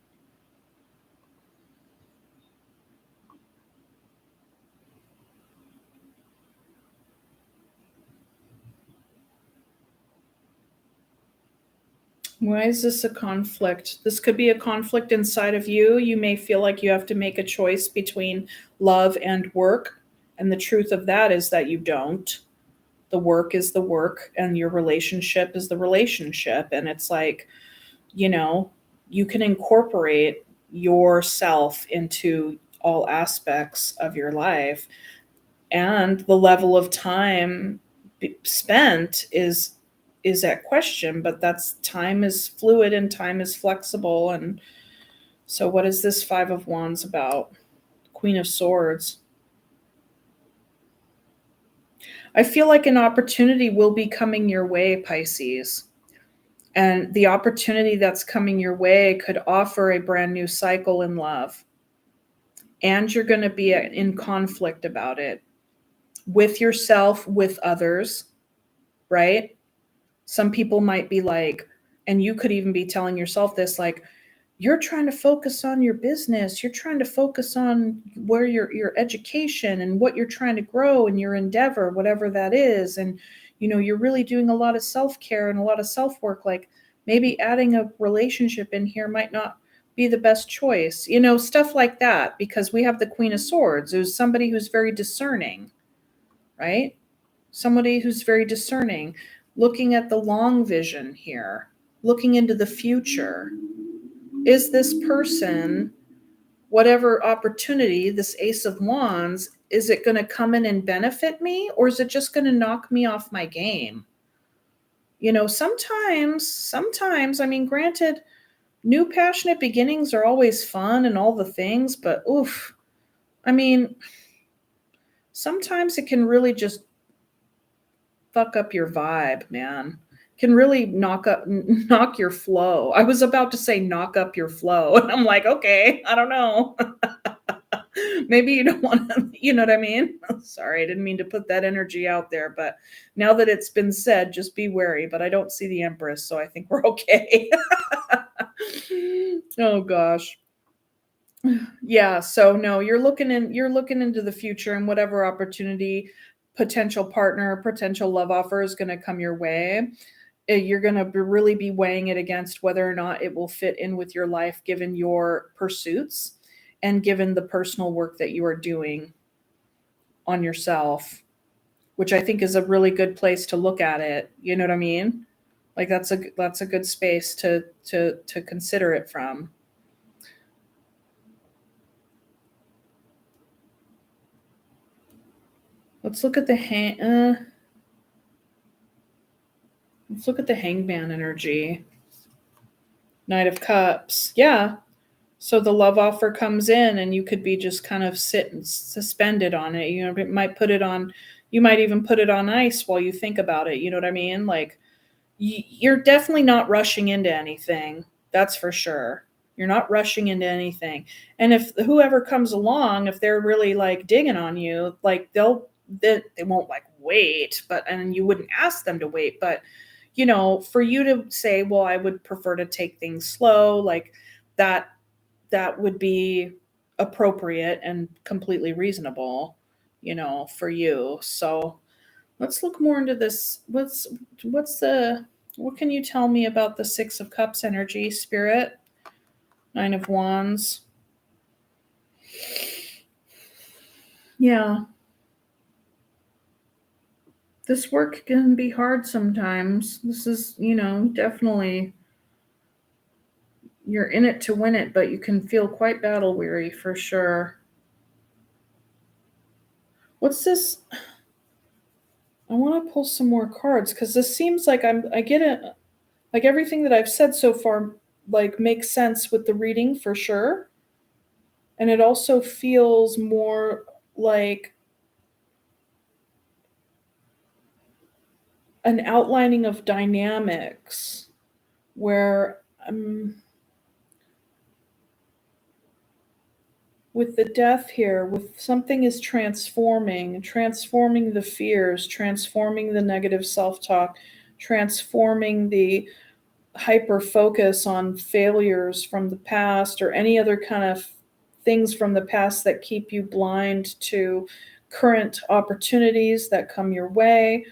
Why is this a conflict? This could be a conflict inside of you. You may feel like you have to make a choice between love and work. And the truth of that is that you don't. The work is the work, and your relationship is the relationship. And it's like, you can incorporate yourself into all aspects of your life. And the level of time spent is at question, but that's time is fluid and time is flexible. And so what is this Five of Wands about? Queen of Swords. I feel like an opportunity will be coming your way, Pisces. And the opportunity that's coming your way could offer a brand new cycle in love. And you're going to be in conflict about it with yourself, with others, right? Some people might be like, and you could even be telling yourself this, like, you're trying to focus on your business. You're trying to focus on where your education and what you're trying to grow in your endeavor, whatever that is. And, you're really doing a lot of self-care and a lot of self-work. Like maybe adding a relationship in here might not be the best choice, stuff like that, because we have the Queen of Swords. There's somebody who's very discerning, right? Somebody who's very discerning, looking at the long vision here, looking into the future. Is this person, whatever opportunity, this Ace of Wands, is it going to come in and benefit me, or is it just going to knock me off my game? Sometimes, I mean, granted, new passionate beginnings are always fun and all the things, but I mean, sometimes it can really just fuck up your vibe, man. Can really knock your flow. I was about to say knock up your flow, and I'm like, okay, I don't know. Maybe you don't want to, you know what I mean? Sorry, I didn't mean to put that energy out there, but now that it's been said, just be wary. But I don't see the Empress, so I think we're okay. Oh gosh. Yeah, so no, you're looking into the future, and whatever opportunity, potential partner, potential love offer is going to come your way. You're going to really be weighing it against whether or not it will fit in with your life, given your pursuits and given the personal work that you are doing on yourself, which I think is a really good place to look at it. You know what I mean? Like that's a good space to consider it from. Let's look at the Let's look at the Hangman energy. Knight of Cups. Yeah. So the love offer comes in and you could be just kind of sitting suspended on it. You know, it might put it on, you might even put it on ice while you think about it. You know what I mean? Like you're definitely not rushing into anything. That's for sure. You're not rushing into anything. And if whoever comes along, if they're really like digging on you, like they won't like wait, but and you wouldn't ask them to wait, but you know, for you to say, well, I would prefer to take things slow, like that that would be appropriate and completely reasonable, you know, for you. So let's look more into this. What's the what can you tell me about the 6 of Cups energy, Spirit? 9 of Wands. Yeah. This work can be hard sometimes. This is, you know, definitely you're in it to win it, but you can feel quite battle weary for sure. What's this? I want to pull some more cards because this seems like I get it, like everything that I've said so far like makes sense with the reading for sure. And it also feels more like an outlining of dynamics where with the death here, with something is transforming the fears, transforming the negative self-talk, transforming the hyper focus on failures from the past or any other kind of things from the past that keep you blind to current opportunities that come your way,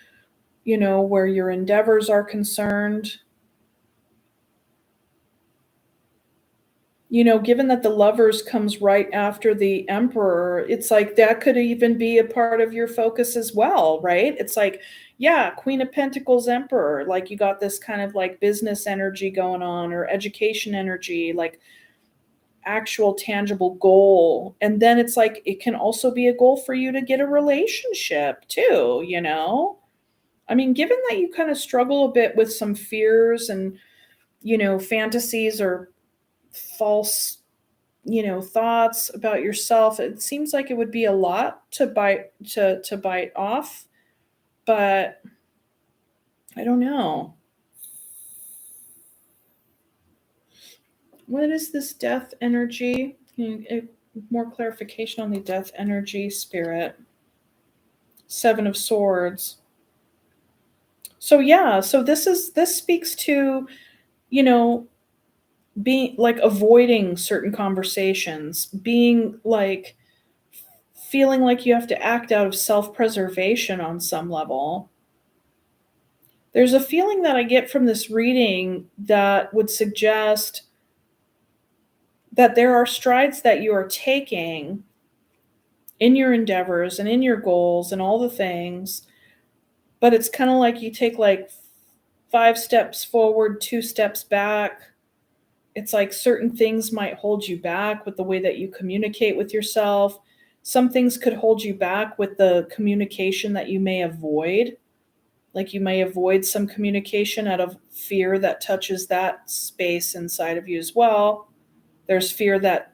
you know, where your endeavors are concerned. You know, given that the lovers comes right after the emperor, it's like that could even be a part of your focus as well, right? It's like, yeah, Queen of Pentacles, emperor, like you got this kind of like business energy going on or education energy, like actual tangible goal. And then it's like it can also be a goal for you to get a relationship too, you know? I mean, given that you kind of struggle a bit with some fears and, you know, fantasies or false, you know, thoughts about yourself, it seems like it would be a lot to bite off, but I don't know. What is this death energy? More clarification on the death energy, Spirit. 7 of Swords. So yeah, so this speaks to, you know, being like avoiding certain conversations, being like feeling like you have to act out of self-preservation on some level. There's a feeling that I get from this reading that would suggest that there are strides that you are taking in your endeavors and in your goals and all the things, but it's kind of like you take like 5 steps forward, 2 steps back. It's like certain things might hold you back with the way that you communicate with yourself. Some things could hold you back with the communication that you may avoid. Like you may avoid some communication out of fear that touches that space inside of you as well. There's fear that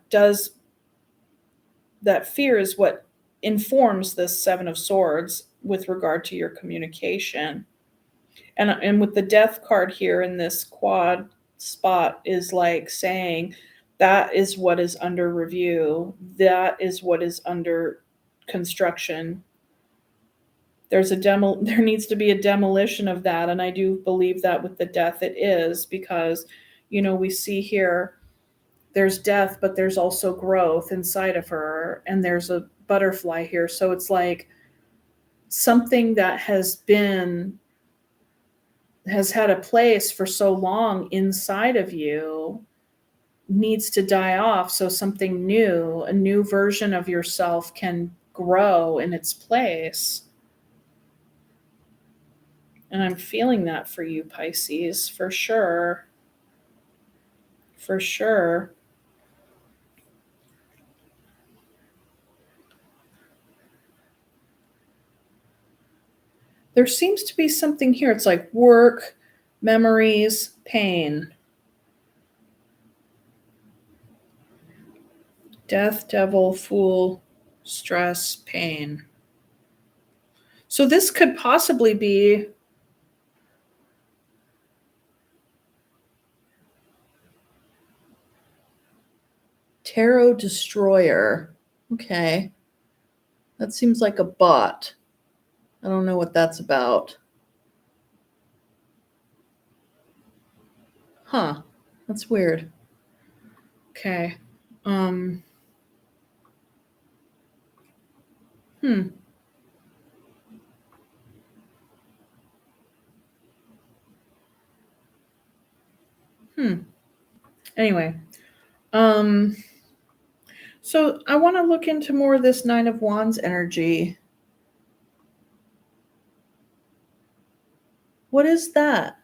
fear is what informs this 7 of Swords with regard to your communication. And with the death card here in this quad spot is like saying that is what is under review, that is what is under construction. There needs to be a demolition of that, and I do believe that with the death it is, because you know, we see here there's death, but there's also growth inside of her, and there's a butterfly here. So it's like something that has had a place for so long inside of you needs to die off so something new, a new version of yourself can grow in its place. And I'm feeling that for you, Pisces, for sure. For sure. There seems to be something here. It's like work, memories, pain. Death, devil, fool, stress, pain. So this could possibly be Tarot Destroyer. Okay. That seems like a bot. I don't know what that's about. Huh. That's weird. Okay. Um. Hmm. Hmm. Anyway. Um. So I want to look into more of this Nine of Wands energy. What is that?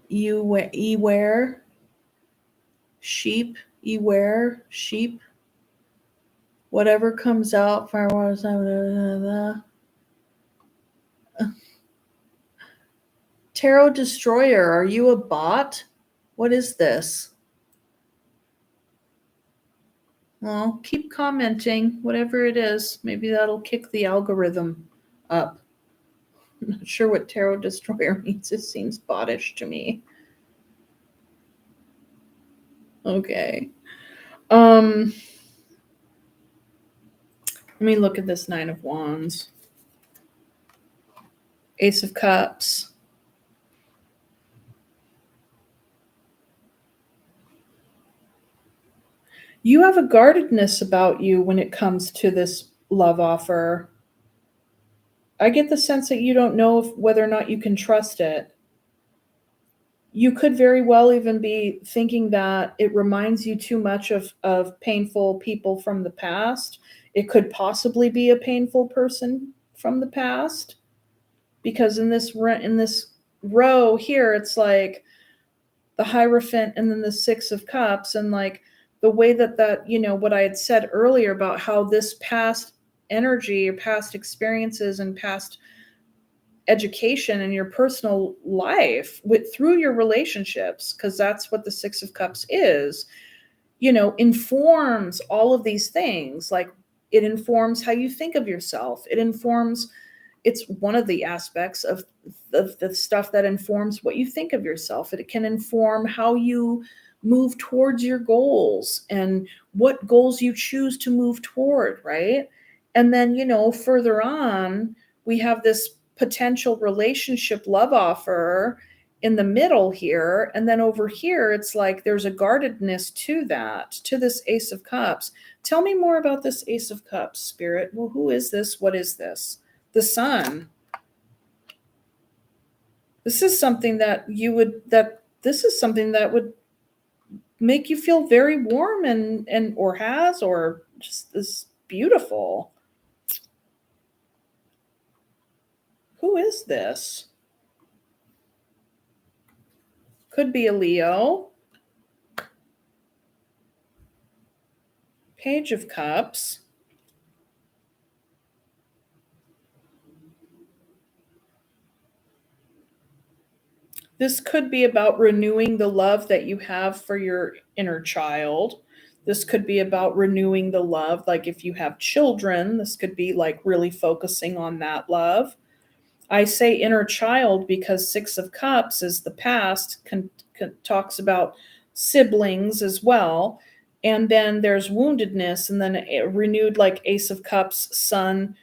You wear sheep. You wear sheep. Whatever comes out. Firewalls. Tarot Destroyer. Are you a bot? What is this? Well, keep commenting, whatever it is. Maybe that'll kick the algorithm up. I'm not sure what Tarot Destroyer means. It seems bottish to me. Okay. Let me look at this Nine of Wands. Ace of Cups. You have a guardedness about you when it comes to this love offer. I get the sense that you don't know whether or not you can trust it. You could very well even be thinking that it reminds you too much of painful people from the past. It could possibly be a painful person from the past, because in this row here, it's like the Hierophant and then the Six of Cups, and like the way that what I had said earlier about how this past energy or past experiences and past education in your personal life through your relationships, because that's what the Six of Cups is, informs all of these things. Like, it informs how you think of yourself. It's one of the aspects of the stuff that informs what you think of yourself. It can inform how you move towards your goals and what goals you choose to move toward, right? And then, further on, we have this potential relationship love offer in the middle here. And then over here, it's like there's a guardedness to that, to this Ace of Cups. Tell me more about this Ace of Cups, Spirit. Well, who is this? What is this? The Sun. This is something that would make you feel very warm or just this beautiful. Who is this? Could be a Leo. Page of Cups. This could be about renewing the love that you have for your inner child. This could be about renewing the love. Like, if you have children, this could be like really focusing on that love. I say inner child because Six of Cups is the past, talks about siblings as well. And then there's woundedness, and then a renewed, like Ace of Cups, Sun,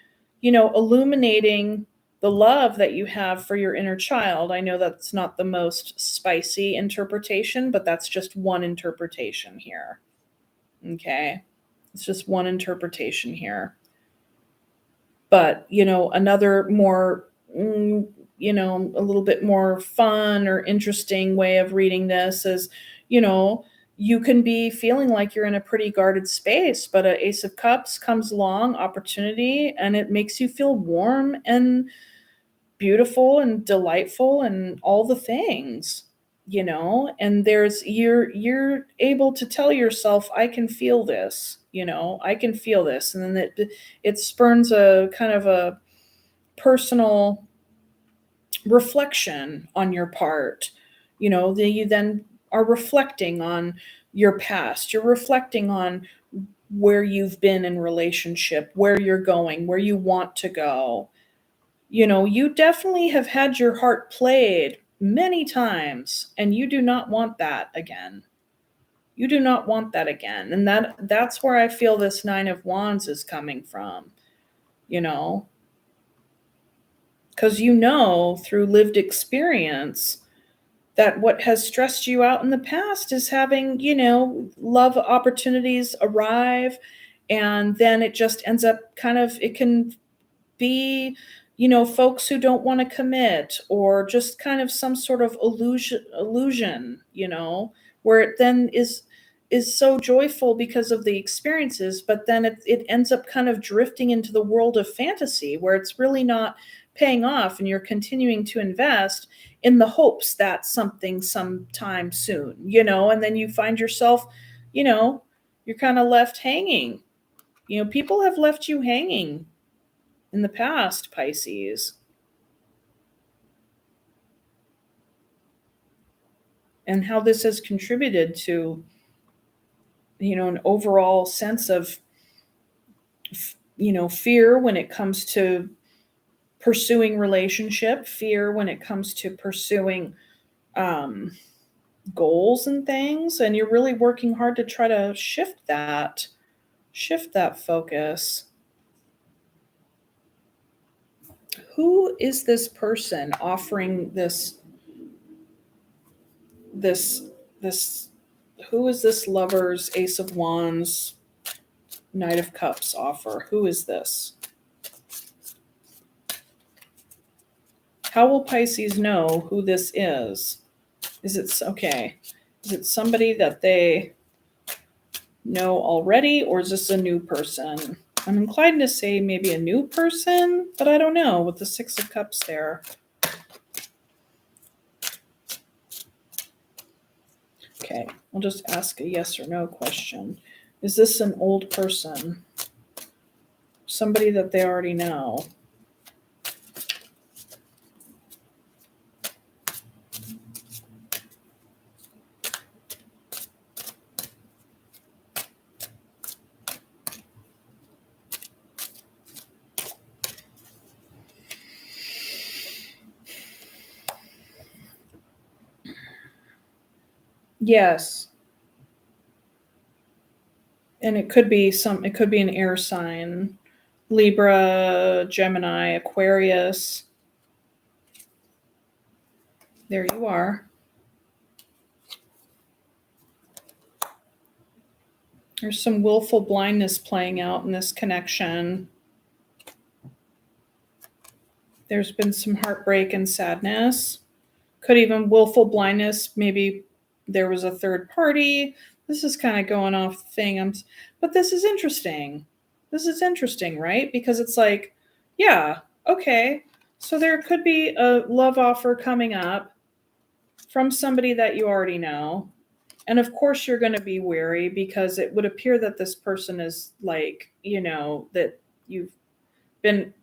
illuminating the love that you have for your inner child. I know that's not the most spicy interpretation, but that's just one interpretation here. Okay. It's just one interpretation here. But, another more, a little bit more fun or interesting way of reading this is, you can be feeling like you're in a pretty guarded space, but an Ace of Cups comes along, opportunity, and it makes you feel warm and beautiful and delightful and all the things, and you're able to tell yourself, I can feel this, I can feel this. And then it spurns a kind of a personal reflection on your part. You then are reflecting on your past. You're reflecting on where you've been in relationship, where you're going, where you want to go. You definitely have had your heart played many times, and you do not want that again. You do not want that again. And that's where I feel this 9 of Wands is coming from, you know, because through lived experience that what has stressed you out in the past is having, love opportunities arrive, and then it just ends up it can be, folks who don't want to commit, or just kind of some sort of illusion, where it then is so joyful because of the experiences, but then it ends up kind of drifting into the world of fantasy where it's really not paying off, and you're continuing to invest in the hopes that something sometime soon, and then you find yourself, you're kind of left hanging. People have left you hanging in the past, Pisces. And how this has contributed to, an overall sense of, fear when it comes to pursuing relationship, fear when it comes to pursuing goals and things. And you're really working hard to try to shift that focus. Who is this person offering this who is this Lovers, Ace of Wands, Knight of Cups offer? Who is this? How will Pisces know who this is? Is it somebody that they know already, or is this a new person? I'm inclined to say maybe a new person, but I don't know with the Six of Cups there. Okay, I'll just ask a yes or no question. Is this an old person? Somebody that they already know? Yes. And it could be an air sign. Libra, Gemini, Aquarius. There you are. There's some willful blindness playing out in this connection. There's been some heartbreak and sadness. Could even willful blindness. Maybe there was a third party. This is kind of going off the thing. But this is interesting. This is interesting, right? Because it's like, yeah, okay. So there could be a love offer coming up from somebody that you already know. And of course you're going to be wary, because it would appear that this person is like, that you've been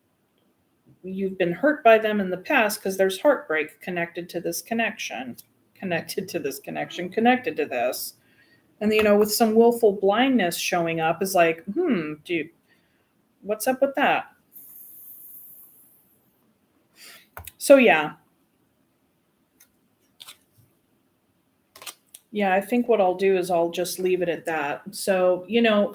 hurt by them in the past, because there's heartbreak connected to this connection, connected to this. And, with some willful blindness showing up is like, dude, what's up with that? So, yeah. Yeah, I think what I'll do is I'll just leave it at that. So,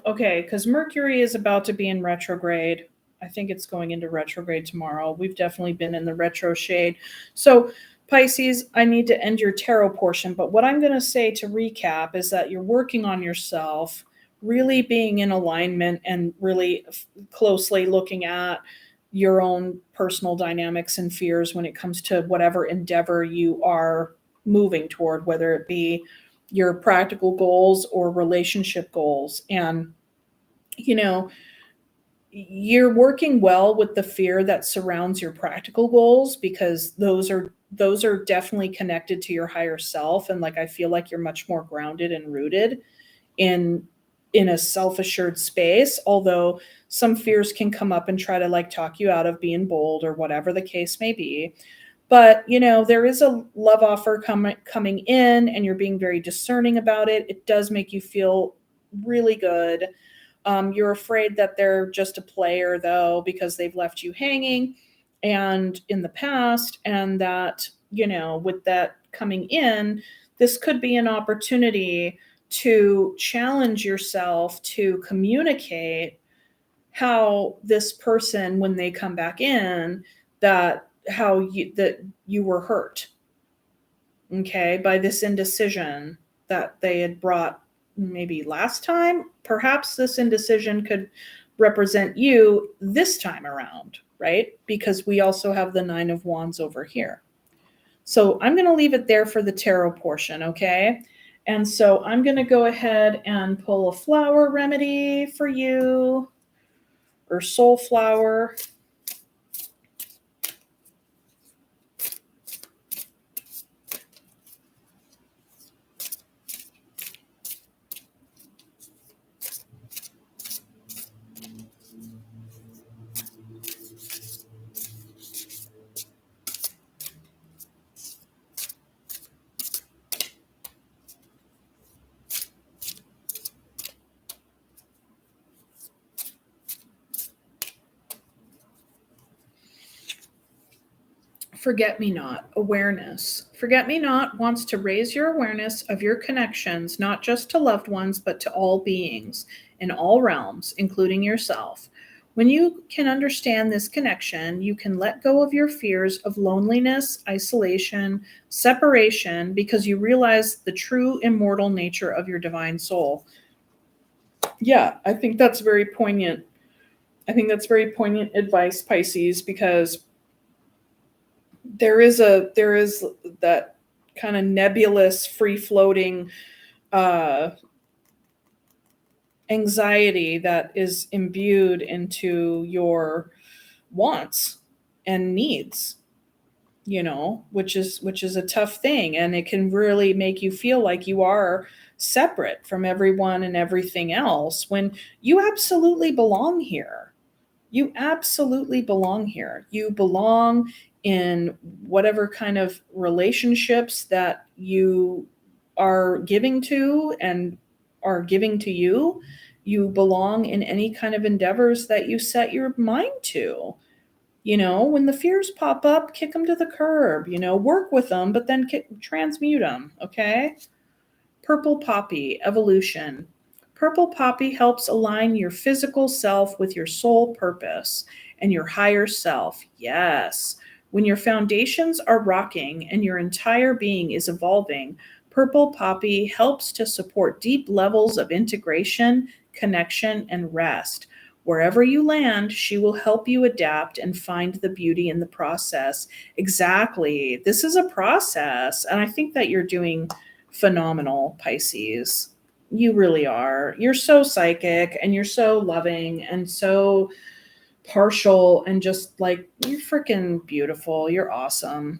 okay, because Mercury is about to be in retrograde. I think it's going into retrograde tomorrow. We've definitely been in the retro shade. So, Pisces, I need to end your tarot portion. But what I'm going to say to recap is that you're working on yourself, really being in alignment, and really closely looking at your own personal dynamics and fears when it comes to whatever endeavor you are moving toward, whether it be your practical goals or relationship goals. And, you're working well with the fear that surrounds your practical goals, because those are definitely connected to your higher self. And like, I feel like you're much more grounded and rooted in a self-assured space, although some fears can come up and try to like talk you out of being bold or whatever the case may be. But, there is a love offer coming in, and you're being very discerning about it. It does make you feel really good. You're afraid that they're just a player, though, because they've left you hanging and in the past, and that, with that coming in, this could be an opportunity to challenge yourself to communicate how this person, when they come back in, that you were hurt, okay, by this indecision that they had brought maybe last time. Perhaps this indecision could represent you this time around, right? Because we also have the 9 of Wands over here. So I'm going to leave it there for the tarot portion, okay? And so I'm going to go ahead and pull a flower remedy for you, or soul flower. Forget Me Not, awareness. Forget Me Not wants to raise your awareness of your connections, not just to loved ones, but to all beings in all realms, including yourself. When you can understand this connection, you can let go of your fears of loneliness, isolation, separation, because you realize the true immortal nature of your divine soul. Yeah, I think that's very poignant. I think that's very poignant advice, Pisces, because there is that kind of nebulous, free floating uh, anxiety that is imbued into your wants and needs, which is a tough thing, and it can really make you feel like you are separate from everyone and everything else when you absolutely belong here. You absolutely belong here. You belong in whatever kind of relationships that you are giving to and are giving to you. You belong in any kind of endeavors that you set your mind to. When the fears pop up, kick them to the curb, work with them, but then transmute them, okay? Purple Poppy, evolution. Purple Poppy helps align your physical self with your soul purpose and your higher self. Yes. When your foundations are rocking and your entire being is evolving, Purple Poppy helps to support deep levels of integration, connection, and rest. Wherever you land, she will help you adapt and find the beauty in the process. Exactly. This is a process. And I think that you're doing phenomenal, Pisces. You really are. You're so psychic, and you're so loving and so partial, and just like, you're freaking beautiful. You're awesome.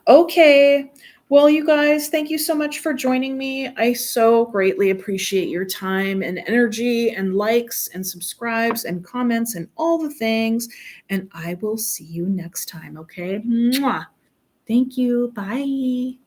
Okay. Well, you guys, thank you so much for joining me. I so greatly appreciate your time and energy and likes and subscribes and comments and all the things. And I will see you next time. Okay. Mwah. Thank you. Bye.